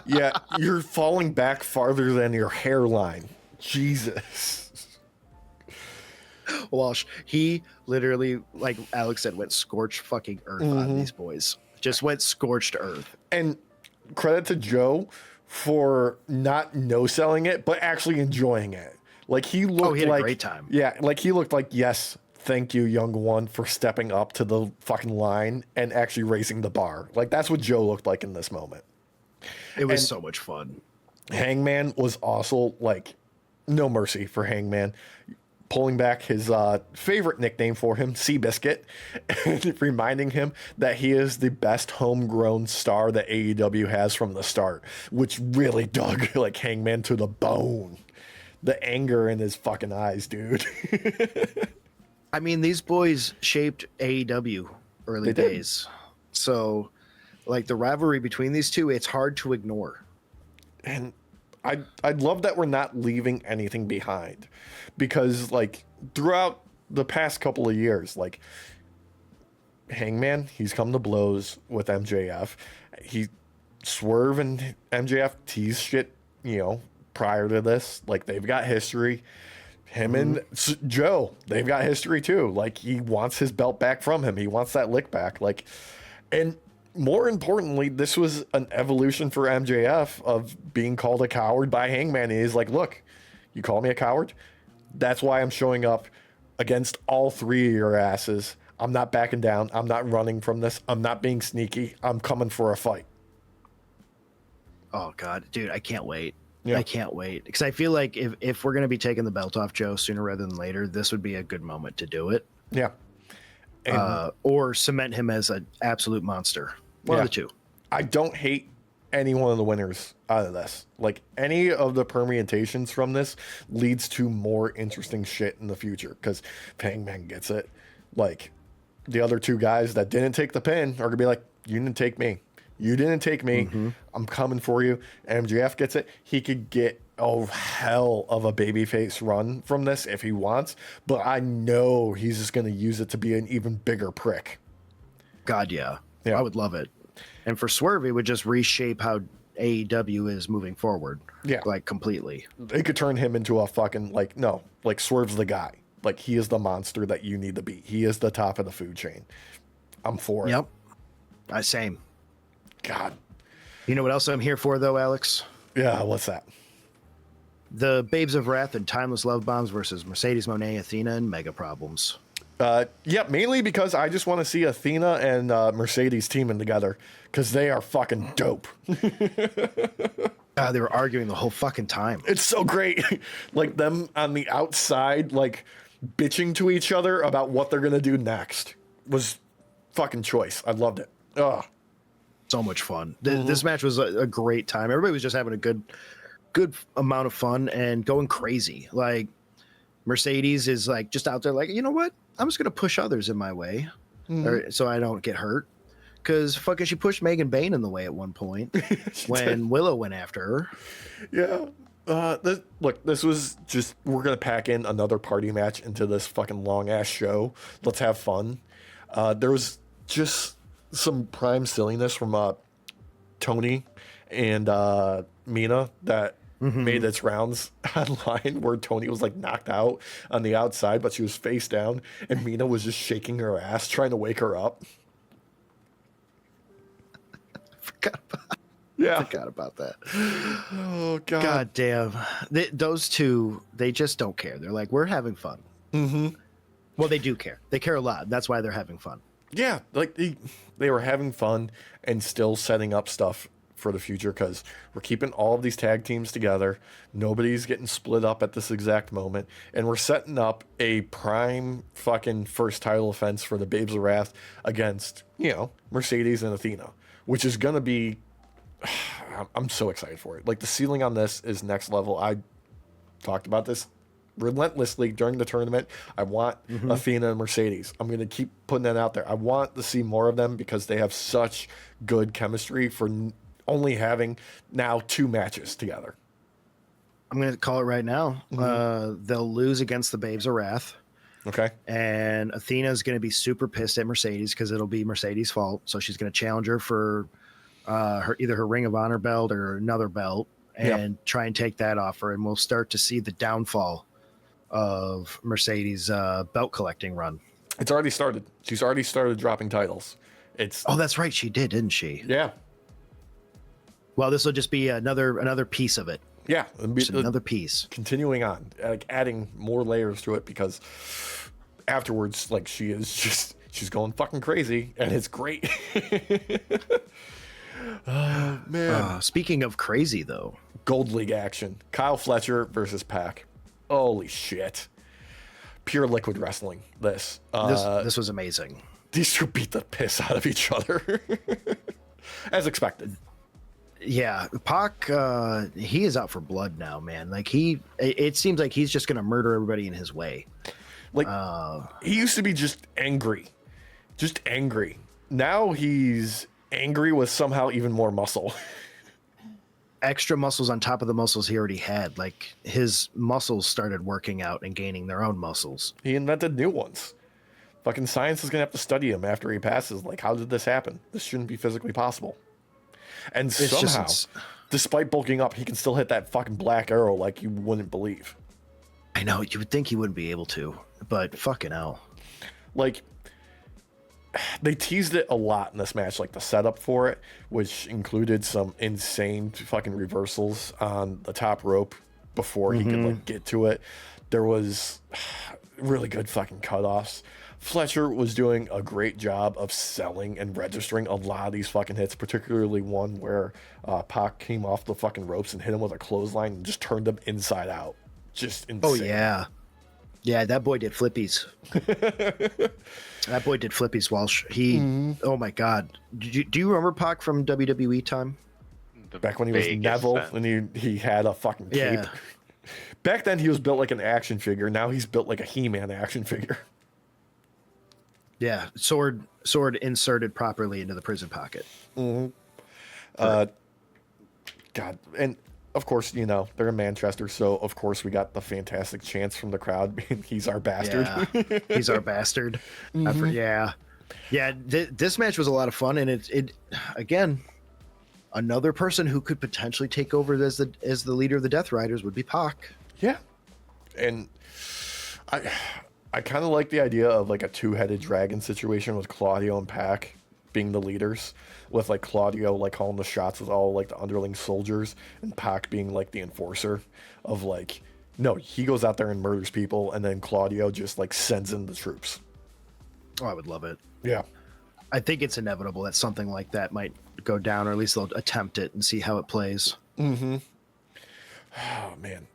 S2: Yeah, you're falling back farther than your hairline. Jesus.
S1: Walsh, he literally, like Alex said, went scorched fucking earth on these boys. Just went scorched earth.
S2: And credit to Joe for not no-selling it, but actually enjoying it. Like he looked
S1: he had a great time.
S2: Yeah, like he looked like, yes, thank you, young one, for stepping up to the fucking line and actually raising the bar. Like that's what Joe looked like in this moment.
S1: It was so much fun.
S2: Hangman was also like no mercy for Hangman, pulling back his favorite nickname for him, Seabiscuit, and reminding him that he is the best homegrown star that AEW has from the start, which really dug like Hangman to the bone. The anger in his fucking eyes, dude.
S1: I mean, these boys shaped AEW early days. So, like, the rivalry between these two, it's hard to ignore.
S2: And I love that we're not leaving anything behind, because like throughout the past couple of years, like Hangman, he's come to blows with MJF. Swerve and MJF tease shit, you know, prior to this. Like, they've got history. Him and Joe, they've got history too. Like, he wants his belt back from him. He wants that lick back. Like, and more importantly, this was an evolution for MJF of being called a coward by Hangman. He's like, look, you call me a coward? That's why I'm showing up against all three of your asses. I'm not backing down. I'm not running from this. I'm not being sneaky. I'm coming for a fight.
S1: Oh, God. Dude, I can't wait.
S2: Yeah.
S1: I can't wait. Because I feel like if we're going to be taking the belt off Joe sooner rather than later, this would be a good moment to do it.
S2: Yeah.
S1: Or cement him as an absolute monster. One of the two. I
S2: don't hate any one of the winners out of this. Like, any of the permutations from this leads to more interesting shit in the future, because Hangman gets it. Like, the other two guys that didn't take the pin are going to be like, you didn't take me. You didn't take me. I'm coming for you. MJF gets it. He could get hell of a babyface run from this if he wants, but I know he's just going to use it to be an even bigger prick.
S1: God, yeah. I would love it. And for Swerve, it would just reshape how AEW is moving forward. Yeah. Like, completely.
S2: They could turn him into a fucking, like, no, like, Swerve's the guy. Like, he is the monster that you need to beat. He is the top of the food chain. I'm for it.
S1: Yep. Same.
S2: God.
S1: You know what else I'm here for, though, Alex?
S2: Yeah, what's that?
S1: The Babes of Wrath and Timeless Love Bombs versus Mercedes Moné, Athena, and Mega Problems.
S2: Yeah, mainly because I just want to see Athena and Mercedes teaming together, because they are fucking dope.
S1: They were arguing the whole fucking time.
S2: It's so great. Like, them on the outside, like, bitching to each other about what they're going to do next was fucking choice. I loved it. Ugh.
S1: So much fun. This match was a great time. Everybody was just having a good amount of fun and going crazy. Like, Mercedes is like just out there like, you know what? I'm just going to push others in my way so I don't get hurt. Because fucking she pushed Megan Bayne in the way at one point when Willow went after her.
S2: Yeah. This was just, we're going to pack in another party match into this fucking long ass show. Let's have fun. There was just some prime silliness from Tony and Mina that made its rounds online, where Tony was like knocked out on the outside, but she was face down, and Mina was just shaking her ass trying to wake her up.
S1: I forgot about that.
S2: Oh, God.
S1: God damn. Those two, they just don't care. They're like, we're having fun. Well, they do care. They care a lot. That's why they're having fun.
S2: Yeah, like they were having fun and still setting up stuff for the future, because we're keeping all of these tag teams together. Nobody's getting split up at this exact moment, and we're setting up a prime fucking first title offense for the Babes of Wrath against, you know, Mercedes and Athena, which is gonna be I'm so excited for it. Like, the ceiling on this is next level. I talked about this relentlessly during the tournament. I want Athena and Mercedes. I'm going to keep putting that out there. I want to see more of them, because they have such good chemistry for only having now 2 matches together.
S1: I'm going to call it right now. They'll lose against the Babes of Wrath.
S2: Okay.
S1: And Athena's going to be super pissed at Mercedes, because it'll be Mercedes' fault. So she's going to challenge her for either her Ring of Honor belt or another belt, and try and take that off her. And we'll start to see the downfall of Mercedes' belt collecting run.
S2: It's already started. She's already started dropping titles.
S1: Oh, that's right. She did, didn't she?
S2: Yeah.
S1: Well, this will just be another piece of it.
S2: Yeah.
S1: Just another piece.
S2: Continuing on, like, adding more layers to it, because afterwards, like, she's going fucking crazy, and it's great. Oh man.
S1: Speaking of crazy though,
S2: Gold League action. Kyle Fletcher versus Pac. Holy shit. Pure liquid wrestling. This
S1: this was amazing.
S2: These two beat the piss out of each other. As expected.
S1: Yeah, Pac, he is out for blood now, man. Like it seems like he's just gonna murder everybody in his way.
S2: Like he used to be just angry. Now he's angry with somehow even more muscle.
S1: Extra muscles on top of the muscles he already had. Like his muscles started working out and gaining their own muscles.
S2: He invented new ones. Fucking science is gonna have to study him after he passes. Like, how did this happen? This shouldn't be physically possible. And somehow, despite bulking up, he can still hit that fucking black arrow like you wouldn't believe.
S1: I know, you would think he wouldn't be able to, but fucking hell.
S2: Like, they teased it a lot in this match, like the setup for it, which included some insane fucking reversals on the top rope before he could like get to it. There was really good fucking cutoffs. Fletcher was doing a great job of selling and registering a lot of these fucking hits, particularly one where Pac came off the fucking ropes and hit him with a clothesline and just turned him inside out. Just insane.
S1: Oh yeah. Yeah, that boy did flippies. That boy did flippies, Walsh. Oh my God. Do you remember Pac from WWE time?
S2: Back when he was Neville and he had a fucking cape.
S1: Yeah.
S2: Back then he was built like an action figure. Now he's built like a He-Man action figure.
S1: Yeah, sword inserted properly into the prison pocket.
S2: God, and of course, you know, they're in Manchester, so of course we got the fantastic chants from the crowd. He's our bastard.
S1: Yeah, he's our bastard. Yeah. This match was a lot of fun, and it again, another person who could potentially take over as the leader of the Death Riders would be Pac.
S2: Yeah, and I kind of like the idea of like a two-headed dragon situation with Claudio and Pac being the leaders, with like Claudio like calling the shots with all like the underling soldiers, and Pac being like the enforcer of like, no, he goes out there and murders people, and then Claudio just like sends in the troops.
S1: Oh, I would love it.
S2: Yeah.
S1: I think it's inevitable that something like that might go down, or at least they'll attempt it and see how it plays.
S2: Oh man.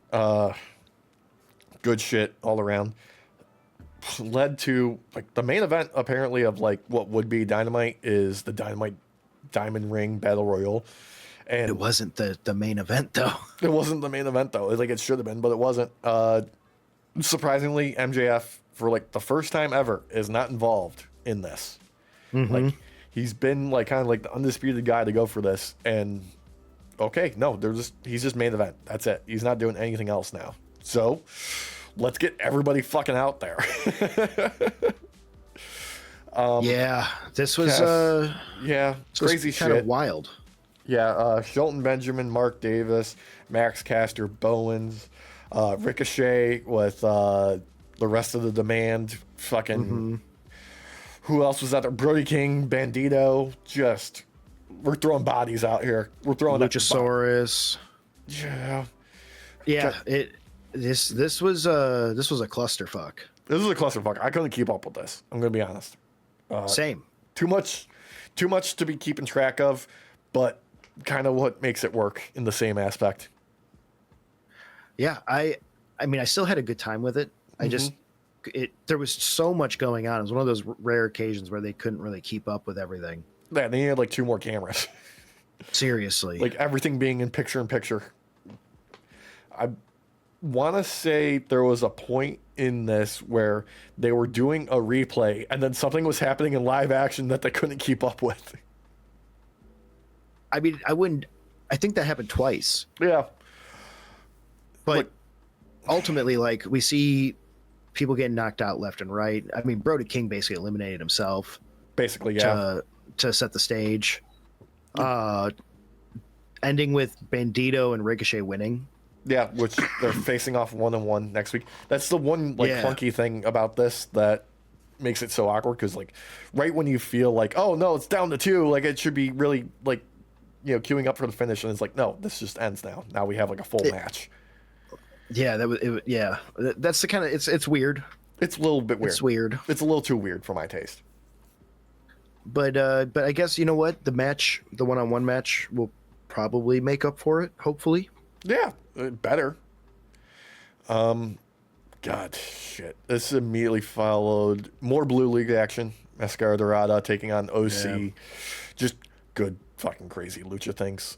S2: Good shit all around. Led to like the main event apparently of like what would be Dynamite is the Dynamite Diamond Ring Battle Royal. And
S1: it wasn't the main event though.
S2: It wasn't the main event though. It's like it should have been, but it wasn't. Surprisingly, MJF for like the first time ever is not involved in this. Like he's been like kind of like the undisputed guy to go for this, and okay, no, he's just main event. That's it. He's not doing anything else now. So let's get everybody fucking out there.
S1: This was
S2: crazy shit.
S1: Kind of wild.
S2: Yeah, Shelton Benjamin, Mark Davis, Max Caster Bowens, Ricochet with the rest of the Demand, fucking who else was out there? Brody King, Bandito, just we're throwing bodies out here. We're throwing
S1: Luchasaurus.
S2: Yeah.
S1: This was a clusterfuck.
S2: This is a clusterfuck. I couldn't keep up with this. I'm gonna be honest.
S1: Same.
S2: Too much to be keeping track of, but kind of what makes it work in the same aspect.
S1: Yeah, I mean, I still had a good time with it. There was so much going on. It was one of those rare occasions where they couldn't really keep up with everything.
S2: Yeah, they needed like 2 more cameras.
S1: Seriously.
S2: Like everything being in picture. I want to say there was a point in this where they were doing a replay and then something was happening in live action that they couldn't keep up with.
S1: I mean, I think that happened twice.
S2: Yeah.
S1: But ultimately, like, we see people getting knocked out left and right. I mean, Brody King basically eliminated himself.
S2: Basically, yeah.
S1: To set the stage. Ending with Bandito and Ricochet winning.
S2: Yeah, which they're facing off 1-on-1 next week. That's the one clunky thing about this that makes it so awkward, because like right when you feel like, oh no, it's down to 2, like it should be really like, you know, queuing up for the finish, and it's like, no, this just ends now. Now we have like a full match.
S1: Yeah, that's the kind of it's weird.
S2: It's a little bit weird.
S1: It's weird.
S2: It's a little too weird for my taste.
S1: But I guess you know what, the one-on-one match will probably make up for it. Hopefully.
S2: Yeah, better. God, shit. This immediately followed more Blue League action. Mascara Dorada taking on OC.
S1: Yeah.
S2: Just good fucking crazy lucha things.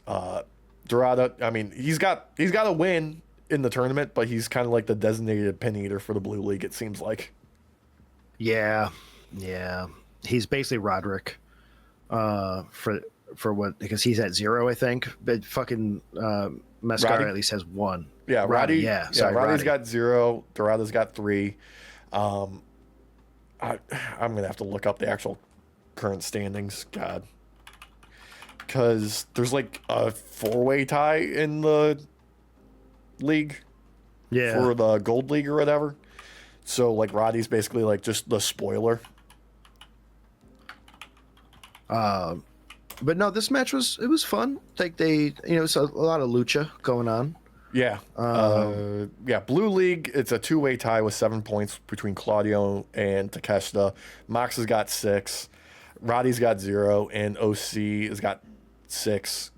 S2: Dorada, I mean, he's got a win in the tournament, but he's kind of like the designated pin eater for the Blue League, it seems like.
S1: Yeah. He's basically Roderick. For what, because he's at 0, I think. But fucking Mascara
S2: Roddy?
S1: at least has 1.
S2: Yeah, Roddy. Yeah,
S1: sorry,
S2: Roddy's
S1: Roddy.
S2: got 0. Dorada's got 3. I'm gonna have to look up the actual current standings. God, because there's like a 4-way tie in the league.
S1: Yeah.
S2: For the Gold League or whatever. So like Roddy's basically like just the spoiler.
S1: But no, this match was fun. Like it's a lot of lucha going on.
S2: Yeah. Blue League, it's a 2-way tie with 7 points between Claudio and Takeshita. Mox has got 6. Roddy's got 0, and OC has got 6.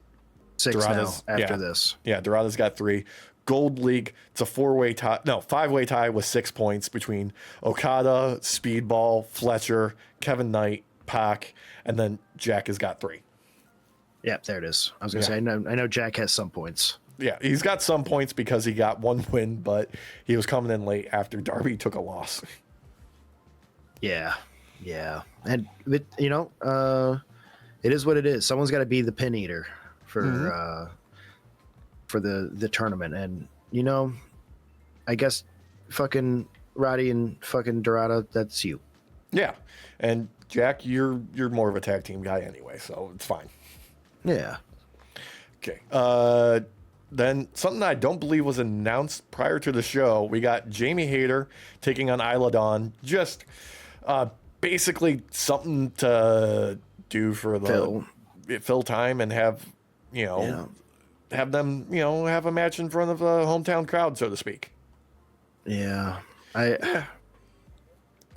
S1: 6
S2: Dorada's,
S1: now after this.
S2: Yeah, Dorada's got 3. Gold League, it's a 4-way tie. No, 5-way tie with 6 points between Okada, Speedball, Fletcher, Kevin Knight, Pac, and then Jack has got 3.
S1: Yeah, there it is. I was gonna say I know Jack has some points.
S2: Yeah, he's got some points because he got 1 win, but he was coming in late after Darby took a loss.
S1: Yeah, and it is what it is. Someone's got to be the pin eater for the tournament, and I guess fucking Roddy and fucking Dorada, that's you.
S2: Yeah, and Jack, you're more of a tag team guy anyway, so it's fine.
S1: Yeah.
S2: Okay. Then something I don't believe was announced prior to the show. We got Jamie Hayter taking on Isla Dawn. Just basically something to do for the fill time and have have them have a match in front of a hometown crowd, so to speak.
S1: Yeah. It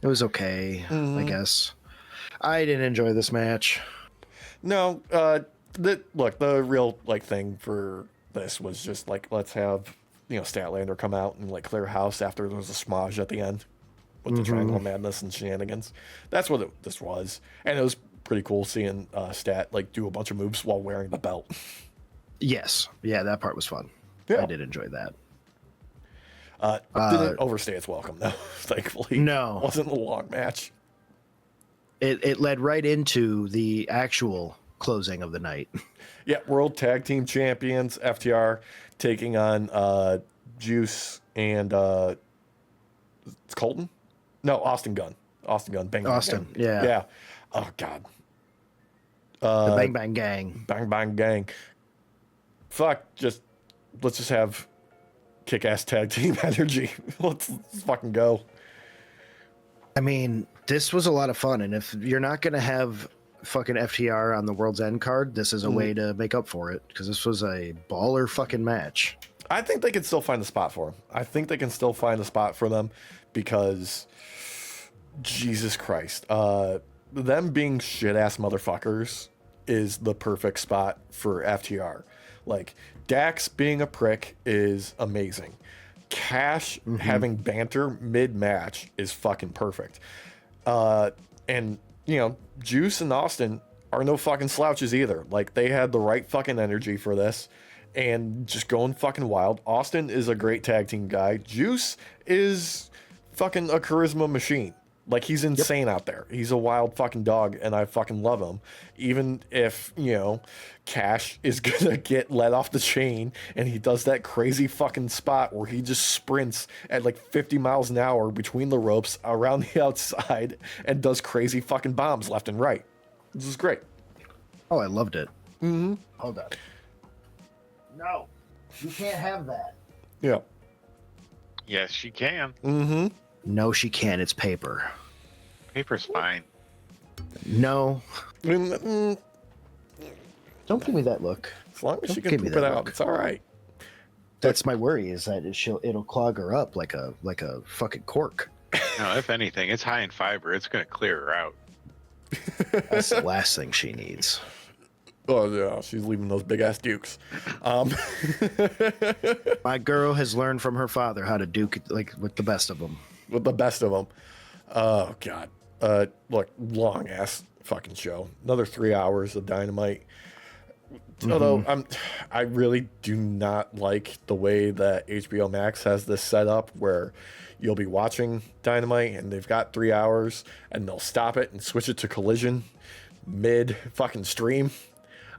S1: was okay, I guess. I didn't enjoy this match.
S2: No, the real thing for this was just let's have Statlander come out and clear house after there was a smudge at the end with the Triangle of Madness and shenanigans. That's what this was, and it was pretty cool seeing Stat do a bunch of moves while wearing the belt.
S1: Yes, yeah, that part was fun.
S2: Yeah.
S1: I did enjoy that.
S2: Didn't overstay its welcome though. Thankfully,
S1: no,
S2: it wasn't a long match.
S1: It led right into the actual closing of the night.
S2: Yeah, World Tag Team Champions, FTR, taking on Juice and it's Colton? No, Austin Gunn. Austin Gunn. Bang,
S1: Austin,
S2: bang.
S1: yeah.
S2: Yeah. Oh, God.
S1: The Bang Bang Gang.
S2: Bang Bang Gang. Fuck, let's just have kick-ass tag team energy. Let's fucking go.
S1: I mean, this was a lot of fun, and if you're not going to have fucking FTR on the World's End card, this is a way to make up for it, because this was a baller fucking match.
S2: I think they can still find a spot for them. I think they can still find a spot for them because, Jesus Christ, them being shit-ass motherfuckers is the perfect spot for FTR. Dax being a prick is amazing. Cash having banter mid-match is fucking perfect. And, Juice and Austin are no fucking slouches either. They had the right fucking energy for this and just going fucking wild. Austin is a great tag team guy. Juice is fucking a charisma machine. He's insane out there. He's a wild fucking dog, and I fucking love him. Even if, Cash is gonna get let off the chain, and he does that crazy fucking spot where he just sprints at 50 miles an hour between the ropes around the outside and does crazy fucking bombs left and right. This is great.
S1: Oh, I loved it. Hold on. No, you can't have that.
S2: Yeah.
S3: Yes, she can.
S1: No, she can't. It's paper.
S3: Paper's fine.
S1: No.
S2: As
S1: Don't give me that look.
S2: long as she
S1: Don't
S2: can
S1: give me
S2: poop it
S1: that
S2: out,
S1: look.
S2: it's all right.
S1: That's my worry, is that it'll clog her up like a fucking cork.
S3: No, if anything, it's high in fiber. It's going to clear her out.
S1: That's the last thing she needs.
S2: Oh yeah, she's leaving those big ass dukes.
S1: My girl has learned from her father how to duke it, like with the best of them.
S2: With the best of them. Oh god. Look, long ass fucking show. Another 3 hours of Dynamite. Although I really do not like the way that HBO Max has this set up where you'll be watching Dynamite and they've got 3 hours and they'll stop it and switch it to Collision mid fucking stream.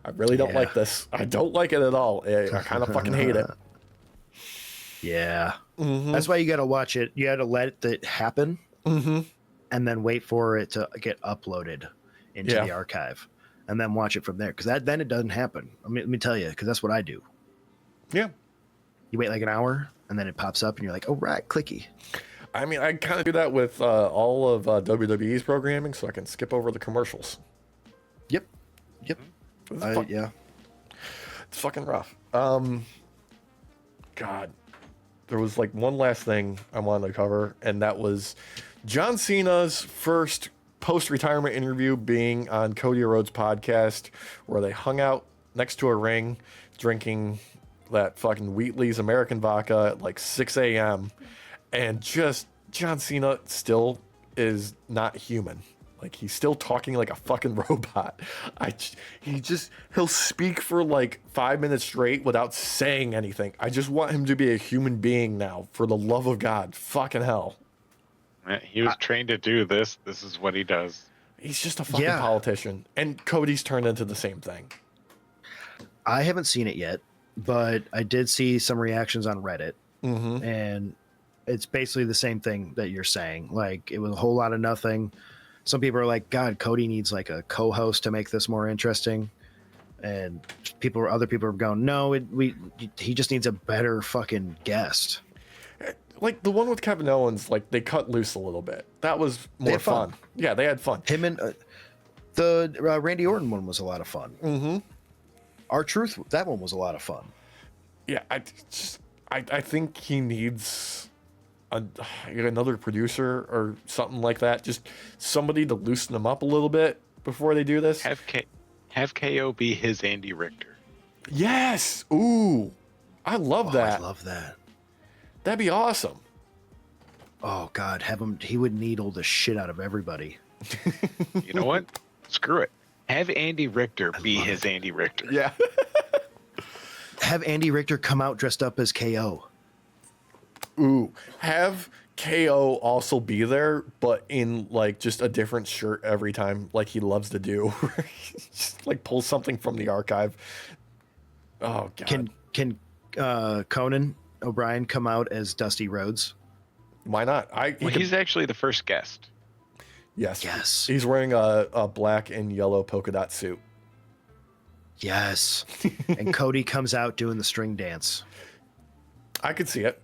S2: I really don't like this. I don't like it at all. I kind of fucking hate it.
S1: Yeah. That's why you got to watch it. You got to let it happen and then wait for it to get uploaded into the archive and then watch it from there. Because then it doesn't happen. I mean, let me tell you, because that's what I do.
S2: Yeah.
S1: You wait like an hour and then it pops up and you're like, oh, right, clicky.
S2: I mean, I kind of do that with all of WWE's programming so I can skip over the commercials.
S1: Yep.
S2: Yeah. It's fucking rough. God. There was like one last thing I wanted to cover, and that was John Cena's first post-retirement interview being on Cody Rhodes' podcast, where they hung out next to a ring drinking that fucking Wheatley's American vodka at like 6 a.m. And just John Cena still is not human. Like, he's still talking like a fucking robot. He'll speak for like 5 minutes straight without saying anything. I just want him to be a human being now, for the love of God. Fucking hell.
S3: He was trained to do this. This is what he does.
S2: He's just a fucking politician. And Cody's turned into the same thing.
S1: I haven't seen it yet, but I did see some reactions on Reddit. And it's basically the same thing that you're saying. Like, it was a whole lot of nothing. Some people are like, God, Cody needs like a co-host to make this more interesting. And other people are going, no, he just needs a better fucking guest.
S2: Like the one with Kevin Owens, like they cut loose a little bit. That was more fun. Yeah, they had fun.
S1: Him and the Randy Orton one was a lot of fun. R-Truth, that one was a lot of fun.
S2: Yeah, I think he needs another producer or something like that. Just somebody to loosen them up a little bit before they do this.
S3: Have KO be his Andy Richter.
S2: Yes. Ooh, I love that.
S1: I love that.
S2: That'd be awesome.
S1: Oh God, have him. He would needle the shit out of everybody.
S3: You know what? Screw it. Have Andy Richter be his Andy Richter.
S2: Yeah.
S1: Have Andy Richter come out dressed up as KO.
S2: Ooh, have KO also be there, but in like just a different shirt every time, like he loves to do. Just like pull something from the archive. Oh God.
S1: Can Conan O'Brien come out as Dusty Rhodes?
S2: Why not?
S3: He's actually the first guest.
S2: Yes. He's wearing a black and yellow polka dot suit.
S1: Yes. And Cody comes out doing the string dance.
S2: I could see it.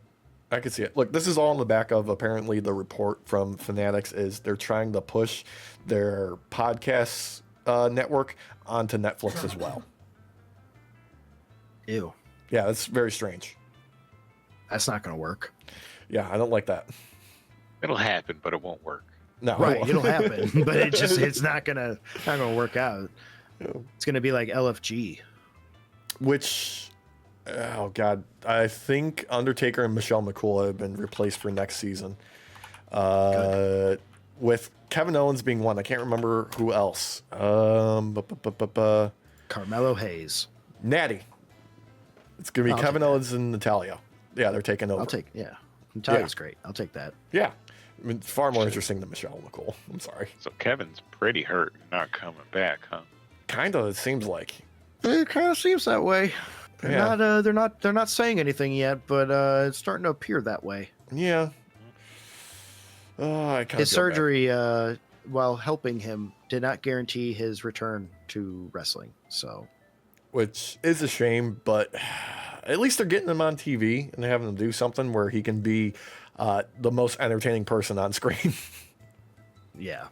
S2: Look, this is all on the back of apparently the report from Fanatics is they're trying to push their podcast network onto Netflix as well.
S1: Ew.
S2: Yeah, that's very strange.
S1: That's not going to work.
S2: Yeah, I don't like that.
S3: It'll happen, but it won't work.
S2: No,
S1: right, it'll happen, but it's not gonna work out. It's gonna be like LFG,
S2: which, oh God, I think Undertaker and Michelle McCool have been replaced for next season. With Kevin Owens being one, I can't remember who else.
S1: Carmelo Hayes,
S2: Natty. It's gonna be Kevin Owens and Natalya. Yeah, they're taking over.
S1: Natalya's great. I'll take that.
S2: Yeah. I mean, far more interesting than Michelle McCool. I'm sorry.
S3: So Kevin's pretty hurt, not coming back, huh?
S2: Kinda, it seems like.
S1: It kind of seems that way. They're not saying anything yet, but it's starting to appear that way.
S2: Yeah.
S1: His surgery, while helping him, did not guarantee his return to wrestling. So,
S2: which is a shame, but at least they're getting him on TV and having him do something where he can be the most entertaining person on screen.
S1: Yeah.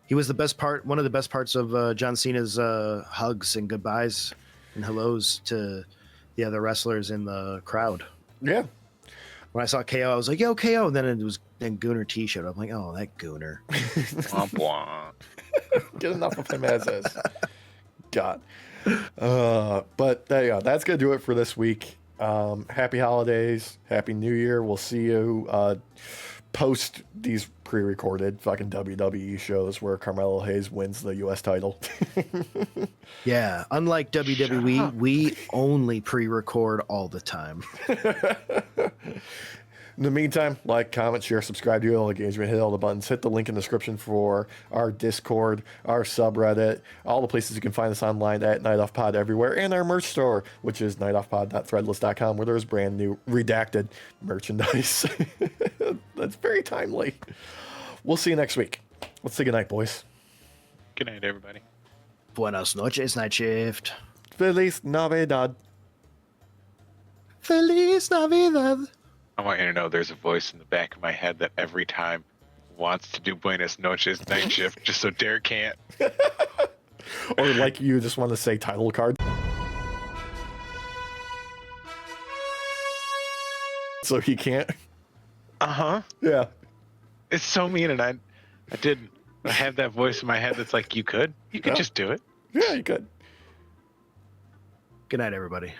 S1: He was one of the best parts of John Cena's hugs and goodbyes and hellos to the other wrestlers in the crowd.
S2: Yeah.
S1: When I saw KO, I was like, yo, KO. And then Gunter T showed up. I'm like, oh, that Gunter.
S3: Womp womp.
S2: Get enough of him as is. God. But there you go. That's going to do it for this week. Happy holidays. Happy New Year. We'll see you post these pre-recorded fucking WWE shows where Carmelo Hayes wins the U.S. title.
S1: Yeah, unlike WWE, we only pre-record all the time.
S2: In the meantime, like, comment, share, subscribe to all engagement, hit all the buttons, hit the link in the description for our Discord, our subreddit, all the places you can find us online at Night Off Pod everywhere, and our merch store, which is nightoffpod.threadless.com, where there's brand new redacted merchandise. That's very timely. We'll see you next week. Let's say goodnight, boys.
S3: Good night, everybody.
S1: Buenas noches, Night Shift.
S2: Feliz Navidad.
S1: Feliz Navidad.
S3: I want you to know there's a voice in the back of my head that every time wants to do Buenas Noches Night Shift just so Derek can't.
S2: Or like you just want to say title card. So he can't?
S3: Uh-huh.
S2: Yeah.
S3: It's so mean, and I didn't. I have that voice in my head that's like, you could just do it.
S2: Yeah, you could.
S1: Good night, everybody.